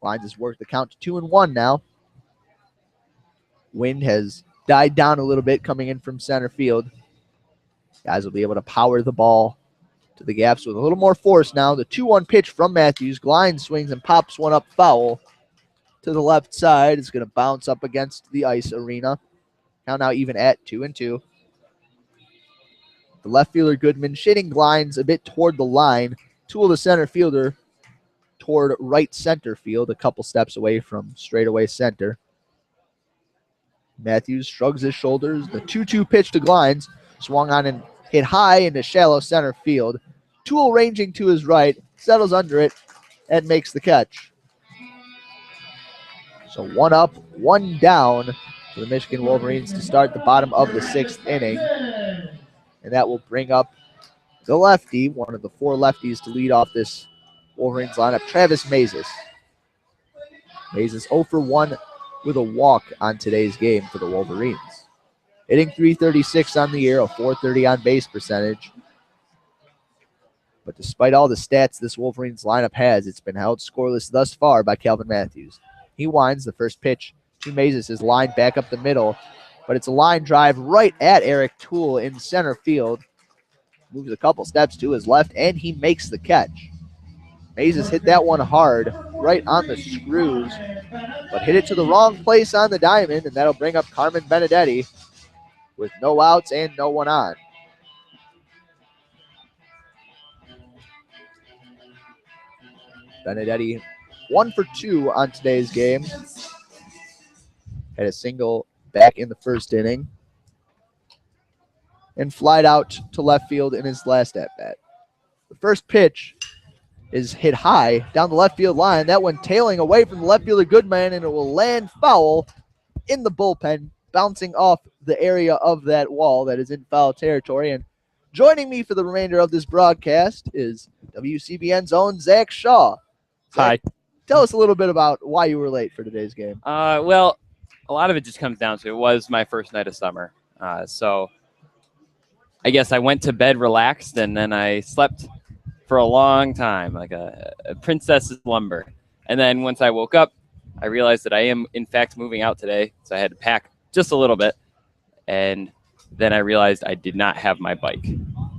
Glines has worked the count to 2-1 now. Wind has died down a little bit coming in from center field. Guys will be able to power the ball to the gaps with a little more force now. The 2-1 pitch from Matthews. Glines swings and pops one up foul to the left side. It's going to bounce up against the ice arena. Count now even at 2-2. The left fielder Goodman shading Glines a bit toward the line. Tool the center fielder toward right center field, a couple steps away from straightaway center. Matthews shrugs his shoulders. The 2-2 pitch to Glines swung on and hit high into shallow center field. Tool ranging to his right, settles under it, and makes the catch. So 1 up, 1 down for the Michigan Wolverines to start the bottom of the 6th inning. And that will bring up the lefty, one of the 4 lefties to lead off this Wolverines lineup, Travis Mazes. Mazes 0 for 1 with a walk on today's game for the Wolverines. Hitting .336 on the year, a .430 on base percentage. But despite all the stats this Wolverines lineup has, it's been held scoreless thus far by Calvin Matthews. He winds the first pitch to Mazes, his line back up the middle, but it's a line drive right at Eric Tool in center field. Moves a couple steps to his left, and he makes the catch. Mazes hit that one hard, right on the screws, but hit it to the wrong place on the diamond, and that'll bring up Carmen Benedetti with no outs and no one on. Benedetti 1 for 2 on today's game. Had a single back in the first inning and flied out to left field in his last at-bat. The first pitch is hit high down the left field line. That one tailing away from the left fielder Goodman, and it will land foul in the bullpen, bouncing off the area of that wall that is in foul territory. And joining me for the remainder of this broadcast is WCBN's own Zach Shaw. Zach, Hi. Tell us a little bit about why you were late for today's game. Well, a lot of it just comes down to it was my first night of summer. So I guess I went to bed relaxed, and then I slept for a long time, like a princess's slumber. And then once I woke up, I realized that I am, in fact, moving out today. So I had to pack just a little bit. And then I realized I did not have my bike.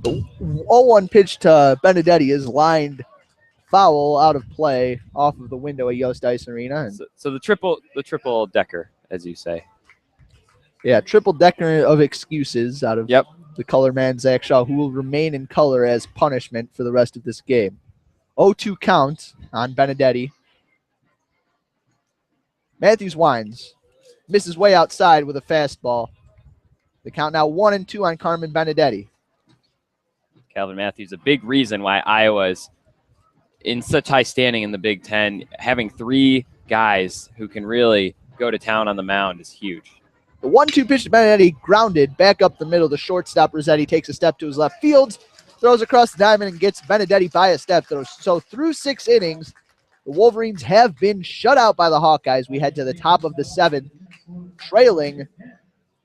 The 0-1 pitch to Benedetti is lined foul out of play off of the window at Yost Ice Arena. So the triple decker, as you say. Yeah, triple decker of excuses out of the color man, Zach Shaw, who will remain in color as punishment for the rest of this game. 0-2 count on Benedetti. Matthews winds. Misses way outside with a fastball. The count now 1-2 on Carmen Benedetti. Calvin Matthews, a big reason why Iowa is in such high standing in the Big Ten. Having 3 guys who can really go to town on the mound is huge. The 1-2 pitch to Benedetti, grounded back up the middle. The shortstop Rossetti takes a step to his left field, throws across the diamond, and gets Benedetti by a step. So through 6 innings, the Wolverines have been shut out by the Hawkeyes. We head to the top of the 7th,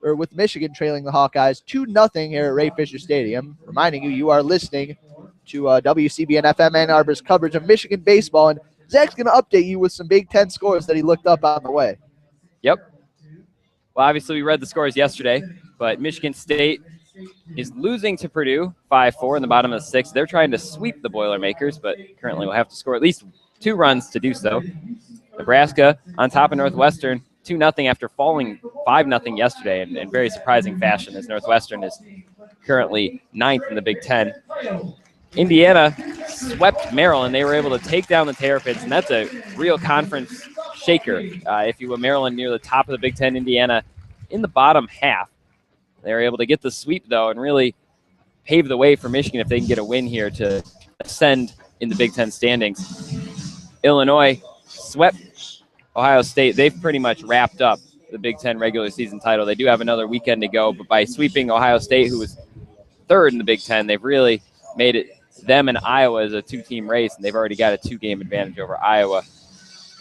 with Michigan trailing the Hawkeyes 2-0 here at Ray Fisher Stadium. Reminding you, you are listening to WCBN FM Ann Arbor's coverage of Michigan baseball, and Zach's going to update you with some Big Ten scores that he looked up on the way. Yep. Well, obviously, we read the scores yesterday, but Michigan State is losing to Purdue 5-4 in the bottom of the 6th. They're trying to sweep the Boilermakers, but currently will have to score at least 2 runs to do so. Nebraska on top of Northwestern 2-0 after falling 5-0 yesterday in very surprising fashion, as Northwestern is currently 9th in the Big Ten. Indiana swept Maryland. They were able to take down the Terrapins, and that's a real conference shaker, if you will. Maryland near the top of the Big Ten, Indiana in the bottom half. They were able to get the sweep, though, and really pave the way for Michigan if they can get a win here to ascend in the Big Ten standings. Illinois swept Ohio State. They've pretty much wrapped up the Big Ten regular season title. They do have another weekend to go, but by sweeping Ohio State, who was 3rd in the Big Ten, they've really made it them and Iowa as a 2-team race, and they've already got a 2-game advantage over Iowa.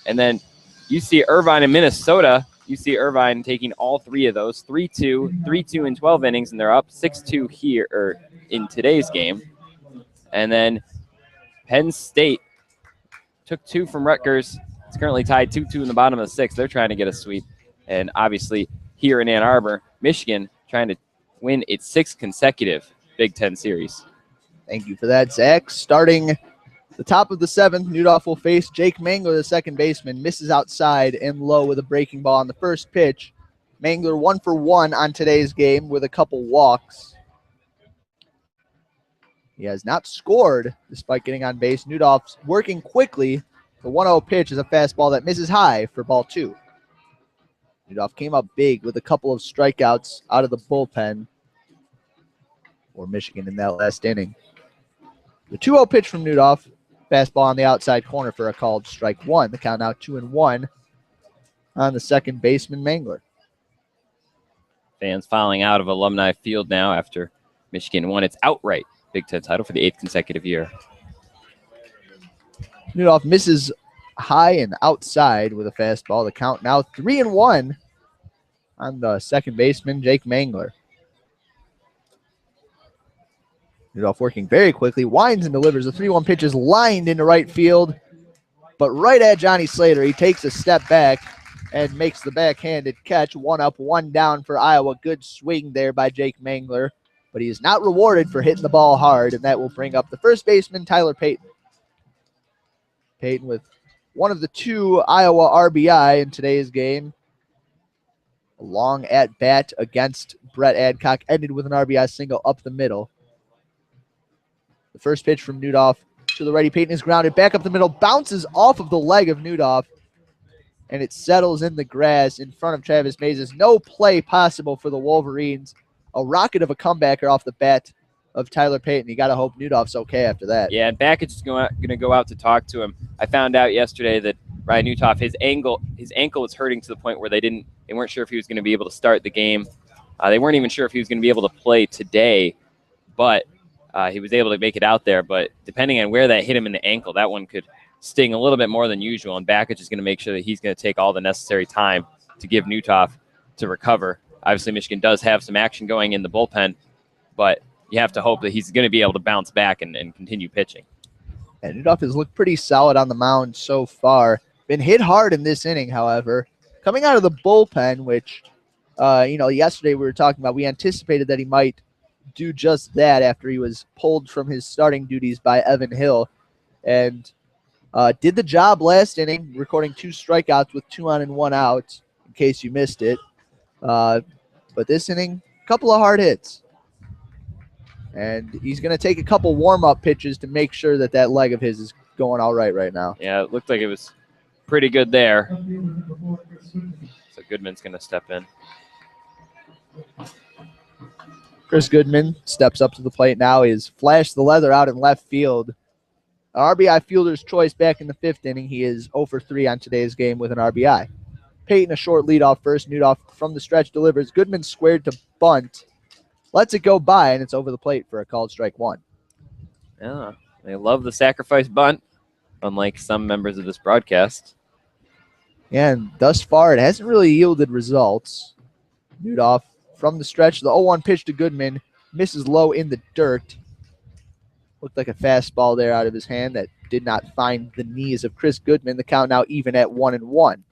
And then UC Irvine and Minnesota, UC Irvine taking all 3 of those, 3-2, 3-2 in 12 innings, and they're up 6-2 here in today's game. And then Penn State took 2 from Rutgers. It's currently tied 2-2 in the bottom of the 6th. They're trying to get a sweep. And obviously here in Ann Arbor, Michigan trying to win its 6th consecutive Big Ten series. Thank you for that, Zach. Starting the top of the seventh, Newdoff will face Jake Mangler, the second baseman. Misses outside and low with a breaking ball on the first pitch. Mangler 1 for 1 on today's game with a couple walks. He has not scored despite getting on base. Newdoff's working quickly. The 1-0 pitch is a fastball that misses high for ball 2. Newdoff came up big with a couple of strikeouts out of the bullpen for Michigan in that last inning. The 2-0 pitch from Newdoff, fastball on the outside corner for a called strike 1. The count now 2-1 on the second baseman, Mangler. Fans filing out of Alumni Field now after Michigan won its outright Big Ten title for the 8th consecutive year. Newdoff misses high and outside with a fastball. The count now 3-1 on the second baseman, Jake Mangler. Newdoff working very quickly, winds and delivers. The 3-1 pitch is lined into right field, but right at Johnny Slater. He takes a step back and makes the backhanded catch. 1 up, 1 down for Iowa. Good swing there by Jake Mangler, but he is not rewarded for hitting the ball hard, and that will bring up the first baseman, Tyler Payton. Payton with one of the 2 Iowa RBI in today's game. A long at-bat against Brett Adcock ended with an RBI single up the middle. The first pitch from Newdoff to the righty. Payton is grounded back up the middle, bounces off of the leg of Newdoff, and it settles in the grass in front of Travis Mazes. No play possible for the Wolverines. A rocket of a comebacker off the bat of Tyler Payton. You got to hope Newdoff's okay after that. Yeah, and Backich is going to go out to talk to him. I found out yesterday that Ryan Newtoff, his ankle was hurting to the point where they weren't sure if he was going to be able to start the game. They weren't even sure if he was going to be able to play today, but he was able to make it out there. But depending on where that hit him in the ankle, that one could sting a little bit more than usual. And Backich is going to make sure that he's going to take all the necessary time to give Newtoff to recover. Obviously, Michigan does have some action going in the bullpen, but you have to hope that he's going to be able to bounce back and continue pitching. And Newdoff has looked pretty solid on the mound so far. Been hit hard in this inning, however. Coming out of the bullpen, which, yesterday we were talking about, we anticipated that he might do just that after he was pulled from his starting duties by Evan Hill. And did the job last inning, recording 2 strikeouts with 2 on and 1 out, in case you missed it. But this inning, a couple of hard hits. And he's going to take a couple warm-up pitches to make sure that leg of his is going all right now. Yeah, it looked like it was pretty good there. So Goodman's going to step in. Chris Goodman steps up to the plate now. He's flashed the leather out in left field. RBI fielder's choice back in the 5th inning. He is 0 for 3 on today's game with an RBI. Payton a short leadoff first. Newdoff from the stretch delivers. Goodman squared to bunt. Lets it go by, and it's over the plate for a called strike 1. Yeah, they love the sacrifice bunt, unlike some members of this broadcast. And thus far, it hasn't really yielded results. Newdoff from the stretch. The 0-1 pitch to Goodman. Misses low in the dirt. Looked like a fastball there out of his hand that did not find the knees of Chris Goodman. The count now even at 1-1.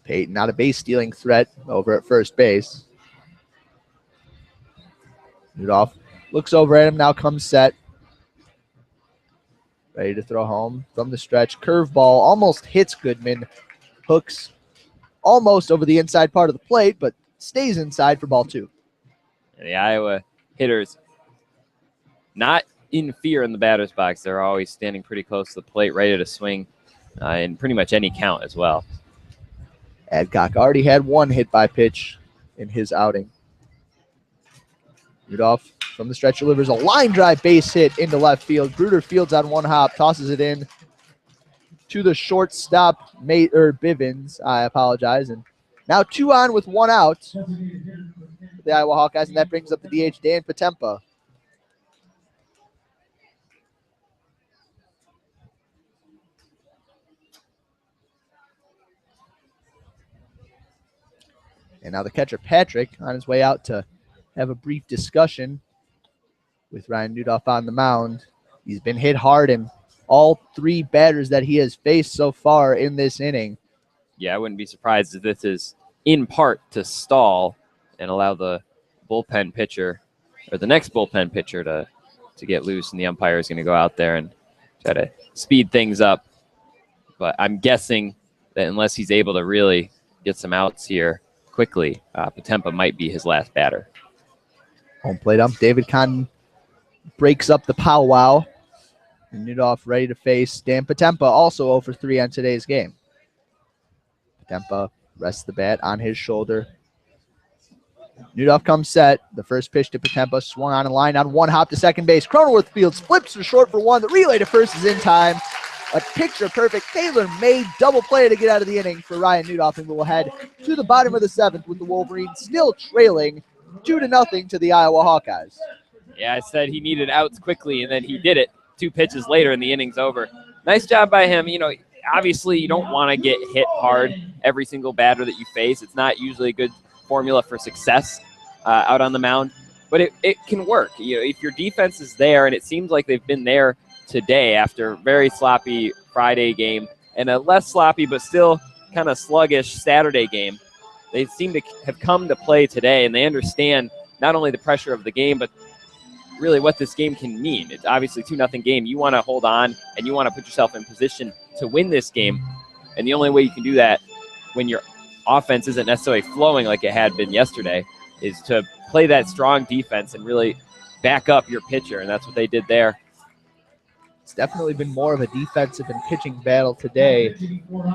Payton, not a base-stealing threat over at first base. Newdoff looks over at him, now comes set. Ready to throw home from the stretch. Curveball almost hits Goodman. Hooks almost over the inside part of the plate, but stays inside for ball 2. And the Iowa hitters not in fear in the batter's box. They're always standing pretty close to the plate, ready to swing in pretty much any count as well. Adcock already had 1 hit by pitch in his outing. Newdoff from the stretch delivers a line drive base hit into left field. Gruder fields on 1 hop, tosses it in to the shortstop, Bivens. I apologize. And now 2 on with 1 out for the Iowa Hawkeyes, and that brings up the DH, Dan Potempa. And now the catcher, Patrick, on his way out to have a brief discussion with Ryan Newdoff on the mound. He's been hit hard in all 3 batters that he has faced so far in this inning. Yeah, I wouldn't be surprised if this is in part to stall and allow the bullpen pitcher or the next bullpen pitcher to to get loose, and the umpire is going to go out there and try to speed things up. But I'm guessing that unless he's able to really get some outs here quickly, Potempa might be his last batter. Home plate ump David Kahn breaks up the powwow. And Nudoff ready to face Dan Potempa, also 0 for 3 on today's game. Potempa rests the bat on his shoulder. Nudoff comes set. The first pitch to Potempa, swung on a line on one hop to second base. Cronenworth fields, flips to short for one. The relay to first is in time. A picture-perfect tailor-made double play to get out of the inning for Ryan Nudoff, and we'll head to the bottom of the 7th with the Wolverines still trailing 2-0 to the Iowa Hawkeyes. Yeah, I said he needed outs quickly, and then he did it 2 pitches later, and the inning's over. Nice job by him. You know, obviously you don't want to get hit hard every single batter that you face. It's not usually a good formula for success out on the mound, but it can work. You know, if your defense is there, and it seems like they've been there today after a very sloppy Friday game and a less sloppy but still kind of sluggish Saturday game. They seem to have come to play today, and they understand not only the pressure of the game, but really what this game can mean. It's obviously 2-0 game. You want to hold on, and you want to put yourself in position to win this game, and the only way you can do that when your offense isn't necessarily flowing like it had been yesterday is to play that strong defense and really back up your pitcher, and that's what they did there. It's definitely been more of a defensive and pitching battle today.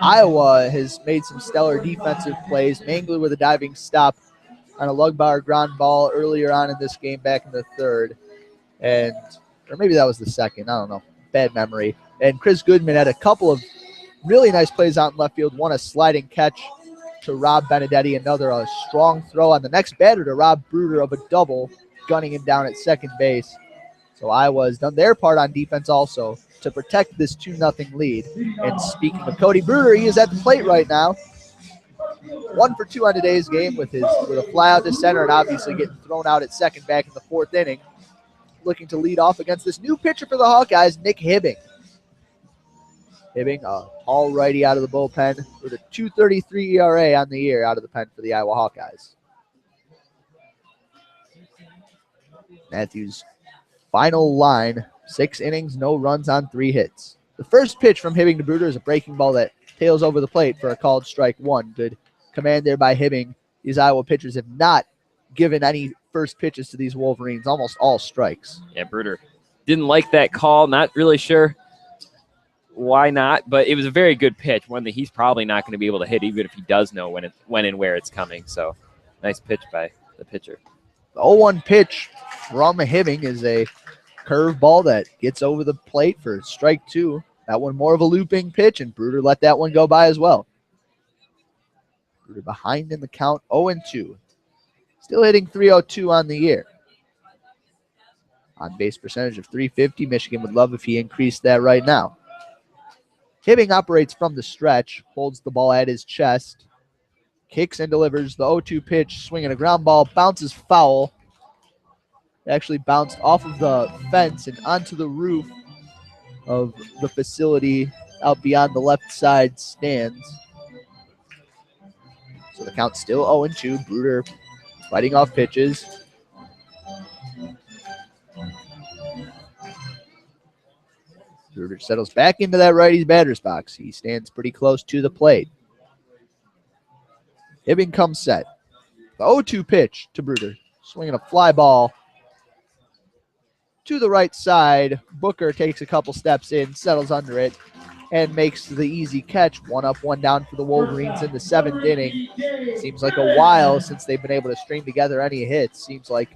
Iowa has made some stellar defensive plays, mainly with a diving stop on a Lugbauer ground ball earlier on in this game back in the 3rd. Or maybe that was the 2nd. I don't know. Bad memory. And Chris Goodman had a couple of really nice plays out in left field. One, a sliding catch to Rob Benedetti. Another, a strong throw on the next batter to Rob Bruder of a double, gunning him down at second base. So Iowa has done their part on defense also to protect this 2-0 lead. And speaking of Cody Bruder, he is at the plate right now. 1 for 2 on today's game with a fly out to center and obviously getting thrown out at second back in the 4th inning. Looking to lead off against this new pitcher for the Hawkeyes, Nick Hibbing. Hibbing, a tall righty out of the bullpen with a 2.33 ERA on the year out of the pen for the Iowa Hawkeyes. Matthews' final line, 6 innings, no runs on 3 hits. The first pitch from Hibbing to Bruder is a breaking ball that tails over the plate for a called strike 1. Good command there by Hibbing. These Iowa pitchers have not given any first pitches to these Wolverines, almost all strikes. Yeah, Bruder didn't like that call. Not really sure why not, but it was a very good pitch, one that he's probably not going to be able to hit even if he does know when and where it's coming. So nice pitch by the pitcher. The 0-1 pitch from Hibbing is a curveball that gets over the plate for strike 2. That one more of a looping pitch, and Bruder let that one go by as well. Bruder behind in the count, 0-2. Still hitting .302 on the year. On base percentage of .350. Michigan would love if he increased that right now. Hibbing operates from the stretch, holds the ball at his chest, kicks and delivers the 0-2 pitch, swinging a ground ball, bounces foul. It actually bounced off of the fence and onto the roof of the facility out beyond the left side stands. So the count's still 0-2. Bruder fighting off pitches. Bruder settles back into that righty's batter's box. He stands pretty close to the plate. Hibbing comes set. The 0-2 pitch to Bruder. Swinging a fly ball to the right side. Booker takes a couple steps in, settles under it, and makes the easy catch. 1 up, 1 down for the Wolverines in the 7th inning. Seems like a while since they've been able to string together any hits. Seems like,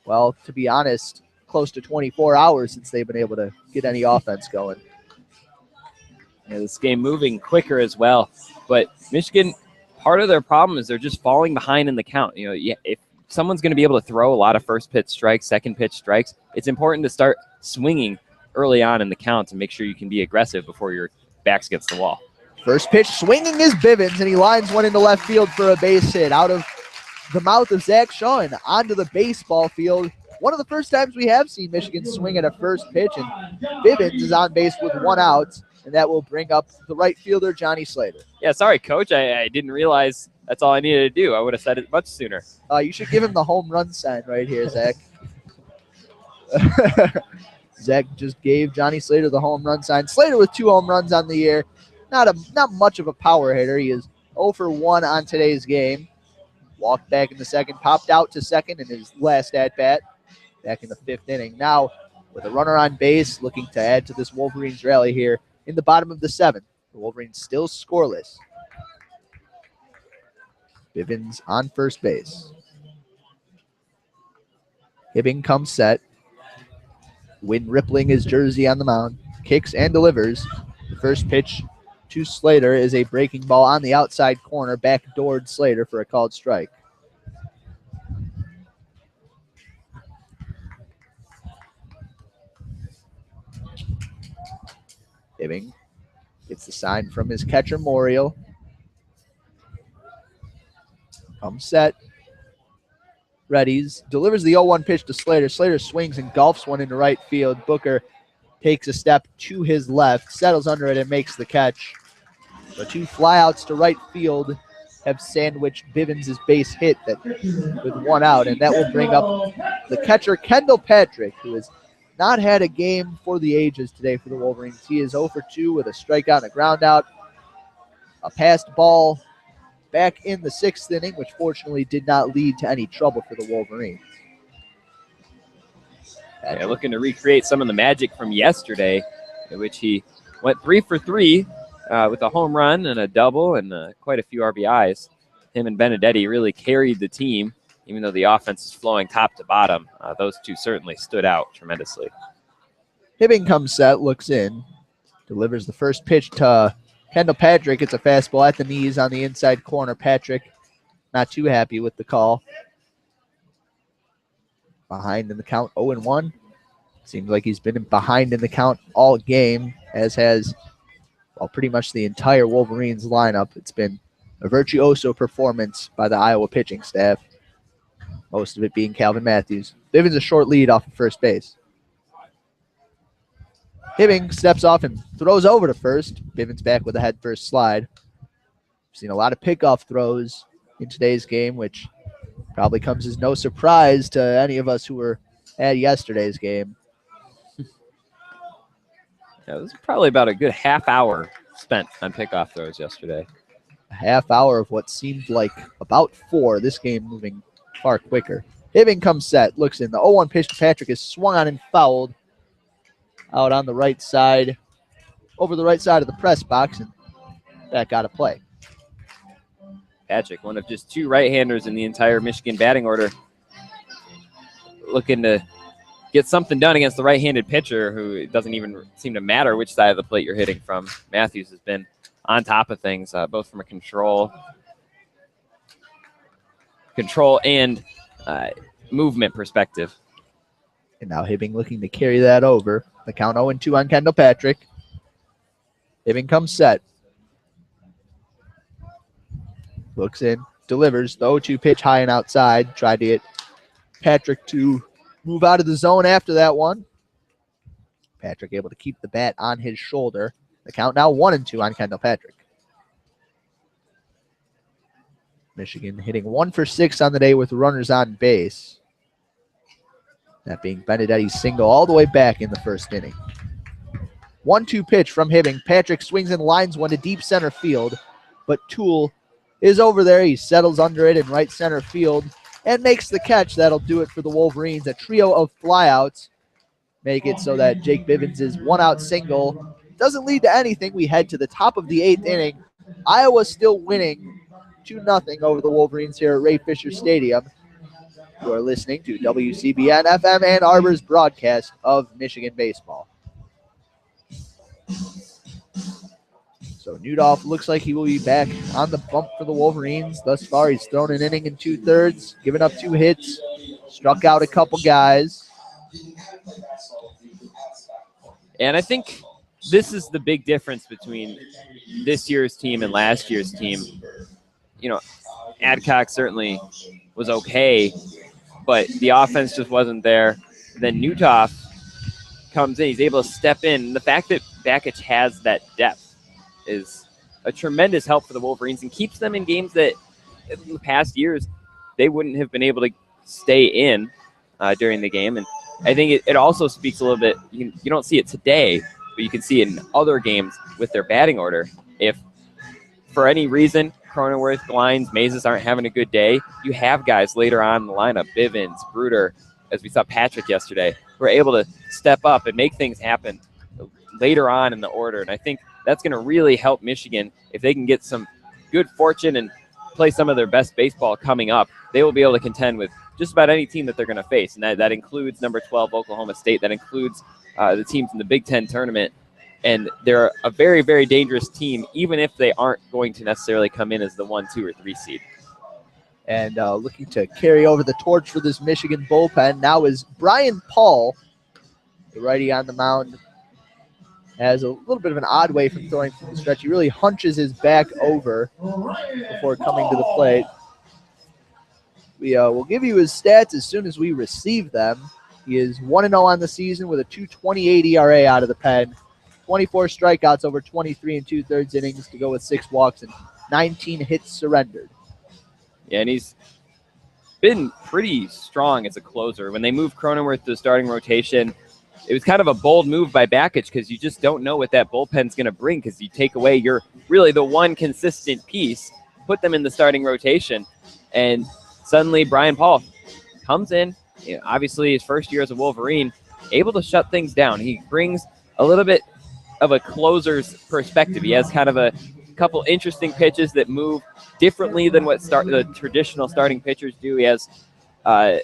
well, to be honest, close to 24 hours since they've been able to get any offense going. Yeah, this game moving quicker as well. But Michigan, part of their problem is they're just falling behind in the count. You know, if someone's going to be able to throw a lot of first pitch strikes, second pitch strikes, it's important to start swinging early on in the count to make sure you can be aggressive before your back's against the wall. First pitch swinging is Bivens, and he lines one into left field for a base hit out of the mouth of Zach Shaw and onto the baseball field. One of the first times we have seen Michigan swing at a first pitch, and Bivens is on base with 1 out, and that will bring up the right fielder, Johnny Slater. Yeah, sorry, Coach. I didn't realize that's all I needed to do. I would have said it much sooner. You should give him the home run sign right here, Zach. Zach just gave Johnny Slater the home run sign. Slater with 2 home runs on the year. Not much of a power hitter. He is 0 for 1 on today's game. Walked back in the second, popped out to second in his last at-bat back in the 5th inning. Now, with a runner on base, looking to add to this Wolverines rally here in the bottom of the 7th. The Wolverines still scoreless. Bivens on first base. Hibbing comes set. Wind rippling his jersey on the mound. Kicks and delivers. The first pitch to Slater is a breaking ball on the outside corner, backdoored Slater for a called strike. Hibbing gets the sign from his catcher, Morial. Comes set. Readies. Delivers the 0-1 pitch to Slater. Slater swings and golfs one into right field. Booker takes a step to his left, settles under it, and makes the catch. The 2 flyouts to right field have sandwiched Bivens' base hit with 1 out, and that will bring up the catcher, Kendall Patrick, who has not had a game for the ages today for the Wolverines. He is 0 for 2 with a strikeout and a ground out. A passed ball back in the 6th inning, which fortunately did not lead to any trouble for the Wolverines. Yeah, looking to recreate some of the magic from yesterday, in which he went 3 for 3 with a home run and a double and quite a few RBIs. Him and Benedetti really carried the team, even though the offense is flowing top to bottom. Those 2 certainly stood out tremendously. Hibbing comes set, looks in, delivers the first pitch to Kendall Patrick. It's a fastball at the knees on the inside corner. Patrick not too happy with the call. Behind in the count, 0-1. Seems like he's been behind in the count all game, as has, well, pretty much the entire Wolverines lineup. It's been a virtuoso performance by the Iowa pitching staff, most of it being Calvin Matthews. Bivens a short lead off of first base. Hibbing steps off and throws over to first. Bivens back with a head first slide. We've seen a lot of pickoff throws in today's game, which probably comes as no surprise to any of us who were at yesterday's game. Yeah, it was probably about a good half hour spent on pickoff throws yesterday. A half hour of what seemed like about 4. This game moving far quicker. Hibbing comes set, looks in. The 0-1 pitch to Patrick is swung on and fouled out on the right side, over the right side of the press box, and back out of play. Patrick, one of just 2 right-handers in the entire Michigan batting order, looking to get something done against the right-handed pitcher, who it doesn't even seem to matter which side of the plate you're hitting from. Matthews has been on top of things, both from a control and movement perspective. And now Hibbing looking to carry that over. The count 0-2 on Kendall Patrick. Hibbing comes set. Looks in, delivers. The 0-2 pitch high and outside. Tried to get Patrick to move out of the zone after that one. Patrick able to keep the bat on his shoulder. The count now 1-2 on Kendall Patrick. Michigan hitting 1 for 6 on the day with runners on base. That being Benedetti's single all the way back in the 1st inning. 1-2 pitch from Hibbing. Patrick swings and lines one to deep center field, but Toole is over there. He settles under it in right center field and makes the catch. That'll do it for the Wolverines. A trio of flyouts make it so that Jake Bivens' 1-out single doesn't lead to anything. We head to the top of the 8th inning. Iowa still winning 2-0 over the Wolverines here at Ray Fisher Stadium. You are listening to WCBN FM Ann Arbor's broadcast of Michigan baseball. So Newdorf looks like he will be back on the bump for the Wolverines. Thus far, he's thrown an inning and 2/3, given up 2 hits, struck out a couple guys. And I think this is the big difference between this year's team and last year's team. You know, Adcock certainly was okay, but the offense just wasn't there. Then Newtoff comes in. He's able to step in. The fact that Bakich has that depth is a tremendous help for the Wolverines and keeps them in games that in the past years they wouldn't have been able to stay in during the game. And I think it also speaks a little bit. You don't see it today, but you can see it in other games with their batting order. If for any reason Cronenworth, Glines, Mazes aren't having a good day, you have guys later on in the lineup, Bivens, Bruder, as we saw Patrick yesterday, who are able to step up and make things happen later on in the order. And I think that's going to really help Michigan if they can get some good fortune and play some of their best baseball coming up. They will be able to contend with just about any team that they're going to face. And that includes number 12, Oklahoma State. That includes the teams in the Big Ten tournament. And they're a very, very dangerous team, even if they aren't going to necessarily come in as the 1, 2, or 3 seed. And looking to carry over the torch for this Michigan bullpen now is Brian Paul, the righty on the mound. Has a little bit of an odd way from throwing from the stretch. He really hunches his back over before coming to the plate. We will give you his stats as soon as we receive them. He is 1-0 on the season with a 2.28 ERA out of the pen. 24 strikeouts over 23 2/3 innings to go with 6 walks and 19 hits surrendered. Yeah, and he's been pretty strong as a closer. When they moved Cronenworth to the starting rotation, it was kind of a bold move by Bakich because you just don't know what that bullpen's going to bring because you take away your really the one consistent piece, put them in the starting rotation, and suddenly Brian Paul comes in, obviously his first year as a Wolverine, able to shut things down. He brings a little bit of a closer's perspective. He has kind of a couple interesting pitches that move differently than what the traditional starting pitchers do. He has an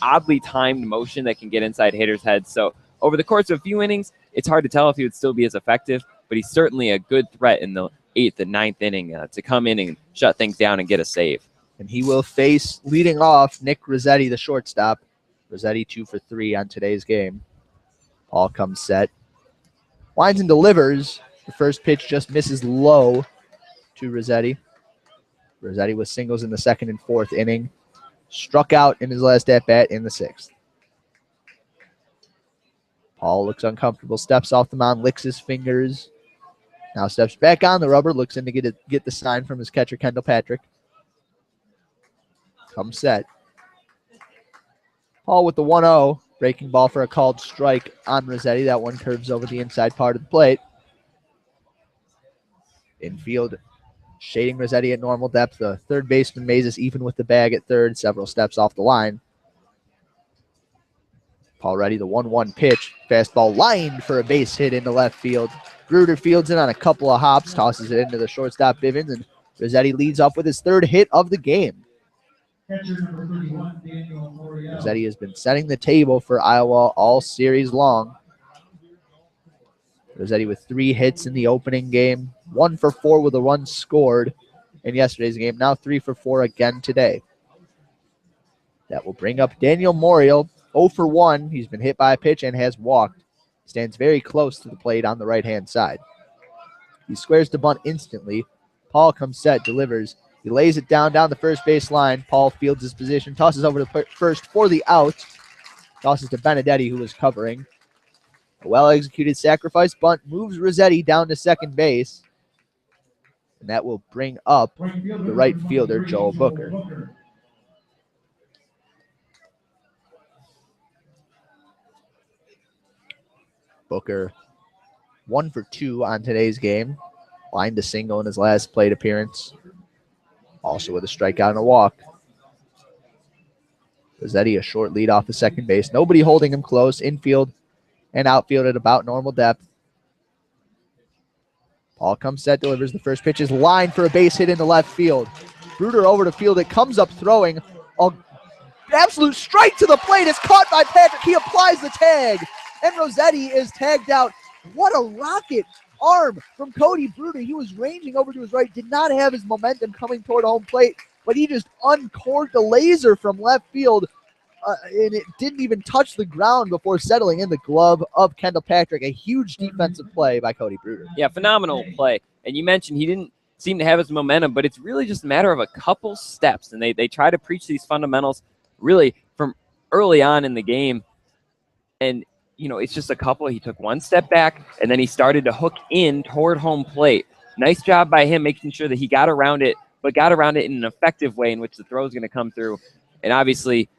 oddly timed motion that can get inside hitters' heads. So over the course of a few innings, it's hard to tell if he would still be as effective, but he's certainly a good threat in the 8th and 9th inning to come in and shut things down and get a save. And he will face, leading off, Nick Rossetti, the shortstop. Rossetti 2 for 3 on today's game. Paul comes set. Winds and delivers. The first pitch just misses low to Rossetti. Rossetti with singles in the 2nd and 4th inning. Struck out in his last at-bat in the 6th. Paul looks uncomfortable, steps off the mound, licks his fingers. Now steps back on the rubber, looks in to get the sign from his catcher, Kendall Patrick. Comes set. Paul with the 1-0. Breaking ball for a called strike on Rossetti. That one curves over the inside part of the plate. Infield shading Rossetti at normal depth. The third baseman Mazes even with the bag at third, several steps off the line. Paul ready, the 1-1 pitch. Fastball lined for a base hit into left field. Bruder fields in on a couple of hops, tosses it into the shortstop Bivens, and Rossetti leads off with his 3rd hit of the game. Rossetti has been setting the table for Iowa all series long. Rossetti with 3 hits in the opening game, 1 for 4 with a run scored in yesterday's game, now 3 for 4 again today. That will bring up Daniel Morial, 0 for 1. He's been hit by a pitch and has walked. Stands very close to the plate on the right-hand side. He squares the bunt instantly. Paul comes set, delivers. He lays it down the first base line. Paul fields his position, tosses over to first for the out. Tosses to Benedetti, who was covering. A well-executed sacrifice bunt moves Rossetti down to second base. And that will bring up the right fielder, Joel Booker. Booker 1 for 2 on today's game. Lined a single in his last plate appearance. Also with a strikeout and a walk. Rossetti a short lead off the second base. Nobody holding him close. Infield and outfield at about normal depth. Paul comes set, delivers. The first pitch is lined for a base hit into left field. Bruder over to field. It comes up throwing. An absolute strike to the plate. It's caught by Patrick. He applies the tag. And Rossetti is tagged out. What a rocket arm from Cody Bruder. He was ranging over to his right, did not have his momentum coming toward home plate, but he just uncorked a laser from left field, and it didn't even touch the ground before settling in the glove of Kendall Patrick. A huge defensive play by Cody Bruder. Yeah, phenomenal play. And you mentioned he didn't seem to have his momentum, but it's really just a matter of a couple steps, and they try to preach these fundamentals really from early on in the game. And it's just a couple. He took one step back, and then he started to hook in toward home plate. Nice job by him making sure that he got around it, but got around it in an effective way in which the throw is going to come through. And obviously,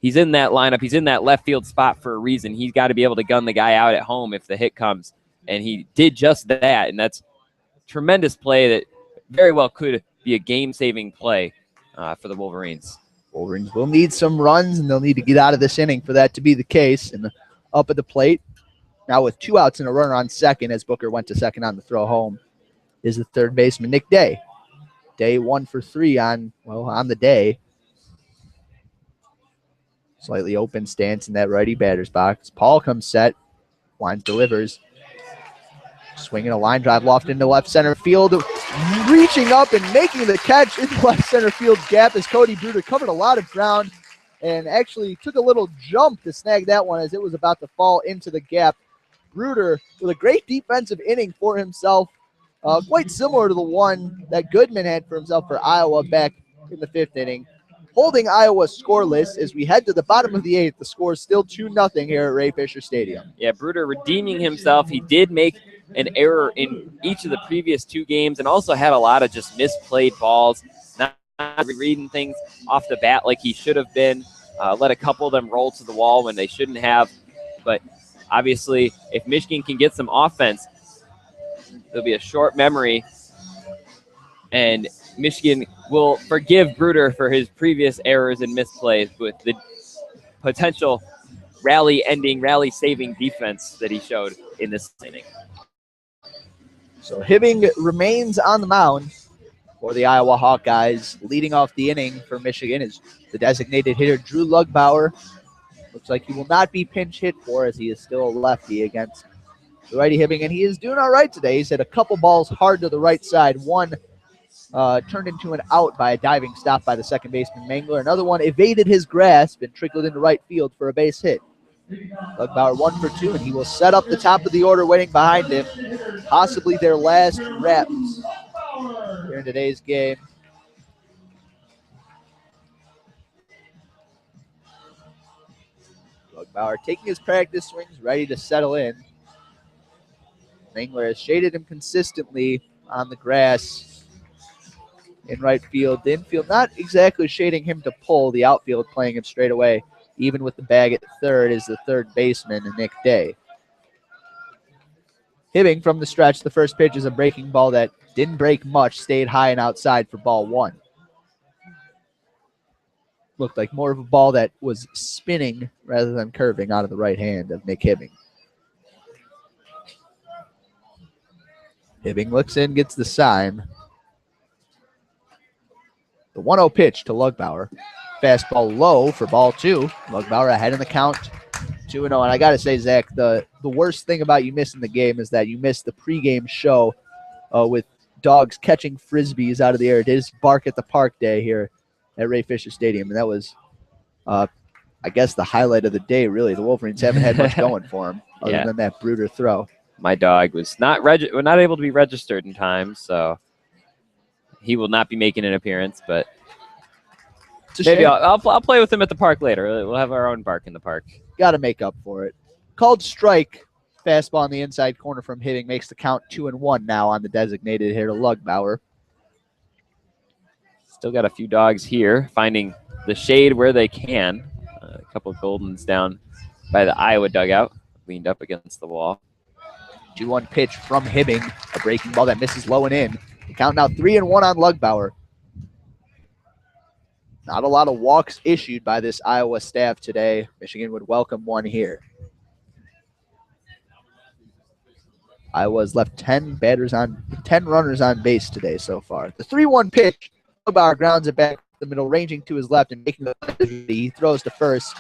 he's in that lineup. He's in that left field spot for a reason. He's got to be able to gun the guy out at home if the hit comes. And he did just that, and that's tremendous play that very well could be a game-saving play for the Wolverines. Wolverines will need some runs, and they'll need to get out of this inning for that to be the case. And up at the plate, now with 2 outs and a runner on second, as Booker went to second on the throw home, is the third baseman, Nick Day. Day 1 for 3 on the day. Slightly open stance in that righty batter's box. Paul comes set. Wines delivers. Swinging a line drive loft into left center field. Reaching up and making the catch in the left center field gap as Cody Bruder covered a lot of ground and actually took a little jump to snag that one as it was about to fall into the gap. Bruder with a great defensive inning for himself, quite similar to the one that Goodman had for himself for Iowa back in the 5th inning. Holding Iowa scoreless as we head to the bottom of the 8th. The score is still 2-0 here at Ray Fisher Stadium. Yeah, Bruder redeeming himself. He did make an error in each of the previous 2 games and also had a lot of just misplayed balls, not reading things off the bat like he should have been, let a couple of them roll to the wall when they shouldn't have. But obviously, if Michigan can get some offense, there'll be a short memory, and Michigan will forgive Bruder for his previous errors and misplays with the potential rally-saving defense that he showed in this inning. So Hibbing remains on the mound for the Iowa Hawkeyes. Leading off the inning for Michigan is the designated hitter, Drew Lugbauer. Looks like he will not be pinch hit for as he is still a lefty against the righty Hibbing, and he is doing all right today. He's hit a couple balls hard to the right side. One turned into an out by a diving stop by the second baseman Mangler. Another one evaded his grasp and trickled into right field for a base hit. Lugbauer 1 for 2, and he will set up the top of the order waiting behind him. Possibly their last reps here in today's game. Lugbauer taking his practice swings, ready to settle in. Mangler has shaded him consistently on the grass in right field. The infield not exactly shading him to pull. The outfield playing him straight away. Even with the bag at third is the third baseman, Nick Day. Hibbing from the stretch. The first pitch is a breaking ball that didn't break much, stayed high and outside for ball 1. Looked like more of a ball that was spinning rather than curving out of the right hand of Nick Hibbing. Hibbing looks in, gets the sign. The 1-0 pitch to Lugbauer. Fastball low for ball 2. Lugbauer ahead in the count, 2-0. And I got to say, Zach, the worst thing about you missing the game is that you missed the pregame show with dogs catching Frisbees out of the air. It is Bark at the Park Day here at Ray Fisher Stadium. And that was, I guess, the highlight of the day, really. The Wolverines haven't had much going for them other than that Bruder throw. My dog was not able to be registered in time, so he will not be making an appearance, but maybe I'll play with him at the park later. We'll have our own Bark in the park. Got to make up for it. Called strike. Fastball on the inside corner from Hibbing makes the count 2-1 now on the designated hitter, Lugbauer. Still got a few dogs here, finding the shade where they can. A couple of Goldens down by the Iowa dugout, leaned up against the wall. 2-1 pitch from Hibbing, a breaking ball that misses low and in. The count now 3-1 on Lugbauer. Not a lot of walks issued by this Iowa staff today. Michigan would welcome one here. Iowa's left 10 runners on base today so far. The 3-1 pitch, Lugbauer grounds it back the middle, ranging to his left and making the he throws to first.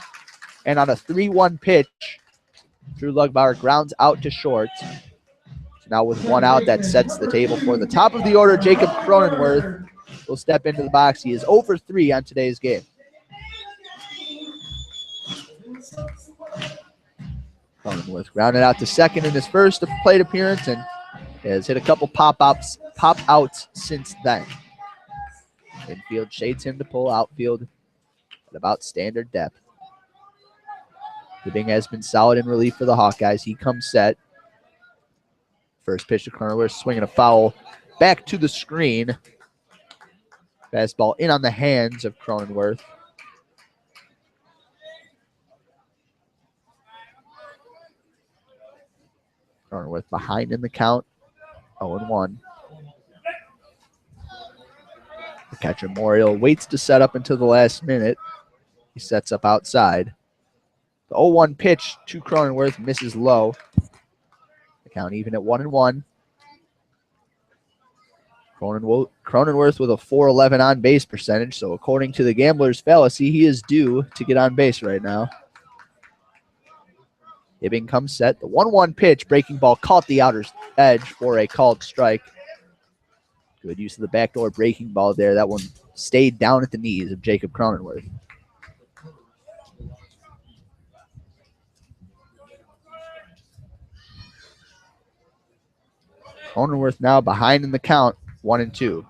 And on a 3-1 pitch, Drew Lugbauer grounds out to short. So now with 1 out, that sets the table for the top of the order. Jacob Cronenworth will step into the box. He is 0 for 3 on today's game. Cronenworth grounded out to second in his first plate appearance and has hit a couple pop-outs since then. Infield shades him to pull, outfield at about standard depth. Hibbing has been solid in relief for the Hawkeyes. He comes set. First pitch to Cronenworth, swinging a foul back to the screen. Fastball in on the hands of Cronenworth. Cronenworth behind in the count, 0-1. The catcher Morial waits to set up until the last minute. He sets up outside. The 0-1 pitch to Cronenworth misses low. The count even at 1-1. Cronenworth with a .411 on base percentage, so according to the gambler's fallacy, he is due to get on base right now. Hibbing comes set. The 1-1 pitch, breaking ball caught the outer edge for a called strike. Good use of the backdoor breaking ball there. That one stayed down at the knees of Jacob Cronenworth. Cronenworth now behind in the count, 1-2.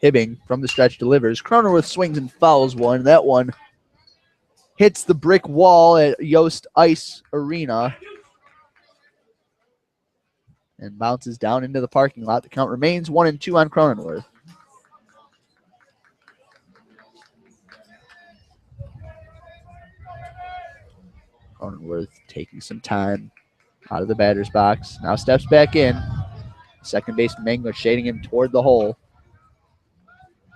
Hibbing from the stretch delivers. Cronenworth swings and fouls one. That one hits the brick wall at Yost Ice Arena and bounces down into the parking lot. The count remains 1-2 on Cronenworth. Cronenworth taking some time out of the batter's box. Now steps back in. Second baseman Mangler shading him toward the hole.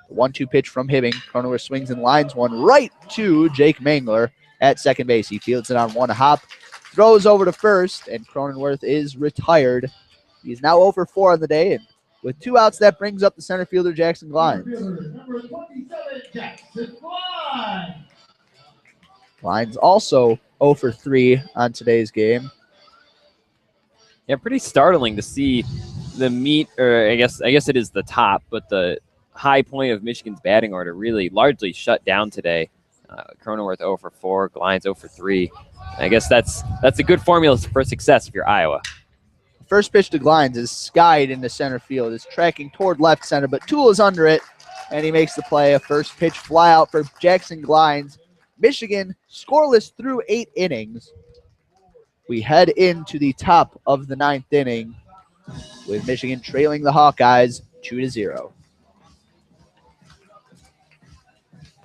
The 1-2 pitch from Hibbing. Cronenworth swings and lines one right to Jake Mangler at second base. He fields it on one hop, throws over to first, and Cronenworth is retired. He's now 0 for 4 on the day, and with 2 outs, that brings up the center fielder, Jackson Glines. Glines also 0 for 3 on today's game. Yeah, pretty startling to see the meat, or I guess it is the top, but the high point of Michigan's batting order really largely shut down today. Cronenworth 0 for 4, Glines 0 for 3. I guess that's a good formula for success if you're Iowa. First pitch to Glines is skied into center field. It's tracking toward left center, but Toole is under it, and he makes the play. A first pitch fly out for Jackson Glines. Michigan scoreless through 8 innings. We head into the top of the 9th inning with Michigan trailing the Hawkeyes 2-0.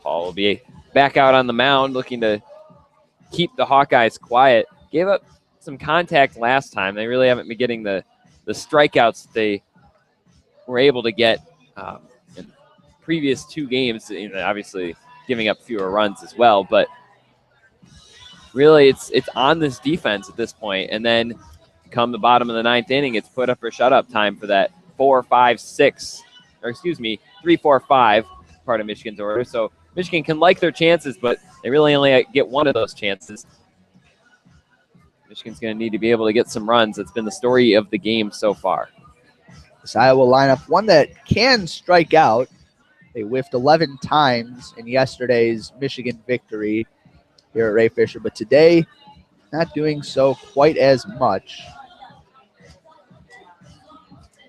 Paul will be back out on the mound looking to keep the Hawkeyes quiet. Gave up some contact last time. They really haven't been getting the strikeouts that they were able to get in previous 2 games. Obviously giving up fewer runs as well, but really it's on this defense at this point. And then come the bottom of the 9th inning, it's put up or shut up time for that 3, 4, 5 part of Michigan's order. So Michigan can like their chances, but they really only get one of those chances. Michigan's going to need to be able to get some runs. That's been the story of the game so far. This Iowa lineup, one that can strike out. They whiffed 11 times in yesterday's Michigan victory here at Ray Fisher, but today not doing so quite as much.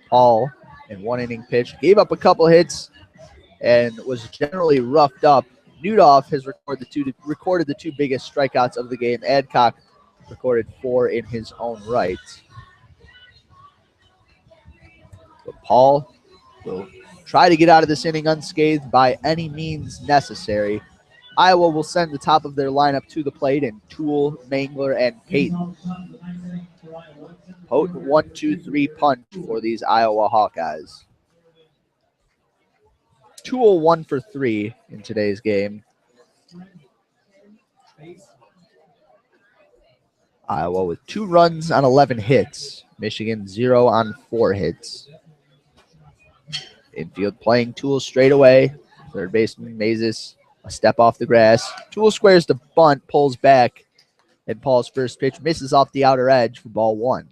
Paul, in 1 inning pitch, gave up a couple hits and was generally roughed up. Newdoff has recorded the 2 biggest strikeouts of the game. Adcock recorded 4 in his own right. But Paul will try to get out of this inning unscathed by any means necessary. Iowa will send the top of their lineup to the plate in Toole, Mangler, and Payton. Potent 1-2-3 punch for these Iowa Hawkeyes. Toole 1 for 3 in today's game. Iowa with 2 runs on 11 hits. Michigan 0 on 4 hits. Infield playing Toole straight away. Third baseman Mazes a step off the grass. Toole squares the bunt, pulls back, and Paul's first pitch misses off the outer edge for ball 1.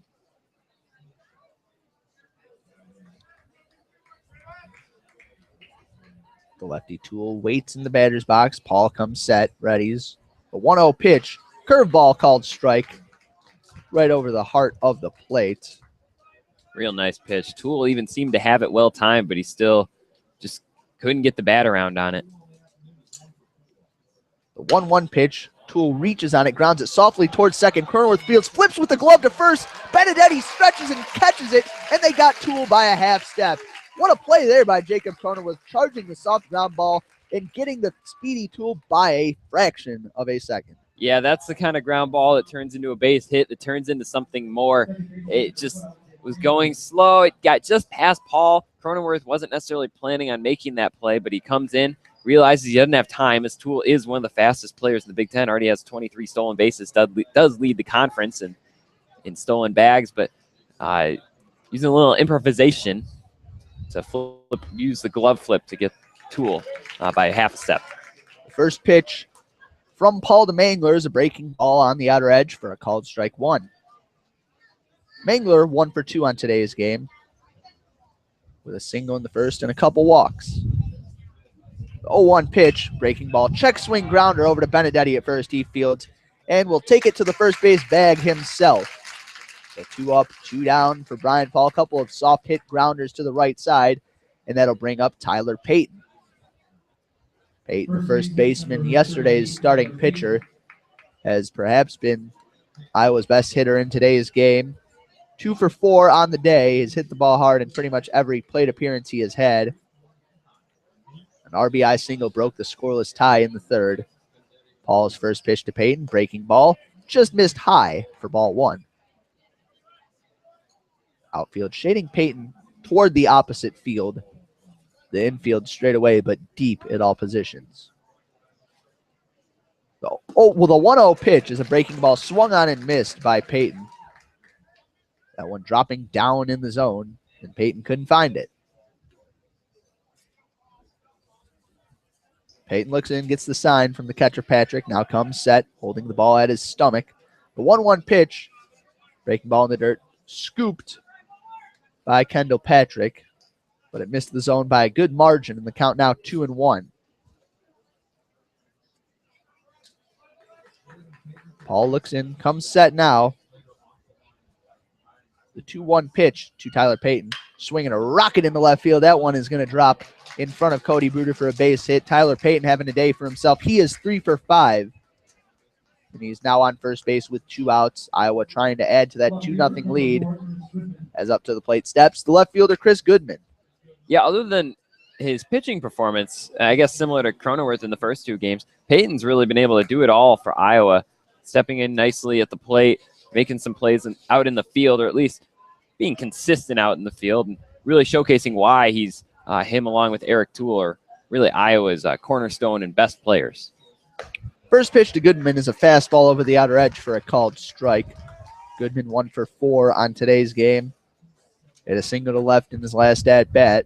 The lefty Toole waits in the batter's box. Paul comes set, readies. A 1-0 pitch, curveball called strike, right over the heart of the plate. Real nice pitch. Toole even seemed to have it well timed, but he still just couldn't get the bat around on it. The 1-1 pitch, Toole reaches on it, grounds it softly towards second. Cronenworth fields, flips with the glove to first. Benedetti stretches and catches it, and they got Toole by a half step. What a play there by Jacob Cronenworth, charging the soft ground ball and getting the speedy Toole by a fraction of a second. Yeah, that's the kind of ground ball that turns into a base hit, that turns into something more. It just was going slow. It got just past Paul. Cronenworth wasn't necessarily planning on making that play, but he comes in, realizes he doesn't have time. His tool is one of the fastest players in the Big Ten, already has 23 stolen bases, does lead the conference in stolen bags, but using a little improvisation to use the glove flip to get Tool by half a step. First pitch from Paul to Mangler is a breaking ball on the outer edge for a called strike one. Mangler 1 for 2 on today's game with a single in the first and a couple walks. The 0-1 pitch, breaking ball, check swing grounder over to Benedetti at first. He fields and will take it to the first base bag himself. So 2 up, 2 down for Brian Paul. A couple of soft hit grounders to the right side, and that'll bring up Tyler Payton. Payton, the first baseman, yesterday's starting pitcher, has perhaps been Iowa's best hitter in today's game. 2 for 4 on the day. He's hit the ball hard in pretty much every plate appearance he has had. An RBI single broke the scoreless tie in the third. Paul's first pitch to Payton, breaking ball, just missed high for ball 1. Outfield shading Payton toward the opposite field. The infield straight away, but deep at all positions. The 1-0 pitch is a breaking ball swung on and missed by Payton. That one dropping down in the zone, and Payton couldn't find it. Payton looks in, gets the sign from the catcher Patrick. Now comes set, holding the ball at his stomach. The 1-1 pitch, breaking ball in the dirt, scooped by Kendall Patrick, but it missed the zone by a good margin, and the count now 2-1. Paul looks in, comes set now. The 2-1 pitch to Tyler Payton, swinging a rocket in the left field. That one is going to drop in front of Cody Bruder for a base hit. Tyler Payton having a day for himself. He is 3 for 5. And he's now on first base with 2 outs. Iowa trying to add to that 2-0 lead. As up to the plate steps the left fielder, Chris Goodman. Yeah, other than his pitching performance, I guess similar to Cronenworth in the first 2 games, Payton's really been able to do it all for Iowa, stepping in nicely at the plate, making some plays out in the field, or at least being consistent out in the field, and really showcasing why he's him along with Eric Toole are really Iowa's cornerstone and best players. First pitch to Goodman is a fastball over the outer edge for a called strike. Goodman 1 for 4 on today's game. Hit a single to left in his last at-bat.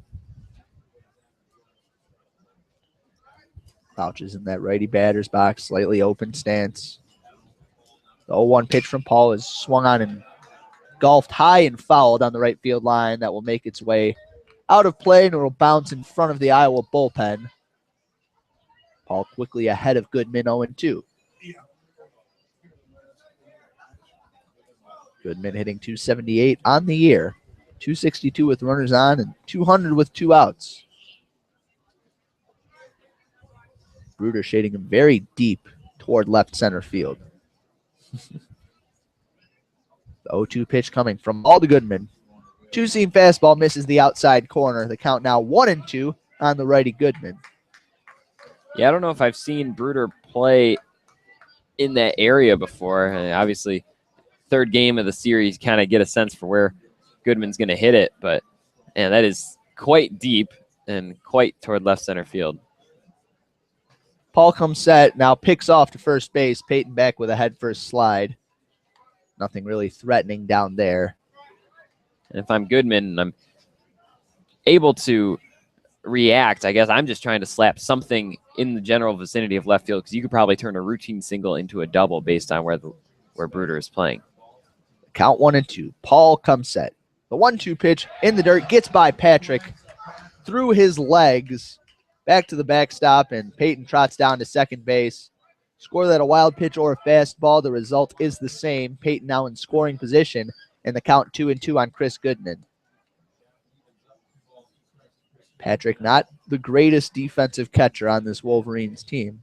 Crouches in that righty batter's box, slightly open stance. The 0-1 pitch from Paul is swung on and golfed high and fouled on the right field line. That will make its way out of play, and it will bounce in front of the Iowa bullpen. Paul quickly ahead of Goodman, 0-2. Goodman hitting .278 on the year. .262 with runners on and .200 with 2 outs. Bruder shading him very deep toward left center field. The 0-2 pitch coming from Paul to Goodman. 2-seam fastball misses the outside corner. The count now 1-2 on the righty Goodman. Yeah, I don't know if I've seen Bruder play in that area before. Obviously, third game of the series, kind of get a sense for where Goodman's going to hit it, but man, that is quite deep and quite toward left center field. Paul comes set, now picks off to first base. Payton back with a head first slide. Nothing really threatening down there. And if I'm Goodman and I'm able to react, I guess I'm just trying to slap something in the general vicinity of left field, because you could probably turn a routine single into a double based on where Bruder is playing. Count 1-2. Paul comes set. The 1-2 pitch in the dirt gets by Patrick through his legs back to the backstop, and Payton trots down to second base. Score that a wild pitch or a fastball, the result is the same. Payton now in scoring position, and the count 2-2 on Chris Goodman. Patrick, not the greatest defensive catcher on this Wolverines team,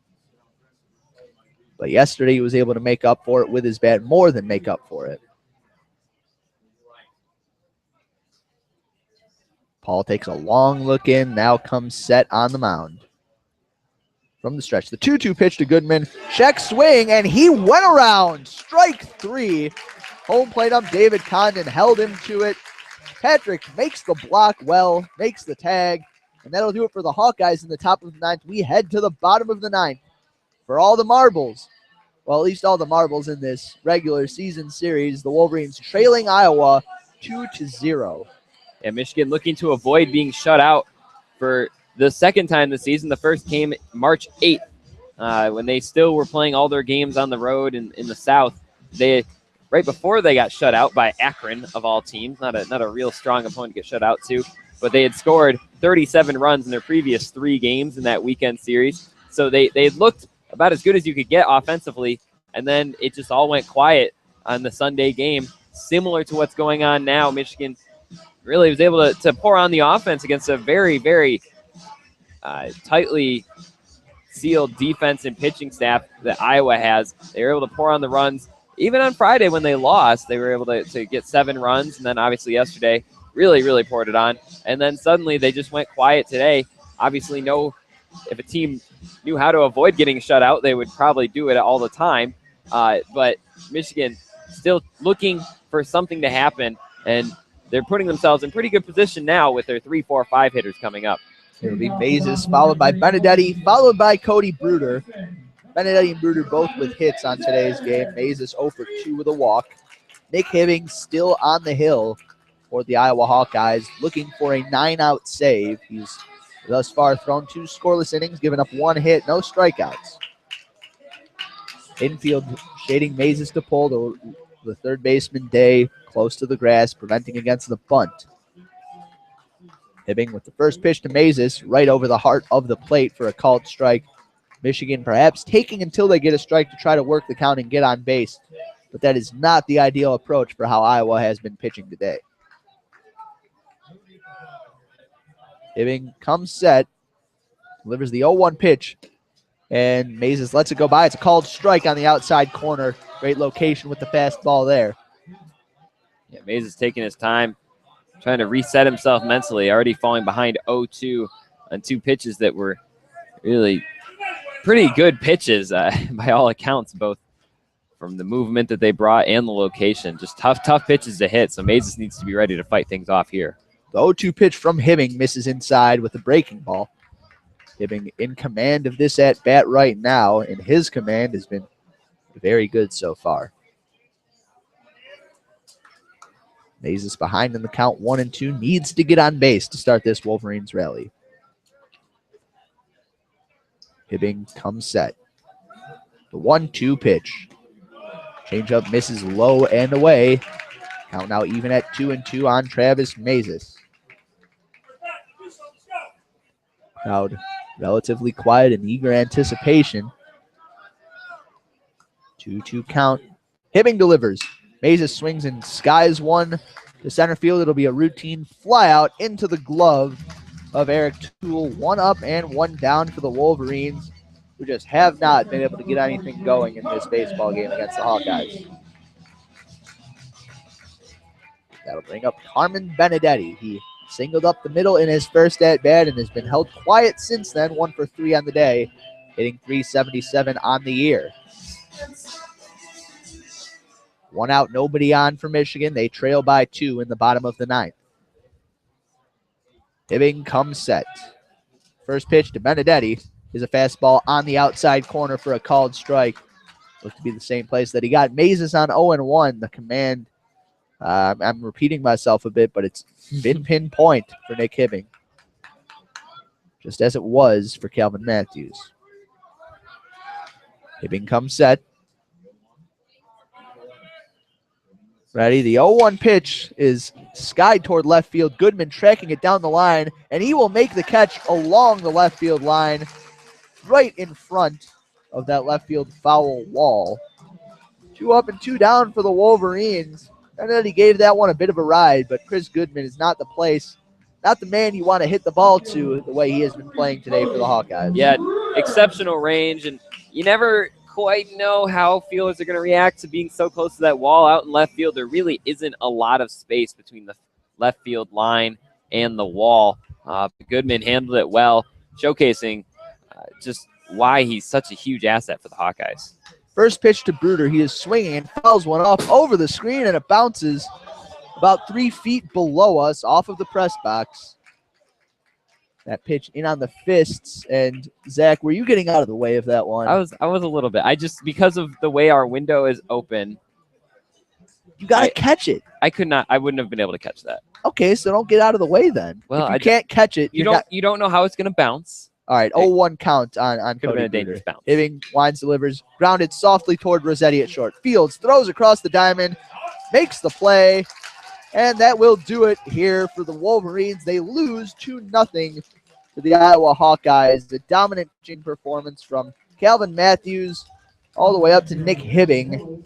but yesterday he was able to make up for it with his bat, more than make up for it. Paul takes a long look in, now comes set on the mound. from the stretch. The 2-2 pitch to Goodman. Check swing, and he went around. Strike 3. Home plate ump David Condon held him to it. Patrick makes the block well, makes the tag, and that'll do it for the Hawkeyes in the top of the 9th. We head to the bottom of the 9th for all the marbles. Well, at least all the marbles in this regular season series. The Wolverines trailing Iowa 2-0. And Michigan looking to avoid being shut out for the second time this season. The first came March 8th when they still were playing all their games on the road in the South. Right before they got shut out by Akron, of all teams, not a real strong opponent to get shut out to, but they had scored 37 runs in their previous 3 games in that weekend series. So they looked about as good as you could get offensively, and then it just all went quiet on the Sunday game. Similar to what's going on now, Michigan really was able to pour on the offense against a very, very tightly sealed defense and pitching staff that Iowa has. They were able to pour on the runs. Even on Friday when they lost, they were able to get 7 runs, and then obviously yesterday really, really poured it on. And then suddenly they just went quiet today. Obviously, if a team knew how to avoid getting shut out, they would probably do it all the time. But Michigan still looking for something to happen, and they're putting themselves in pretty good position now with their 3, 4, 5 hitters coming up. It'll be Mazes, followed by Benedetti, followed by Cody Bruder. Benedetti and Bruder both with hits on today's game. Mazes 0 for 2 with a walk. Nick Hibbing still on the hill for the Iowa Hawkeyes, looking for a 9-out save. He's thus far thrown 2 scoreless innings, given up 1 hit, no strikeouts. Infield shading Mazes to pull. The third baseman Day close to the grass, preventing against the bunt. Hibbing with the first pitch to Mazes, right over the heart of the plate for a called strike. Michigan perhaps taking until they get a strike to try to work the count and get on base. But that is not the ideal approach for how Iowa has been pitching today. Hibbing comes set, delivers the 0-1 pitch, and Mazes lets it go by. It's a called strike on the outside corner. Great location with the fastball there. Yeah, Mazes taking his time, trying to reset himself mentally, already falling behind 0-2 on 2 pitches that were really pretty good pitches by all accounts, both from the movement that they brought and the location. Just tough pitches to hit, so Mazes needs to be ready to fight things off here. The 0-2 pitch from Hibbing misses inside with a breaking ball. Hibbing in command of this at-bat right now, and his command has been very good so far. Mazes behind in the count 1-2, needs to get on base to start this Wolverines rally. Hibbing comes set. The 1-2 pitch. Changeup misses low and away. Count now even at 2-2 on Travis Mazes. Crowd relatively quiet and eager anticipation. 2-2 count. Hibbing delivers. Mazes swings and skies one to center field. It'll be a routine fly out into the glove of Eric Toole. 1 up and 1 down for the Wolverines, who just have not been able to get anything going in this baseball game against the Hawkeyes. That'll bring up Carmen Benedetti. He singled up the middle in his first at-bat and has been held quiet since then. 1 for 3 on the day, hitting .377 on the year. 1 out, nobody on for Michigan. They trail by 2 in the bottom of the 9th. Hibbing comes set. First pitch to Benedetti is a fastball on the outside corner for a called strike. Looks to be the same place that he got Mazes on 0-1. The command, I'm repeating myself a bit, but it's been pinpoint for Nick Hibbing, just as it was for Calvin Matthews. Hibbing comes set. Ready, the 0-1 pitch is skied toward left field. Goodman tracking it down the line, and he will make the catch along the left field line, right in front of that left field foul wall. 2 up and 2 down for the Wolverines. I know he gave that one a bit of a ride, but Chris Goodman is not the man you want to hit the ball to the way he has been playing today for the Hawkeyes. Yeah, exceptional range, and you never quite know how fielders are going to react to being so close to that wall out in left field. There really isn't a lot of space between the left field line and the wall. Goodman handled it well, showcasing just why he's such a huge asset for the Hawkeyes. First pitch to Bruder. He is swinging and fouls one off over the screen, and it bounces about 3 feet below us off of the press box. That pitch in on the fists. And Zach, were you getting out of the way of that one? I was a little bit. Because of the way our window is open, you got to catch it. I wouldn't have been able to catch that. Okay, so don't get out of the way then. Well, if you can't catch it, you don't know how it's going to bounce. All right, 0-1 count on Could have been Cody a dangerous Bruder. bounce. Hitting, winds, delivers, grounded softly toward Rossetti at short. Fields throws across the diamond, makes the play, and that will do it here for the Wolverines. They lose 2-0 to the Iowa Hawkeyes. The dominant pitching performance from Calvin Matthews all the way up to Nick Hibbing.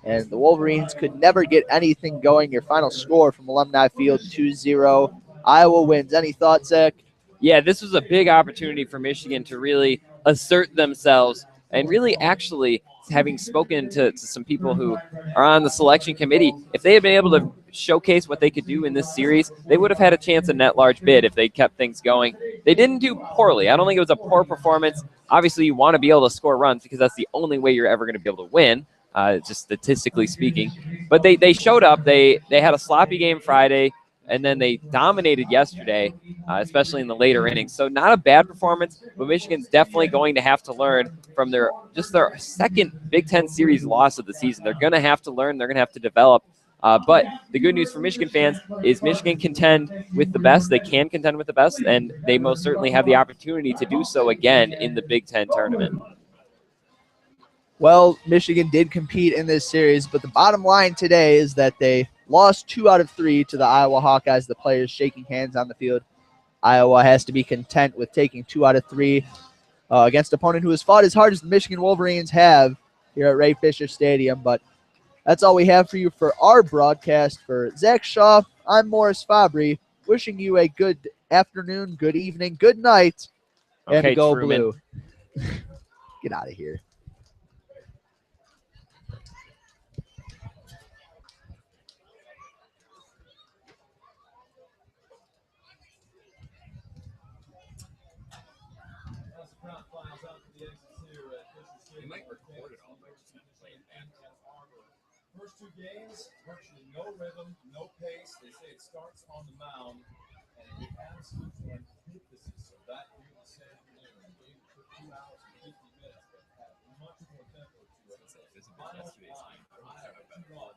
And the Wolverines could never get anything going. Your final score from Alumni Field, 2-0. Iowa wins. Any thoughts, Zach? Yeah, this was a big opportunity for Michigan to really assert themselves and really actually, having spoken to some people who are on the selection committee, if they had been able to showcase what they could do in this series, they would have had a chance at net large bid if they kept things going. They didn't do poorly. I don't think it was a poor performance. Obviously, you want to be able to score runs because that's the only way you're ever going to be able to win, just statistically speaking. But they showed up. They had a sloppy game Friday, and then they dominated yesterday, especially in the later innings. So not a bad performance, but Michigan's definitely going to have to learn from their second Big Ten series loss of the season. They're going to have to learn. They're going to have to develop. But the good news for Michigan fans is Michigan contend with the best. They can contend with the best, and they most certainly have the opportunity to do so again in the Big Ten tournament. Well, Michigan did compete in this series, but the bottom line today is that they lost 2 out of 3 to the Iowa Hawkeyes, the players shaking hands on the field. Iowa has to be content with taking 2 out of 3 against an opponent who has fought as hard as the Michigan Wolverines have here at Ray Fisher Stadium. But that's all we have for you for our broadcast. For Zach Shaw, I'm Morris Fabry, wishing you a good afternoon, good evening, good night, and go Truman. Blue. Get out of here. You might record it all, but play it back. First 2 games, virtually no rhythm, no pace. They say it starts on the mound, and the absolute antithesis of that here this afternoon. The game took 2 hours and 50 minutes, but had much more tempo to it. Final line, Iowa 2 runs.